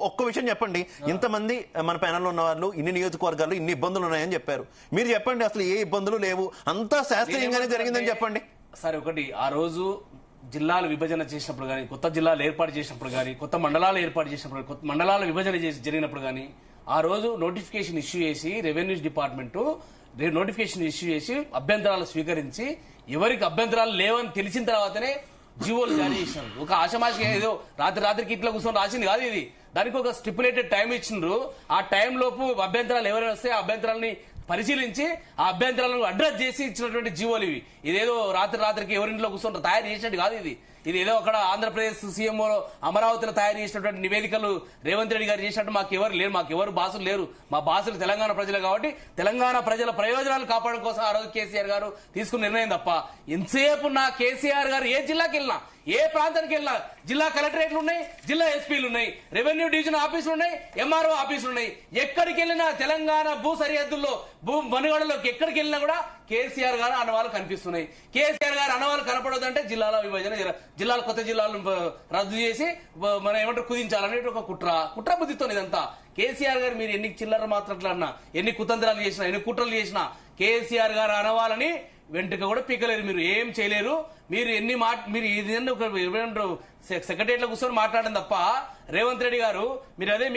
ఒక్క విషయం చెప్పండి. ఇంతమంది మన ప్యానల్లో ఉన్న వాళ్ళు ఇన్ని నియోజకవర్గాల్లో ఇన్ని ఇబ్బందులు ఉన్నాయని చెప్పారు. మీరు చెప్పండి అసలు ఏ ఇబ్బందులు లేవు, అంతా శాస్త్రీయంగానే జరిగిందని చెప్పండి. సరే, ఒకటి ఆ రోజు జిల్లాలు విభజన చేసినప్పుడు కానీ, కొత్త జిల్లాలు ఏర్పాటు చేసినప్పుడు కానీ, కొత్త మండలాలు ఏర్పాటు చేసినప్పుడు, కొత్త మండలాల విభజన జరిగినప్పుడు కానీ ఆ రోజు నోటిఫికేషన్ ఇష్యూ చేసి రెవెన్యూ డిపార్ట్మెంట్ నోటిఫికేషన్ ఇష్యూ చేసి అభ్యంతరాలు స్వీకరించి ఎవరికి అభ్యంతరాలు లేవని తెలిసిన తర్వాతనే జీవోలు జారీ చేసినారు. ఒక ఆషమాషి ఏదో రాత్రికి ఇట్లా కూర్చొని రాసింది కాదు ఇది. దానికి ఒక స్టిపులేటెడ్ టైం ఇచ్చినారు. ఆ టైం లోపు అభ్యంతరాలు ఎవరైనా వస్తే ఆ అభ్యంతరాలని పరిశీలించి ఆ అభ్యంతరాలను అడ్రస్ చేసి ఇచ్చినటువంటి జీవోలు ఇవి. ఇదేదో రాత్రికి ఎవరింట్లో కూర్చొని తయారు చేసినట్టు కాదు ఇది. ఇది ఏదో అక్కడ ఆంధ్రప్రదేశ్ సీఎంఓ అమరావతిలో తయారు చేసినటువంటి నివేదికలు రేవంత్ రెడ్డి గారు చేసినట్టు మాకెవరు లేరు, మాకెవరు బాసులు లేరు. మా బాసులు తెలంగాణ ప్రజలు కాబట్టి తెలంగాణ ప్రజల ప్రయోజనాలు కాపాడడం కోసం ఆ రోజు కేసీఆర్ గారు తీసుకున్న నిర్ణయం తప్ప ఎంతసేపు నా కేసీఆర్ గారు ఏ జిల్లాకి వెళ్ళినా, ఏ ప్రాంతానికి వెళ్ళినా జిల్లా కలెక్టరేట్లు ఉన్నాయి, జిల్లా ఎస్పీలు ఉన్నాయి, రెవెన్యూ డివిజన్ ఆఫీసులు ఉన్నాయి, ఎంఆర్ఓ ఆఫీసులు ఉన్నాయి. ఎక్కడికి వెళ్ళినా తెలంగాణ భూ సరిహద్దుల్లో భూ మనుగడలోకి ఎక్కడికి వెళ్ళినా కూడా కేసీఆర్ గారు అనవాళ్ళు కనిపిస్తున్నాయి. కేసీఆర్ గారు అనవాళ్ళు కనపడదంటే జిల్లాల విభజన, జిల్లాల కొత్త జిల్లాలను రద్దు చేసి మనం ఏమంటారు కుదించాలనే ఒక కుట్ర బుద్ధితో ఇదంతా. కేసీఆర్ గారు మీరు ఎన్ని చిల్లర మాట్లాడినా, ఎన్ని కుతంత్రాలు చేసినా, ఎన్ని కుట్రలు చేసినా కేసీఆర్ గారు అనవాలని వెంటనే కూడా పీకలేరు. మీరు ఏం చేయలేరు. మీరు మీరు ఏదైనా సెక్రటరీలో కూర్చొని మాట్లాడడం తప్ప రేవంత్ రెడ్డి గారు మీరు అదే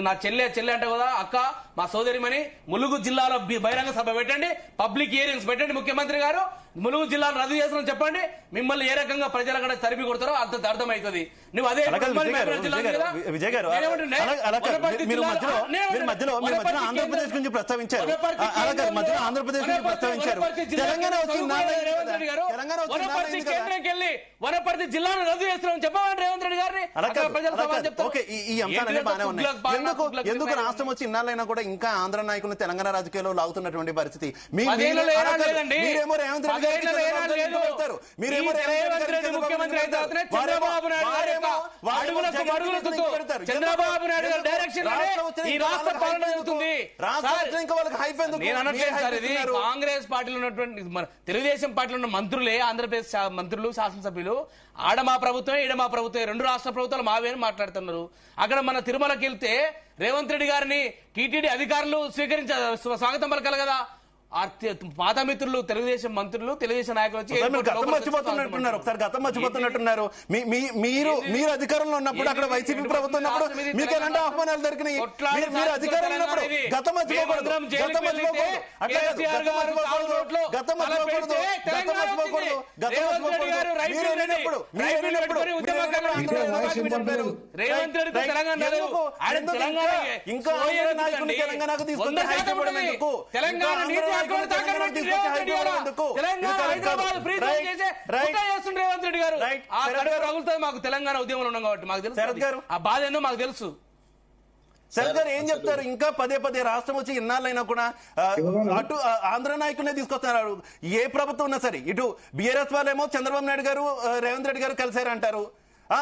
నా చెల్లె అంటే కదా అక్క, మా సోదరిమని ములుగు జిల్లాలో బహిరంగ సభ పెట్టండి, పబ్లిక్ హియరింగ్స్ పెట్టండి. ముఖ్యమంత్రి గారు ములుగు జిల్లాను రద్దు చేస్తామని చెప్పండి. మిమ్మల్ని ఏ రకంగా ప్రజలు అక్కడ తరిమి కొడతారో అంత అర్థమవుతుంది. నువ్వు అదే ఆంధ్రప్రదేశ్ గురించి ప్రస్తావించారు. ఆంధ్రప్రదేశ్ గురించి ప్రస్తావించారు. కేంద్రంకి వెళ్ళి వనపర్తి జిల్లాను రద్దు చేస్తున్నాం చెప్పమని రేవంత్ రెడ్డి గారిని ఈ అంశాలన్నీ బాగానే ఉన్నాయి. ఎందుకు రాష్ట్రం వచ్చి ఇన్నాళ్ళైనా కూడా ఇంకా ఆంధ్ర నాయకులు తెలంగాణ రాజకీయాల్లో లాగుతున్నటువంటి పరిస్థితి? మీరేమో రేవంత్ రెడ్డి మీరేమో ముఖ్యమంత్రి చంద్రబాబు నాయుడు గారి డైరెక్షన్ ఈ రాష్ట్ర పాలన జరుగుతుంది. కాంగ్రెస్ పార్టీలో ఉన్నటువంటి తెలుగుదేశం పార్టీలో ఉన్న మంత్రులే ఆంధ్రప్రదేశ్ మంత్రులు, శాసనసభ్యులు ఆడ మా ప్రభుత్వమే ఈడ మా ప్రభుత్వమే, రెండు రాష్ట్ర ప్రభుత్వాలు మావే అని మాట్లాడుతున్నారు. అక్కడ మన తిరుమలకి వెళ్తే రేవంత్ రెడ్డి గారిని టీటీడీ అధికారులు స్వాగతం పలకాలి కదా. పాత మిత్రులు తెలుగుదేశం మంత్రులు, తెలుగుదేశం నాయకులు వచ్చి గతం మర్చిపోతున్నట్టున్నారు. ఒకసారి గతం మర్చిపోతున్నట్టున్నారు. మీరు అధికారంలో ఉన్నప్పుడు అక్కడ వైసీపీ ప్రభుత్వం ఉన్నప్పుడు మీకు ఎలాంటి ఆహ్వానాలు దొరికినాయి? మీరు అధికారంలో ఉన్నప్పుడు గతం మర్చిపోకూడదు. రేవంత్ రెడ్డి తెలంగాణకు తీసుకుంటే తెలంగాణ మాకు తెలంగాణ ఉద్యమంలో ఉన్నాం కాబట్టి మాకు తెలుసు ఆ బాధ ఏందో మాకు తెలుసు. శరత్ గారు ఏం చెప్తారు? ఇంకా పదే రాష్ట్రం వచ్చి ఇన్నాళ్ళైనా కూడా అటు ఆంధ్ర నాయకులనే తీసుకొస్తున్నారు. ఏ ప్రభుత్వం ఉన్నా సరే, ఇటు బీఆర్ఎస్ వాళ్ళేమో చంద్రబాబు నాయుడు గారు రేవంత్ రెడ్డి గారు కలిశారంటారు,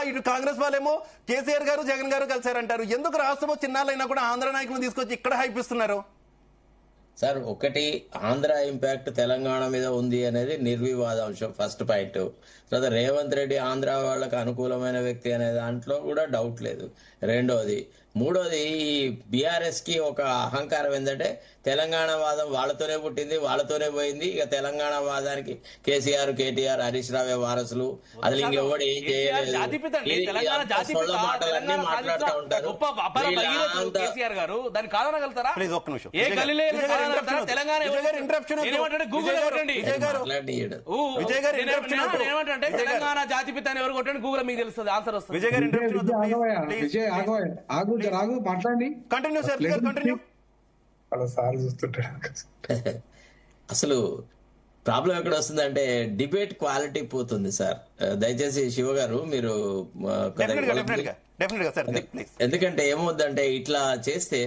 ఇటు కాంగ్రెస్ వాళ్ళేమో కేసీఆర్ గారు జగన్ గారు కలిశారంటారు. ఎందుకు రాష్ట్రం వచ్చి ఇన్నాళ్ళైనా కూడా ఆంధ్ర నాయకులను తీసుకొచ్చి ఇక్కడ హైపిస్తున్నారు? సార్ ఒకటి ఆంధ్ర ఇంపాక్ట్ తెలంగాణ మీద ఉంది అనేది నిర్వివాద అంశం, ఫస్ట్ పాయింట్. తర్వాత రేవంత్ రెడ్డి ఆంధ్ర వాళ్ళకి అనుకూలమైన వ్యక్తి అనే దాంట్లో కూడా డౌట్ లేదు. రెండోది, మూడోది, ఈ బీఆర్ఎస్ కి ఒక అహంకారం ఏంటంటే తెలంగాణ వాదం వాళ్ళతోనే పుట్టింది, వాళ్ళతోనే పోయింది. ఇక తెలంగాణ వాదానికి కేసీఆర్, కేటీఆర్, హరీష్ రావే వారసులు, అసలు ఇంకెవడు ఏం చేయలేదు. జాతిపిత అండి, ఇది తెలంగాణ అంతా జాతిపిత, సొల్ల మాటలన్నీ తెలంగాణ మాట్లాడుతూ సాధించిన ఉంటారు. గొప్ప అపర భగీరథుడు వీళ్ళంతా- కేసీఆర్ గారు, దాన్ని కాదనగలుగుతారా? ప్లీజ్ ఒక్క నిమిషం. ఏ గల్లీలో ఏమి కాదనగలుగుతారా? తెలంగాణ ఏమంటే గూగుల్ కొట్టండి. మాట్లాడియడు. ఏమంటే తెలంగాణ జాతిపిత అని ఎవరు కొట్టండి, గూగుల్ మీకు తెలుస్తుంది, ఆన్సర్ వస్తుంది. విజయ్ గారు విజయ్ ఆగవయ్య, ఆగు జరాగు కంటిన్యూ సార్, కంటిన్యూ. అలా సార్ చూస్తుంటాడు. అసలు ప్రాబ్లం ఎక్కడ వస్తుందంటే డిబేట్ క్వాలిటీ పోతుంది సార్. దయచేసి శివ గారు మీరు డెఫినెట్ గా సార్, ప్లీజ్. ఎందుకంటే ఏమవుద్దంటే ఇట్లా చేస్తే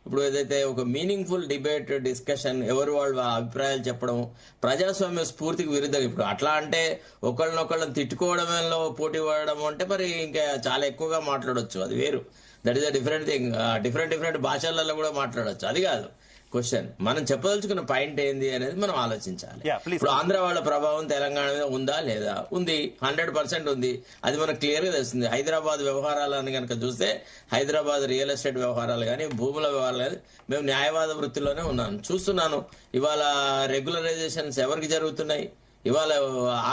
ఇప్పుడు ఏదైతే ఒక మీనింగ్ఫుల్ డిబేట్ డిస్కషన్, ఎవరు వాళ్ళ అభిప్రాయాలు చెప్పడం ప్రజాస్వామ్య స్ఫూర్తికి విరుద్ధం. ఇప్పుడు అట్లా అంటే ఒకళ్ళనొకళ్ళని తిట్టుకోవడంలో పోటీ పడడం అంటే మరి ఇంకా చాలా ఎక్కువగా మాట్లాడొచ్చు, అది వేరు. That is a different thing. Different భాషలలో కూడా మాట్లాడొచ్చు, అది కాదు క్వశ్చన్. మనం చెప్పదలుచుకున్న పాయింట్ ఏంది అనేది మనం ఆలోచించాలి. Yeah, please. ఇప్పుడు ఆంధ్ర వాళ్ళ ప్రభావం తెలంగాణ మీద ఉందా లేదా? ఉంది, 100% ఉంది. అది మనకు క్లియర్ గా తెలుస్తుంది. హైదరాబాద్ వ్యవహారాలను కనుక చూస్తే హైదరాబాద్ రియల్ ఎస్టేట్ వ్యవహారాలు కానీ, భూముల వ్యవహారాలు కానీ, మేము న్యాయవాద వృత్తిలోనే ఉన్నాను, చూస్తున్నాను. ఇవాళ రెగ్యులరైజేషన్స్ ఎవరికి జరుగుతున్నాయి, ఇవాళ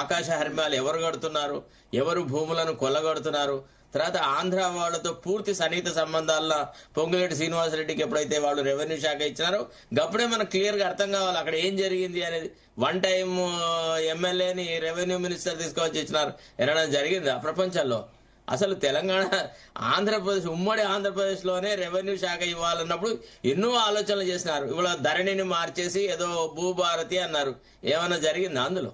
ఆకాశ హర్మ్యాలు ఎవరు కడుతున్నారు, ఎవరు భూములను కొల్లగొడుతున్నారు. తర్వాత ఆంధ్ర వాళ్ళతో పూర్తి సన్నిహిత సంబంధాల్లో పొంగులేటి శ్రీనివాసరెడ్డికి ఎప్పుడైతే వాళ్ళు రెవెన్యూ శాఖ ఇచ్చినారో గప్పుడే మనకు క్లియర్ గా అర్థం కావాలి అక్కడ ఏం జరిగింది అనేది. వన్ టైం ఎమ్మెల్యేని రెవెన్యూ మినిస్టర్ తీసుకొచ్చి ఇచ్చినారు, ఏమైనా జరిగిందా ప్రపంచంలో? అసలు తెలంగాణ, ఆంధ్రప్రదేశ్, ఉమ్మడి ఆంధ్రప్రదేశ్ లోనే రెవెన్యూ శాఖ ఇవ్వాలన్నప్పుడు ఎన్నో ఆలోచనలు చేసినారు. ఇవాళ ధరణిని మార్చేసి ఏదో భూభారతి అన్నారు, ఏమైనా జరిగిందా అందులో?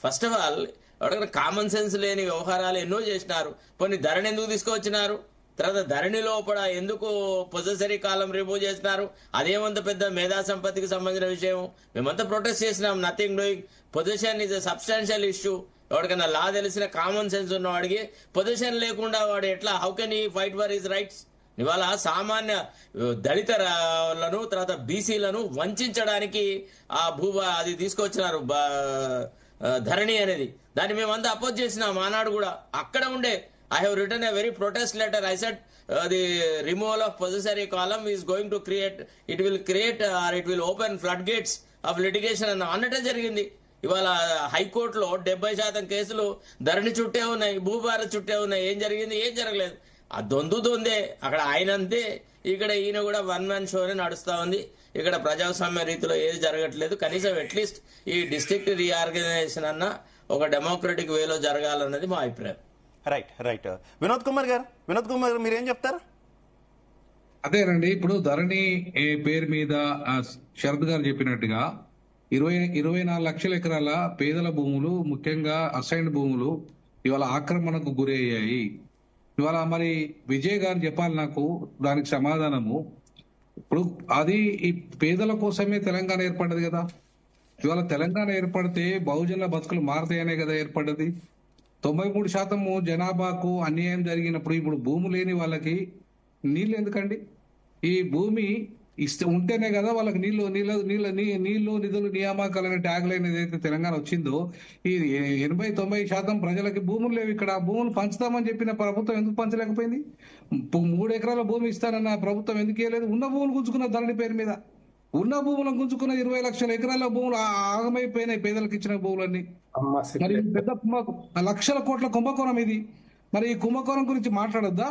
ఫస్ట్ ఆఫ్ ఆల్ ఎవరికైనా కామన్ సెన్స్ లేని వ్యవహారాలు ఎన్నో చేసినారు. కొన్ని ధరణి ఎందుకు తీసుకొచ్చినారు? తర్వాత ధరణి లోపల ఎందుకు పొజెసరీ కాలం రిమూవ్ చేసినారు? అదేమంత పెద్ద మేధా సంపత్తికి సంబంధించిన విషయం. మేమంతా ప్రొటెస్ట్ చేసినాం, nothing doing. Position is a substantial issue. ఎవరికైనా లా తెలిసిన కామన్ సెన్స్ ఉన్నవాడికి పొజిషన్ లేకుండా వాడు ఎట్లా, how can he fight for his rights? ఇవాళ సామాన్య దళితులను తర్వాత బీసీలను వంచడానికి ఆ అది తీసుకొచ్చినారు ధరణి అనేది. దాన్ని మేమంతా అపోజ్ చేసినాం ఆనాడు కూడా. అక్కడ ఉండే I have written a very protest letter. I said the removal of possessory column is going to create, it will create or it will open flood gates of litigation అన్నట్టే జరిగింది. ఇవాళ హైకోర్టులో 70% కేసులు ధరణి చుట్టే ఉన్నాయి, భూభారత్ చుట్టే ఉన్నాయి. ఏం జరిగింది? ఏం జరగలేదు. ఆ దొందే. అక్కడ ఆయన అంతే, ఇక్కడ ఈయన కూడా వన్ మ్యాన్ షోనే నడుస్తా ఉంది. ఇక్కడ ప్రజాస్వామ్య రీతిలో ఏది జరగట్లేదు. కనీసం అట్లీస్ట్ ఈ డిస్ట్రిక్ట్ రీఆర్గనైజేషన్ అన్న ఒక డెమోక్రటిక్ వేలో జరగాలన్నది మా అభిప్రాయం. రైట్. వినోద్ కుమార్ గారు మీరేం చెప్తారు? అదేనండి, ఇప్పుడు ధరణి పేరు మీద శరద్ గారు చెప్పినట్టుగా 24 లక్షల ఎకరాల పేదల భూములు, ముఖ్యంగా అసైన్డ్ భూములు ఇవాళ ఆక్రమణకు గురి అయ్యాయి. ఇవాళ మరి విజయ్ గారు చెప్పాలి నాకు దానికి సమాధానము. ఇప్పుడు అది ఈ పేదల కోసమే తెలంగాణ ఏర్పడ్డది కదా. ఇవాళ తెలంగాణ ఏర్పడితే బహుజనుల బతుకులు మారతాయనే కదా ఏర్పడ్డది. 93% జనాభాకు అన్యాయం జరిగినప్పుడు ఇప్పుడు భూమి లేని వాళ్ళకి నీళ్లు ఎందుకండి? ఈ భూమి ఉంటేనే కదా వాళ్ళకి నీళ్లు నిధులు నియామకాలు అనే ట్యాగ్ లైన్ ఏదైతే తెలంగాణ వచ్చిందో, ఈ 80-90% ప్రజలకి భూములు లేవు. ఇక్కడ భూములు పంచుతామని చెప్పిన ప్రభుత్వం ఎందుకు పంచలేకపోయింది? 3 ఎకరాల భూమి ఇస్తానన్న ప్రభుత్వం ఎందుకు ఇవ్వలేదు? ఉన్న భూములు గుంజుకున్న ధరణి పేరు మీద, ఉన్న భూములను గుంజుకున్న 20 లక్షల ఎకరాల భూములు ఆగమైపోయినాయి పేదలకు ఇచ్చిన భూములన్నీ. మరి పెద్ద లక్షల కోట్ల కుంభకోణం ఇది. మరి ఈ కుంభకోణం గురించి మాట్లాడొద్దా?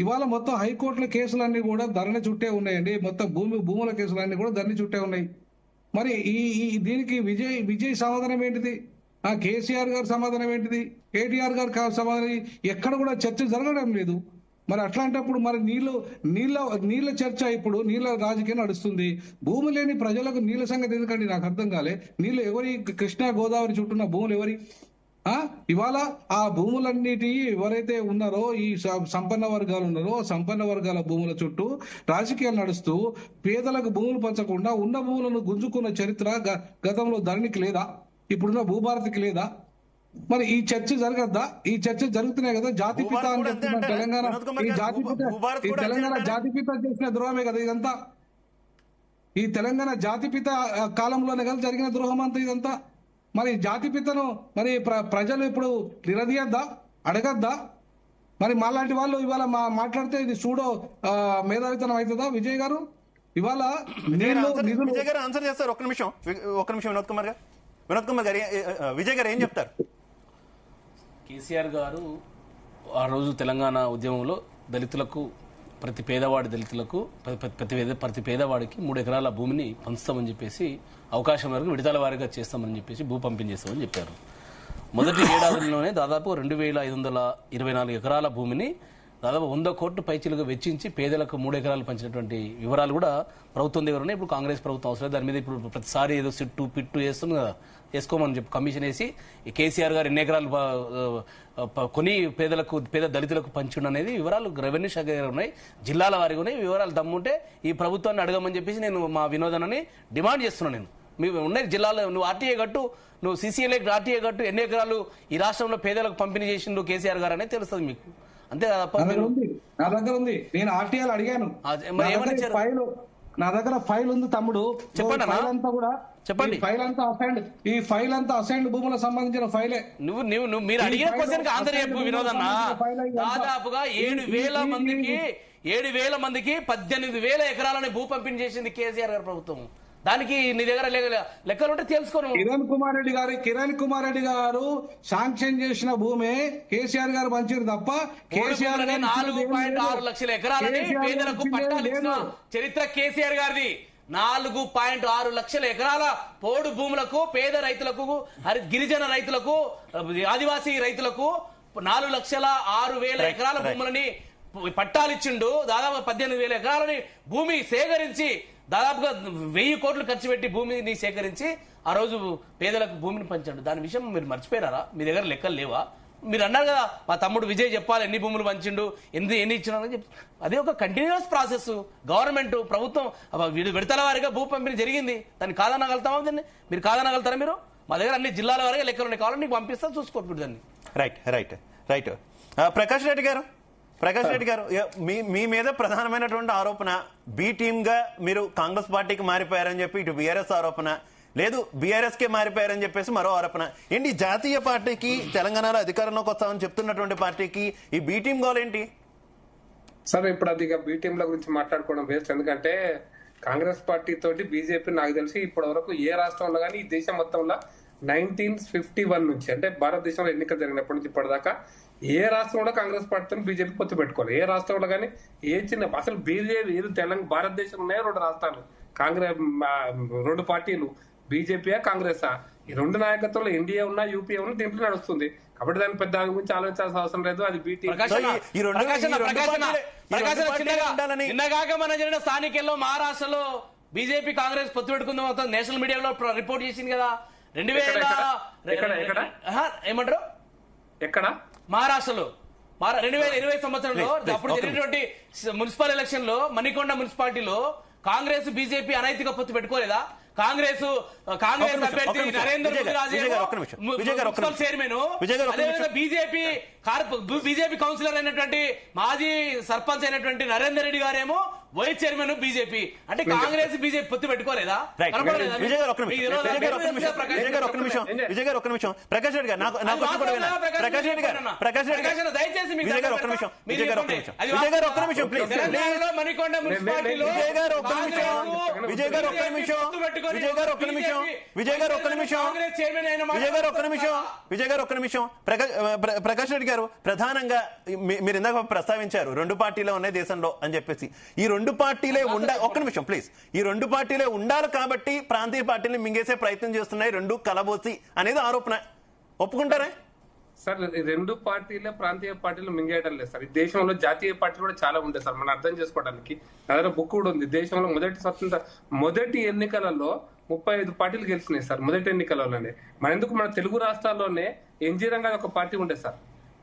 ఇవాళ మొత్తం హైకోర్టుల కేసులన్నీ కూడా ధరణి చుట్టే ఉన్నాయండి. మొత్తం భూముల కేసులన్నీ కూడా ధరణి చుట్టే ఉన్నాయి. మరి ఈ దీనికి విజయ్ సమాధానం ఏంటిది? కేసీఆర్ గారి సమాధానం ఏంటిది? కేటీఆర్ గారి సమాధానం ఎక్కడ కూడా చర్చ జరగడం లేదు. మరి అట్లాంటప్పుడు మరి నీళ్ళ చర్చ, ఇప్పుడు నీళ్ళ రాజకీయం నడుస్తుంది. భూమి లేని ప్రజలకు నీళ్ళ సంగతి ఎందుకండి నాకు అర్థం కాలే. నీళ్ళు ఎవరి? కృష్ణా గోదావరి చుట్టూన్న భూములు ఎవరి? ఇవాళ ఆ భూములన్నిటి ఎవరైతే ఉన్నారో, ఈ సంపన్న వర్గాలు ఉన్నారో, సంపన్న వర్గాల భూముల చుట్టూ రాజకీయాలు నడుస్తూ పేదలకు భూములు పంచకుండా ఉన్న భూములను గుంజుకున్న చరిత్ర గతంలో ధరణికి లేదా? ఇప్పుడున్న భూభారతికి లేదా? మరి ఈ చర్చ జరగద్దా? ఈ చర్చ జరుగుతున్నాయి కదా. జాతిపిత అని చెప్తున్న తెలంగాణ, ఈ తెలంగాణ జాతిపిత చేసిన ద్రోహమే కదా ఇదంతా. ఈ తెలంగాణ జాతిపిత కాలంలోనే కదా జరిగిన ద్రోహం అంతా ఇదంతా. మరి జాతిపితను మరి ప్రజలు ఇప్పుడు నిలదీయద్దా, అడగద్దా? మరి మాలాంటి వాళ్ళు ఇవాళ మాట్లాడితే ఇది సూడో మేధావితనం అవుతుందా విజయ్ గారు? ఇవాళ విజయ్ గారు ఆన్సర్ చేస్తారు. ఒక్క నిమిషం వినోద్ కుమార్ గారు విజయ్ గారు ఏం చెప్తారు? కేసీఆర్ గారు ఆ రోజు తెలంగాణ ఉద్యమంలో దళితులకు, ప్రతి పేదవాడికి 3 ఎకరాల భూమిని పంచుతామని చెప్పేసి, అవకాశం వరకు విడతల వారీగా చేస్తామని చెప్పేసి భూ పంపిణీ చేస్తామని చెప్పారు. మొదటి ఏడాదిలోనే దాదాపు 2524 ఎకరాల భూమిని దాదాపు 100 కోట్ల పైచీలుగా వెచ్చించి పేదలకు 3 ఎకరాలు పంచినటువంటి వివరాలు కూడా ప్రభుత్వం దగ్గర ఉన్నాయి. ఇప్పుడు కాంగ్రెస్ ప్రభుత్వం అవసరం, దాని మీద ఇప్పుడు ప్రతిసారి ఏదో పిట్టు చేస్తుంది కదా, వేసుకోమని చెప్పి కమిషన్ వేసి కేసీఆర్ గారు ఎన్ని ఎకరాలు కొని పేద దళితులకు పంచుండు అనేది వివరాలు రెవెన్యూ శాఖ దగ్గర ఉన్నాయి, జిల్లాల వారికి ఉన్నాయి. వివరాలు దమ్ముంటే ఈ ప్రభుత్వాన్ని అడగమని చెప్పేసి నేను మా వినోదనని డిమాండ్ చేస్తున్నాను. నేను మీ ఉన్నాయి జిల్లాలో, నువ్వు ఆర్టీఏ కట్టు, నువ్వు సీసీఎల్ఏ ఆర్టీఏ కట్టు, ఎన్ని ఎకరాలు ఈ రాష్ట్రంలో పేదలకు పంపిణీ చేసిండు కేసీఆర్ గారు అనేది తెలుస్తుంది మీకు. అంతే తప్ప నా దగ్గర ఉంది, నేను ఆర్టీఐలు అడిగాను, నా దగ్గర ఫైల్ ఉంది తమ్ముడు. చెప్పండి అంతా కూడా చెప్పండి. ఈ ఫైల్ అంతా అసైన్డ్ భూములకు సంబంధించిన ఫైలే. నువ్వు మీరు అడిగిన క్వశ్చన్ కి ఆన్సర్ చెప్పు వినోదన్న. దాదాపుగా 7,000 మందికి 18,000 ఎకరాలని భూ పంపిణీ చేసింది కేసీఆర్ గారి ప్రభుత్వం. దానికి నీ దగ్గర లెక్కలు ఉంటే తెలుసుకోను. కిరణ్ కుమార్ రెడ్డి గారు శాంక్షన్ చేసిన భూమి కేసీఆర్ గారు పంచారు తప్ప కేసీఆర్ 4.6 లక్షల ఎకరాలని పేదలకు పట్టాలు ఇచ్చిన చరిత్ర కేసీఆర్ గారిది. 4.6 లక్షల ఎకరాల పోడు భూములకు, పేద రైతులకు, గిరిజన రైతులకు, ఆదివాసీ రైతులకు 4,06,000 ఎకరాల భూములని పట్టాలిచ్చిండు. దాదాపు 18,000 ఎకరాలని భూమి సేకరించి దాదాపుగా 1,000 కోట్లు ఖర్చు పెట్టి భూమిని సేకరించి ఆ రోజు పేదలకు భూమిని పంచాడు. దాని విషయం మీరు మర్చిపోయారా? మీ దగ్గర లెక్కలు లేవా? మీరు అన్నారు కదా మా తమ్ముడు విజయ్ చెప్పాలి ఎన్ని భూములు పంచిండు, ఎన్ని ఇచ్చినారని చెప్పి. అదే ఒక కంటిన్యూస్ ప్రాసెస్. గవర్నమెంట్ ప్రభుత్వం విడతల వారిగా భూ పంపిణీ జరిగింది. దాన్ని కాదనగలుగుతామా? దాన్ని మీరు కాదనగలుగుతారా? మీరు మా దగ్గర అన్ని జిల్లాల వారిగా లెక్కలు ఉన్నాయి, కావాలని నీకు పంపిస్తా, చూసుకోకూడదు దాన్ని. రైట్ ప్రకాష్ రెడ్డి గారు మీ మీద ప్రధానమైనటువంటి ఆరోపణ బి టీమ్ గా మీరు కాంగ్రెస్ పార్టీకి మారిపోయారని చెప్పి ఇటు బీఆర్ఎస్ ఆరోపణ, లేదు బీఆర్ఎస్ కే మారిపోయారని చెప్పేసి మరో ఆరోపణ. ఏంటి జాతీయ పార్టీకి తెలంగాణలో అధికారంలోకి వస్తామని చెప్తున్నటువంటి పార్టీకి ఈ బి టీమ్ గోల్ ఏంటి? సార్ ఇప్పుడు అది బి టీంల గురించి మాట్లాడుకోవడం వేస్ట్. ఎందుకంటే కాంగ్రెస్ పార్టీ తోటి బీజేపీ నాకు తెలిసి ఇప్పటి వరకు ఏ రాష్ట్రంలో కానీ ఈ దేశం మొత్తంలో 1951 నుంచి, అంటే భారతదేశంలో ఎన్నికలు జరిగినప్పటి నుంచి ఇప్పటిదాకా ఏ రాష్ట్రంలో కాంగ్రెస్ పార్టీతో బీజేపీ పొత్తు పెట్టుకోవాలి. ఏ రాష్ట్రంలో కానీ ఏ చిన్న అసలు బీజేపీ తెలంగాణ భారతదేశంలో ఉన్నాయో 2 రాష్ట్రాలు, కాంగ్రెస్ 2 పార్టీలు, బీజేపీయా కాంగ్రెసా, ఈ 2 నాయకత్వంలో ఎన్డీఏ ఉన్నా యూపీఏ ఉన్నా దీంట్లో నడుస్తుంది. కాబట్టి దాని పెద్ద దాని గురించి ఆలోచించాల్సిన అవసరం లేదు. అది బీటీ నిన్నగాక మన జరిగిన స్థానికల్లో మహారాష్ట్రలో బీజేపీ కాంగ్రెస్ పొత్తు పెట్టుకుందాం మొత్తం నేషనల్ మీడియాలో రిపోర్ట్ చేసింది కదా. 2000 ఏమంటారు ఎక్కడ మహారాష్ట్రలో 2020 సంవత్సరంలో అప్పుడు జరిగినటువంటి మున్సిపల్ ఎలక్షన్ లో మణికొండ మున్సిపాలిటీలో కాంగ్రెస్ బీజేపీ అనైతిక పొత్తు పెట్టుకోలేదా? కాంగ్రెస్ అభ్యర్థి నరేంద్ర మున్సిపల్ చైర్మన్, అదేవిధంగా బీజేపీ కౌన్సిలర్ అయినటువంటి మాజీ సర్పంచ్ అయినటువంటి నరేందర్ రెడ్డి గారేమో వైస్ చైర్మన్ బీజేపీ. అంటే కాంగ్రెస్ బీజేపీ పొత్తు పెట్టుకోలేదా? విజయ్ గారు ఒక్క నిమిషం. ప్రకాష్ రెడ్డి గారు మణికొండ మున్సిపాలిటీలో ప్రకాష్ రెడ్డి గారు ప్రధానంగా మీరు ఇందాక ప్రస్తావించారు 2 పార్టీలే ఉన్నాయి దేశంలో అని చెప్పేసి. ఈ 2 పార్టీలే ఒక్క నిమిషం ప్లీజ్. ఈ 2 పార్టీలే ఉండాలి కాబట్టి ప్రాంతీయ పార్టీని మింగేసే ప్రయత్నం చేస్తున్నాయి 2 కలబోసి అనేది ఆరోపణ. ఒప్పుకుంటారా? సార్ 2 పార్టీలే ప్రాంతీయ పార్టీలు మింగేయడం లేదు సార్. ఈ దేశంలో జాతీయ పార్టీలు కూడా చాలా ఉంటాయి సార్. మనం అర్థం చేసుకోవడానికి అదే బుక్ కూడా ఉంది. దేశంలో మొదటి ఎన్నికలలో 35 పార్టీలు గెలిచినాయి సార్. మొదటి ఎన్నికలలోనే మన తెలుగు రాష్ట్రాల్లోనే ఎన్జీ రంగా ఒక పార్టీ ఉండే సార్,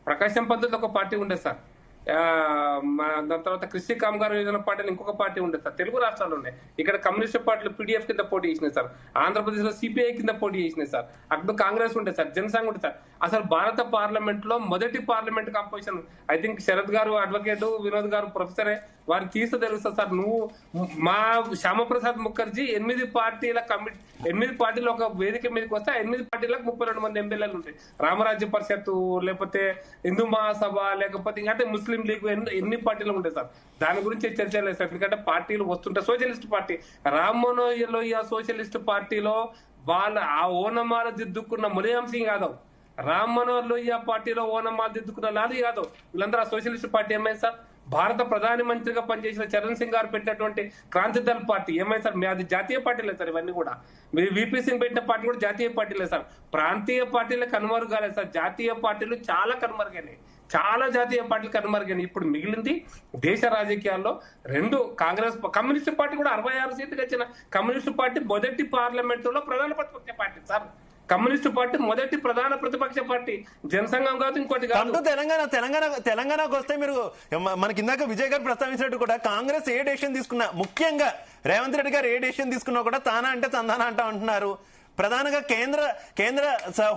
ప్రకాశం పద్ధతిలో ఒక పార్టీ ఉండే సార్, దాని తర్వాత కృషి కామగారు యోజన పార్టీ అని ఇంకొక పార్టీ ఉండేది సార్. తెలుగు రాష్ట్రాల్లో ఉన్నాయి. ఇక్కడ కమ్యూనిస్ట్ పార్టీలు పీడీఎఫ్ కింద పోటీ చేసినాయి సార్. ఆంధ్రప్రదేశ్ లో సిపిఐ కింద పోటీ చేసినాయి సార్. అక్కడ కాంగ్రెస్ ఉండే సార్, జనసంఘ్ ఉండే సార్. అసలు భారత పార్లమెంట్ లో మొదటి parliament composition I think Sarath గారు అడ్వకేట్, వినోద్ గారు ప్రొఫెసరే, వారికి తీస్తే తెలుస్తుంది సార్. నువ్వు మా శ్యామప్రసాద్ ముఖర్జీ 8 పార్టీలు ఒక వేదిక మీదకి వస్తే 8 పార్టీలకు 32 మంది ఎమ్మెల్యేలు ఉంటాయి. రామరాజ్య పరిషత్తు, లేకపోతే హిందూ మహాసభ, లేకపోతే అంటే ముస్లిం లీగ్, ఎన్ని పార్టీలు ఉంటాయి సార్. దాని గురించి చర్చ లేదు సార్. ఎందుకంటే పార్టీలు వస్తుంటాయి. సోషలిస్ట్ పార్టీ రామ్మోనోయ్యలోయ సోషలిస్ట్ పార్టీలో వాళ్ళ ఆ ఓనమాల దిద్దుకున్న ములాయం సింగ్ యాదవ్, రామ్ మనోహర్ లోహియా పార్టీలో ఓనమాలు దిద్దుకున్న లాలూ యాదవ్, వీళ్ళందరూ ఆ సోషలిస్ట్ పార్టీ ఏమైంది సార్. భారత ప్రధాని మంత్రిగా పనిచేసిన చరణ్ సింగ్ గారు పెట్టినటువంటి క్రాంతి దళ్ పార్టీ ఏమైంది సార్. అది జాతీయ పార్టీ లేదు సార్. ఇవన్నీ కూడా విపి సింగ్ పెట్టిన పార్టీ కూడా జాతీయ పార్టీ లేదు సార్. ప్రాంతీయ పార్టీలు కనుమరుగు కాలేదు సార్. జాతీయ పార్టీలు చాలా కనుమరుగైనాయి. చాలా జాతీయ పార్టీలు కనుమరుగైనాయి. ఇప్పుడు మిగిలింది దేశ రాజకీయాల్లో 2 కాంగ్రెస్, కమ్యూనిస్ట్ పార్టీ కూడా 66 సీట్లు వచ్చిన కమ్యూనిస్ట్ పార్టీ మొదటి పార్లమెంటులో ప్రధాన ప్రతిపక్ష పార్టీ సార్. కమ్యూనిస్ట్ పార్టీ మొదటి ప్రధాన ప్రతిపక్ష పార్టీ. జనసంఘం కాదు, ఇంకోటి కాదు. తెలంగాణకు వస్తే మీరు మనకి ఇందాక విజయ్ గారు ప్రస్తావించినట్టు కూడా కాంగ్రెస్ ఏ డెసిషన్ తీసుకున్నా, ముఖ్యంగా రేవంత్ రెడ్డి గారు ఏ డెసిషన్ తీసుకున్నా కూడా తానా అంటే తందానా అంటా అంటున్నారు. ప్రధానంగా కేంద్ర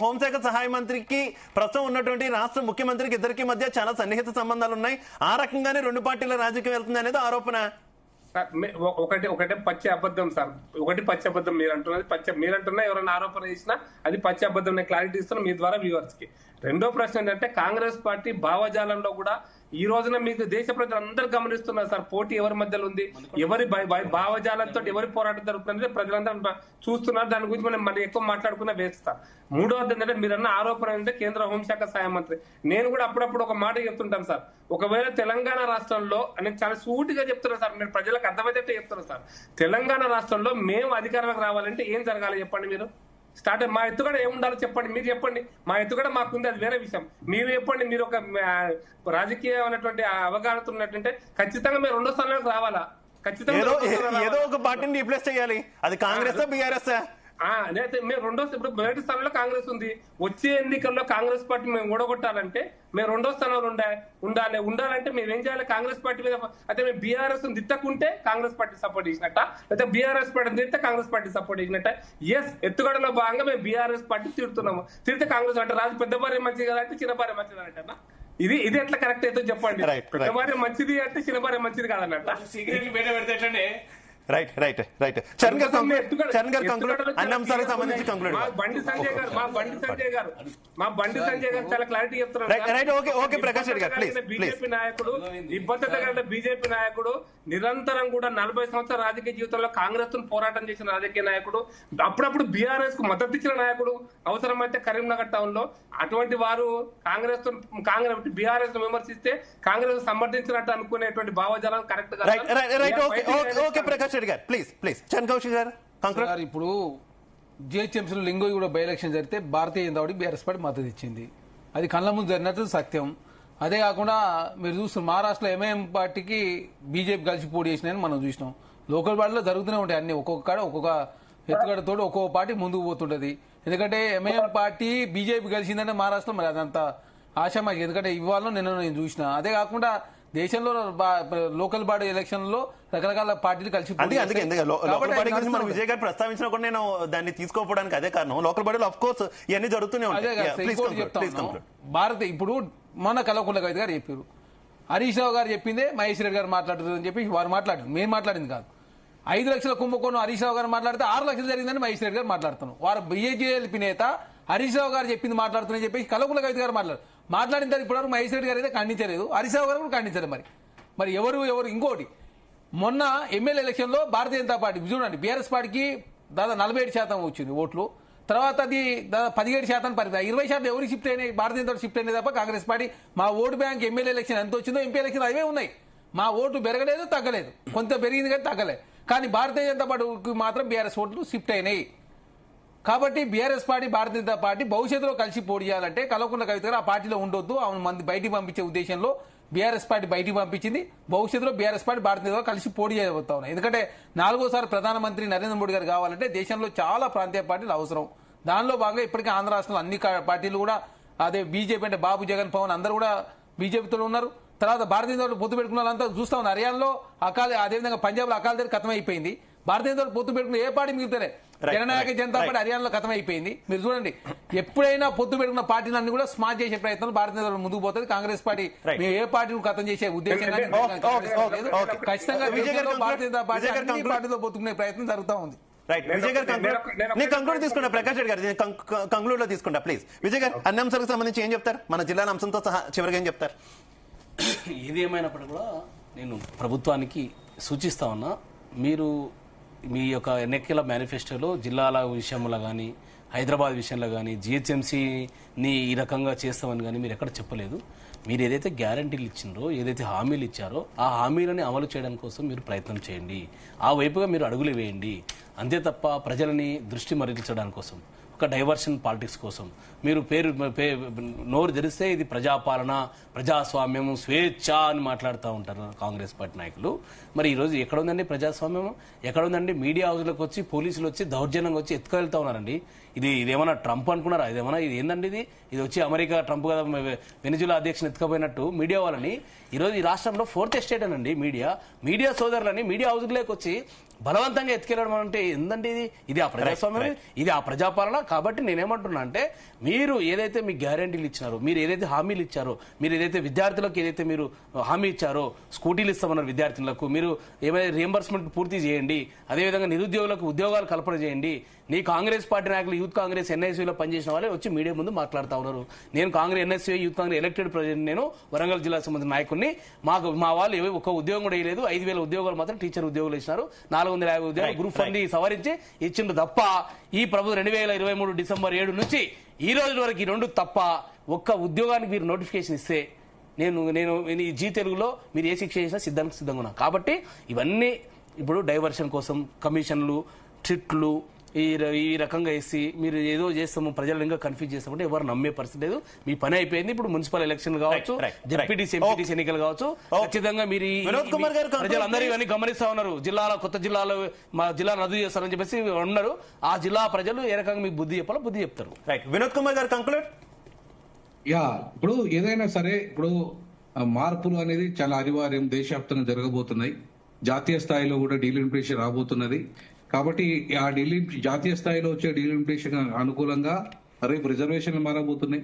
హోంశాఖ సహాయ మంత్రికి ప్రస్తుతం ఉన్నటువంటి రాష్ట్ర ముఖ్యమంత్రికి ఇద్దరికి మధ్య చాలా సన్నిహిత సంబంధాలు ఉన్నాయి. ఆ రకంగానే 2 పార్టీల రాజకీయం వెళ్తుంది అనేది ఆరోపణ. ఒకటే పచ్చి అబద్ధం సార్. ఒకటి పచ్చి అబద్ధం మీరు అంటున్నది. మీరంటున్నా ఎవరైనా ఆరోపణ చేసినా అది పచ్చి అబద్ధం. నేను క్లారిటీ ఇస్తున్నా మీ ద్వారా వ్యూవర్స్ కి. రెండో ప్రశ్న ఏంటంటే కాంగ్రెస్ పార్టీ భావజాలంలో కూడా ఈ రోజున మీకు దేశ ప్రజలు అందరూ గమనిస్తున్నారు సార్. పోటీ ఎవరి మధ్యలో ఉంది, ఎవరి భావజాలంతో ఎవరి పోరాటం జరుగుతుందంటే ప్రజలందరూ చూస్తున్నారు. దాని గురించి మనం మళ్ళీ ఎక్కువ మాట్లాడుకున్నా వేస్తారు. మూడవది ఏంటంటే మీరన్న ఆరోపణ ఏంటంటే కేంద్ర హోంశాఖ సహాయ మంత్రి. నేను కూడా అప్పుడప్పుడు ఒక మాట చెప్తుంటాను సార్. ఒకవేళ తెలంగాణ రాష్ట్రంలో నేను చాలా సూటిగా చెప్తున్నా సార్, మీరు ప్రజలకు అర్థమయ్యేటట్టే చెప్తున్నా సార్. తెలంగాణ రాష్ట్రంలో మేము అధికారంలోకి రావాలంటే ఏం జరగాలి చెప్పండి మీరు. స్టార్ట్ మా ఎత్తుగడ ఏముండాలో చెప్పండి. మీరు చెప్పండి. మా ఎత్తుగడ మాకుంది, అది వేరే విషయం. మీరు చెప్పండి. మీరు ఒక రాజకీయమైనటువంటి అవగాహన ఉన్నట్టుంటే ఖచ్చితంగా మీరు 2వ స్థానానికి రావాలా? ఖచ్చితంగా ఏదో ఒక పార్టీని రీప్లేస్ చేయాలి. అది కాంగ్రెస్ బీఆర్ఎస్. అయితే మేము ఇప్పుడు మొదటి స్థానంలో కాంగ్రెస్ ఉంది. వచ్చే ఎన్నికల్లో కాంగ్రెస్ పార్టీ మేము ఓడగొట్టాలంటే మేము 2వ స్థానంలో ఉండాలంటే మేము ఏం చేయాలి? కాంగ్రెస్ పార్టీ మీద అయితే మేము బీఆర్ఎస్ తిట్టకుంటే కాంగ్రెస్ పార్టీ సపోర్ట్ చేసినట్ట, అయితే బీఆర్ఎస్ పార్టీ తిడితే కాంగ్రెస్ పార్టీ సపోర్ట్ చేసినట్ట. ఎస్, ఎత్తుగడలో భాగంగా మేము బీఆర్ఎస్ పార్టీ తిడుతున్నాము. తిడితే కాంగ్రెస్ అంటే రాజు పెద్ద భార్య మంచిది కదా అంటే చిన్న భార్య మంచిది అంటన్నా. ఇది ఎట్లా కరెక్ట్ అయితే చెప్పండి. పెద్ద భార్య మంచిది అంటే చిన్న భార్య మంచిది కాదన్నట్ట. రైట్. చరణ్ గారు కంక్లూడ్ అన్ని అంశాలకు సంబంధించి కంక్లూడ్. మా బండి సంజయ్ గారు చాలా క్లారిటీ చెప్తున్నారు. ప్రకాష్ రెడ్డి గారు బీజేపీ నాయకుడు, నిబద్ధత గల బీజేపీ నాయకుడు, నిరంతరం కూడా 40 సంవత్సరాల రాజకీయ జీవితంలో కాంగ్రెస్ పోరాటం చేసిన రాజకీయ నాయకుడు, అప్పుడప్పుడు బీఆర్ఎస్ కు మద్దతు ఇచ్చిన నాయకుడు, అవసరమైతే కరీంనగర్ టౌన్ లో. అటువంటి వారు కాంగ్రెస్ బీఆర్ఎస్ విమర్శిస్తే కాంగ్రెస్ సమర్థించినట్టు అనుకునేటువంటి భావజాలం కరెక్ట్ గా. ప్లీజ్ చరణ్ కౌశిక్ గారు. ఇప్పుడు జిహెచ్ఎంసీలో లింగోయి కూడా బై ఎలక్షన్ జరిగితే భారతీయ జనతా పార్టీ బీఆర్ఎస్ పార్టీ మద్దతు ఇచ్చింది. అది కళ్ళ ముందు జరిగినట్టు సత్యం. అదే కాకుండా మీరు చూస్తున్న మహారాష్ట్రలో ఎంఐఎం పార్టీకి బీజేపీ కలిసి పోటీ చేసినాయని మనం చూసినాం. లోకల్ పార్టీలో జరుగుతూనే ఉంటాయి అన్ని. ఒక్కొక్క ఎత్తుగడతో ఒక్కొక్క పార్టీ ముందుకు పోతుంటది. ఎందుకంటే ఎంఐఎం పార్టీ బీజేపీ కలిసిందంటే మహారాష్ట్రలో మరి అదంతా ఆశామాషి. ఎందుకంటే ఇవాళ నేను చూసిన. అదే కాకుండా దేశంలో లోకల్ బాడీ ఎలక్షన్ లో రకరకాల పార్టీలు కలిసి లోకల్ బాడీ గురించి మనం విజయ్ గారు ప్రస్తావించినా కూడా నేను దాన్ని తీసుకోవడానికి అదే కారణం. లోకల్ బాడీలో ఆఫ్ కోర్స్ ఇవన్నీ జరుగుతూనే ఉంటాయి. భారత ఇప్పుడు మొన్న కల్వకుంట్ల కవిత గారు చెప్పారు, హరీష్ రావు గారు చెప్పిందే మహేష్ రెడ్డి గారు మాట్లాడుతుందని చెప్పి వారు మాట్లాడారు. మేము మాట్లాడింది కాదు. 5 లక్షల కుంభకోణం హరీష్ రావు గారు మాట్లాడితే 6 లక్షలు జరిగిందని మహేష్ రెడ్డి గారు మాట్లాడుతున్నారు. వారు బీజేపీ నేత హరీష్ రావు గారు చెప్పింది మాట్లాడుతుందని చెప్పి కల్వకుంట్ల కవిత గారు మాట్లాడిన తర్వాత ఇప్పటివరకు మహేష్ రెడ్డి గారు అయితే ఖండించలేదు, హరీష్ రావు గారు కూడా ఖండించలేదు. మరి ఎవరు ఇంకోటి మొన్న ఎమ్మెల్యే ఎలక్షన్ లో భారతీయ జనతా పార్టీ చూడండి, బీఆర్ఎస్ పార్టీకి దాదాపు 47% వచ్చింది ఓట్లు. తర్వాత అది 17% పరిధి, 20% ఎవరికి షిఫ్ట్ అయినాయి? భారతీయ జనతా షిఫ్ట్ అయినాయి తప్ప కాంగ్రెస్ పార్టీ. మా ఓటు బ్యాంక్ ఎమ్మెల్యే ఎలక్షన్ ఎంత వచ్చిందో ఎంపీ ఎలక్షన్ అవే ఉన్నాయి. మా ఓటు పెరగలేదు, తగ్గలేదు. కొంత పెరిగింది కానీ తగ్గలేదు. కానీ భారతీయ జనతా పార్టీకి మాత్రం బీఆర్ఎస్ ఓట్లు షిఫ్ట్ అయినాయి. కాబట్టి బీఆర్ఎస్ పార్టీ భారతీయ జనతా పార్టీ భవిష్యత్తులో కలిసి పోటీ చేయాలంటే కల్వకుంట్ల కవిత గారు ఆ పార్టీలో ఉండొద్దు, ఆమె మంది బయటికి పంపించే ఉద్దేశంలో బీఆర్ఎస్ పార్టీ బయటికి పంపించింది. భవిష్యత్తులో బీఆర్ఎస్ పార్టీ భారతీయ జనతా కలిసి పోటీ చేయబోతా ఉన్నాయి. ఎందుకంటే 4వసారి ప్రధానమంత్రి నరేంద్ర మోడీ గారు కావాలంటే దేశంలో చాలా ప్రాంతీయ పార్టీలు అవసరం. దానిలో భాగంగా ఇప్పటికే ఆంధ్ర రాష్ట్రంలో అన్ని పార్టీలు కూడా అదే బీజేపీ అంటే బాబు, జగన్, పవన్ అందరూ కూడా బీజేపీతో ఉన్నారు. తర్వాత భారతీయ జనతా పార్టీ పొత్తు పెట్టుకున్న వాళ్ళంతా చూస్తా ఉన్నారు. హర్యానాలో అకాలి, అదేవిధంగా పంజాబ్ లో అకాలి దగ్గర ఖతం అయిపోయింది. భారతీయ జనతా పార్టీ పొత్తు పెట్టుకున్న ఏ పార్టీ మిగులుతలే. జననాయక జనతా పార్టీ హర్యానాలో ఖతం అయిపోయింది. మీరు చూడండి, ఎప్పుడైనా పొత్తు పెట్టుకున్న పార్టీలన్నీ కూడా స్మార్ట్ చేసే ప్రయత్నం భారతీయ జనతా పార్టీ ముందుకు పోతుంది. కాంగ్రెస్ పార్టీ మేము ఏ పార్టీని ఖతం చేసే ఉద్దేశం కానీ ఖచ్చితంగా భారతీయ జనతా పార్టీ అన్ని పార్టీతో పొత్తుకునే ప్రయత్నం జరుగుతూ ఉంది. రైట్ విజయ్ గారు నేను కంక్లూడ్ తీసుకుంటా. ప్రకాష్ రెడ్డి గారు కంక్లూడ్ లో తీసుకుంటా ప్లీజ్. విజయ్ గారు అన్ని అంశాలకు సంబంధించి ఏం చెప్తారు? మన జిల్లాల అంశంతో సహా చివరిగా ఏం చెప్తారు? ఏది ఏమైనప్పటికీ కూడా నేను ప్రభుత్వానికి సూచిస్తా ఉన్నా, మీరు మీ యొక్క ఎన్నికల మేనిఫెస్టోలో జిల్లాల విషయంలో కానీ, హైదరాబాద్ విషయంలో కానీ, జిహెచ్ఎంసీని ఈ రకంగా చేస్తామని కానీ మీరు ఎక్కడ చెప్పలేదు. మీరు ఏదైతే గ్యారంటీలు ఇచ్చిండ్రో, ఏదైతే హామీలు ఇచ్చారో ఆ హామీలని అమలు చేయడం కోసం మీరు ప్రయత్నం చేయండి. ఆ వైపుగా మీరు అడుగులు వేయండి. అంతే తప్ప ప్రజలని దృష్టి మరల్చడానికి కోసం, ఒక డైవర్షన్ పాలిటిక్స్ కోసం మీరు నోరు తెరిస్తే ఇది ప్రజాపాలన, ప్రజాస్వామ్యం, స్వేచ్ఛ అని మాట్లాడుతూ ఉంటారు కాంగ్రెస్ పార్టీ నాయకులు. మరి ఈరోజు ఎక్కడ ఉందండి ప్రజాస్వామ్యం? ఎక్కడ ఉందండి? మీడియా హౌస్లోకి వచ్చి పోలీసులు వచ్చి దౌర్జన్యంగా వచ్చి ఎత్తుకెళ్తా ఉన్నారండి. ఇదేమన్నా ట్రంప్ అనుకున్నారా? ఇది ఏందండి? ఇది వచ్చి అమెరికా ట్రంప్ కదా వెనిజులా అధ్యక్షుని ఎత్తుకపోయినట్టు మీడియా వాళ్ళని ఈరోజు ఈ రాష్ట్రంలో 4th ఎస్టేట్ అనండి మీడియా సోదరులని మీడియా హౌస్లోకి వచ్చి బలవంతంగా ఎత్తుకెళ్ళడం అంటే ఏందండి? ఇది ఆ ప్రజాస్వామ్యం, ఇది ఆ ప్రజాపాలన. కాబట్టి నేనేమంటున్నా అంటే, మీరు ఏదైతే మీ గ్యారంటీలు ఇచ్చినారో, మీరు ఏదైతే హామీలు ఇచ్చారో, మీరు ఏదైతే విద్యార్థులకు ఏదైతే మీరు హామీ ఇచ్చారో, స్కూటీలు ఇస్తామన్నారు విద్యార్థులకు, మీరు ఏమైనా రియంబర్స్మెంట్ పూర్తి చేయండి. అదేవిధంగా నిరుద్యోగులకు ఉద్యోగాలు కల్పన చేయండి. నీ కాంగ్రెస్ పార్టీ నాయకులు యూత్ కాంగ్రెస్ ఎన్ఎస్యూలో పనిచేసిన వాళ్ళే వచ్చి మీడియా ముందు మాట్లాడుతూ ఉన్నారు. నేను Congress NSU youth Congress elected president, నేను వరంగల్ జిల్లాకు సంబంధించిన నాయకుడిని. మా వాళ్ళు ఒక ఉద్యోగం కూడా వేయలేదు. 5,000 ఉద్యోగాలు మాత్రం టీచర్ ఉద్యోగులు ఇచ్చినారు. 450 ఉద్యోగాలు గ్రూప్ 1 సవరించి ఇచ్చిండ్రు తప్ప ఈ ప్రభుత్వం 2023 డిసెంబర్ 7 నుంచి ఈ రోజు వరకు ఈ 2 తప్ప ఒక్క ఉద్యోగానికి మీరు నోటిఫికేషన్ ఇస్తే నేను ఈ జీ తెలుగులో మీరు ఏ శిక్ష చేసినా సిద్ధంగా ఉన్నా. కాబట్టి ఇవన్నీ ఇప్పుడు డైవర్షన్ కోసం కమిషన్లు, ట్రిట్లు ఈ రకంగా వేసి మీరు ఏదో చేస్తాము, ప్రజలు ఇంకా కన్ఫ్యూజ్ చేస్తామంటే ఎవరు నమ్మే పరిస్థితి లేదు. మీ పని అయిపోయింది. ఇప్పుడు మున్సిపల్ ఎలక్షన్ కావచ్చు, జెడ్పీటీసీ, ఎంపీటీసీ ఎన్నికలు కావచ్చు, ఖచ్చితంగా మీరు ప్రజలందరూ ఇవన్నీ గమనిస్తా ఉన్నారు. కొత్త జిల్లాలో మా జిల్లాను రద్దు చేస్తారని చెప్పేసి ఉన్నారు. ఆ జిల్లా ప్రజలు ఏ రకంగా మీకు బుద్ధి చెప్పాలో బుద్ధి చెప్తారు. వినోద్ కుమార్ గారు కంక్లూడ్. ఇప్పుడు ఏదైనా సరే, ఇప్పుడు మార్పులు అనేది చాలా అనివార్యం. దేశవ్యాప్తంగా జరగబోతున్నాయి. జాతీయ స్థాయిలో కూడా డీలిమిటేషన్ రాబోతున్నది. కాబట్టి ఆ జాతీయ స్థాయిలో వచ్చే డీలిమిటేషన్ అనుకూలంగా రేపు రిజర్వేషన్లు మారబోతున్నాయి,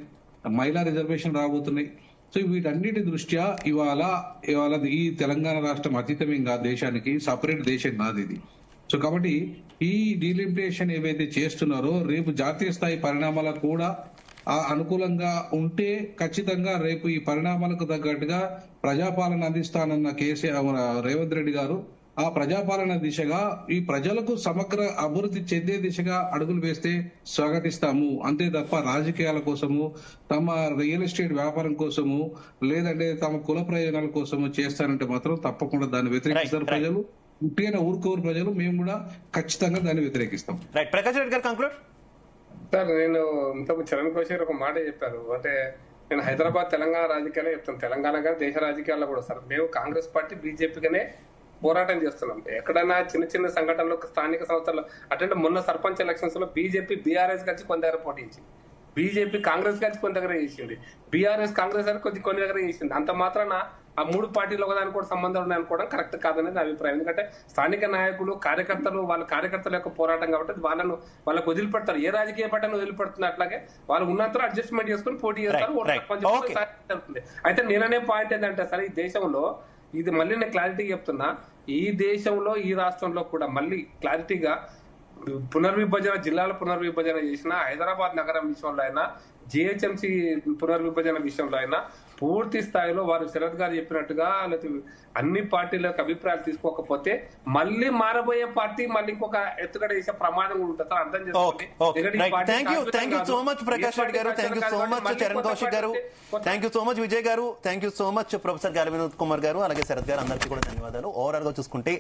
మహిళా రిజర్వేషన్ రాబోతున్నాయి. సో వీటన్నిటి దృష్ట్యా ఇవాళ ఈ తెలంగాణ రాష్ట్రం అతీతమేం కాదు, దేశానికి సపరేట్ దేశం కాదు ఇది. సో కాబట్టి ఈ డీలిమిటేషన్ ఏవైతే చేస్తున్నారో రేపు జాతీయ స్థాయి పరిణామాలకు కూడా అనుకూలంగా ఉంటే ఖచ్చితంగా రేపు ఈ పరిణామాలకు తగ్గట్టుగా ప్రజాపాలన అందిస్తానన్న కేసీఆర్ రేవంత్ రెడ్డి గారు ఆ ప్రజాపాలన దిశగా ఈ ప్రజలకు సమగ్ర అభివృద్ధి చెందే దిశగా అడుగులు వేస్తే స్వాగతిస్తాము. అంతే తప్ప రాజకీయాల కోసము, తమ రియల్ ఎస్టేట్ వ్యాపారం కోసము, లేదంటే తమ కుల ప్రయోజనాల కోసము చేస్తారంటే మాత్రం తప్పకుండా దాన్ని వ్యతిరేకిస్తారు ప్రజలు. ముఖ్యంగా ఊరుకోరు ప్రజలు. మేము కూడా ఖచ్చితంగా దాన్ని వ్యతిరేకిస్తాం. ప్రకాష్ రెడ్డి గారు కంక్లూడ్. సార్, నేను ఇంతకు చరణ్ కోశేర్ ఒక మాట చెప్పారు. అంటే నేను హైదరాబాద్ తెలంగాణ రాజకీయాలే చెప్తాను, తెలంగాణ కానీ దేశ రాజకీయాల్లో కూడా. సార్, మేము కాంగ్రెస్ పార్టీ బీజేపీగానే పోరాటం చేస్తున్నాం. ఎక్కడైనా చిన్న సంఘటనలు స్థానిక సంస్థల్లో అంటే మొన్న సర్పంచ్ ఎలక్షన్స్ లో బీజేపీ బీఆర్ఎస్ కలిసి కొన్ని దగ్గర పోటీంచింది, బీజేపీ కాంగ్రెస్ కలిసి కొన్ని దగ్గర చేసింది, బీఆర్ఎస్ కాంగ్రెస్ అని కొన్ని దగ్గర చేసింది. అంత మాత్రాన ఆ 3 పార్టీలు ఒకదానికి కూడా సంబంధం ఉన్నాయి అనుకోవడం కరెక్ట్ కాదనేది నా అభిప్రాయం. ఎందుకంటే స్థానిక నాయకులు, కార్యకర్తలు, వాళ్ళ కార్యకర్తల యొక్క పోరాటం కాబట్టి వాళ్ళకు వదిలిపెడతారు. ఏ రాజకీయ పార్టీని వదిలిపెడుతుంది అట్లాగే వాళ్ళు ఉన్నంతలో అడ్జస్ట్మెంట్ చేసుకుని పోటీ చేస్తారు. అయితే నేననే పాయింట్ ఏంటంటే సార్, ఈ దేశంలో ఇది మళ్ళీ నేను క్లారిటీ చెప్తున్నా, ఈ దేశంలో ఈ రాష్ట్రంలో కూడా మళ్ళీ క్లారిటీగా జిల్లాల పునర్విభజన చేసిన హైదరాబాద్ నగరం విషయంలో అయినా, జిహెచ్ఎంసీ పునర్విభజన విషయంలో అయినా పూర్తి స్థాయిలో వారు శరత్ గారు చెప్పినట్టుగా లేకపోతే అన్ని పార్టీలకు అభిప్రాయాలు తీసుకోకపోతే మళ్ళీ మారబోయే పార్టీ మళ్ళీ ఇంకొక ఎత్తుగడ చేసే ప్రమాదం కూడా ఉంటుంది. అర్థం చేసుకోండి. Thank you so much Prakash Reddy garu, thank you so much Charan Kaushik garu, thank you so much Vijay garu, thank you so much professor Gali Vinod Kumar గారు, అలాగే శరత్ గారు, అందరికీ కూడా ధన్యవాదాలు. ఓవరాల్ గా చూసుకుంటే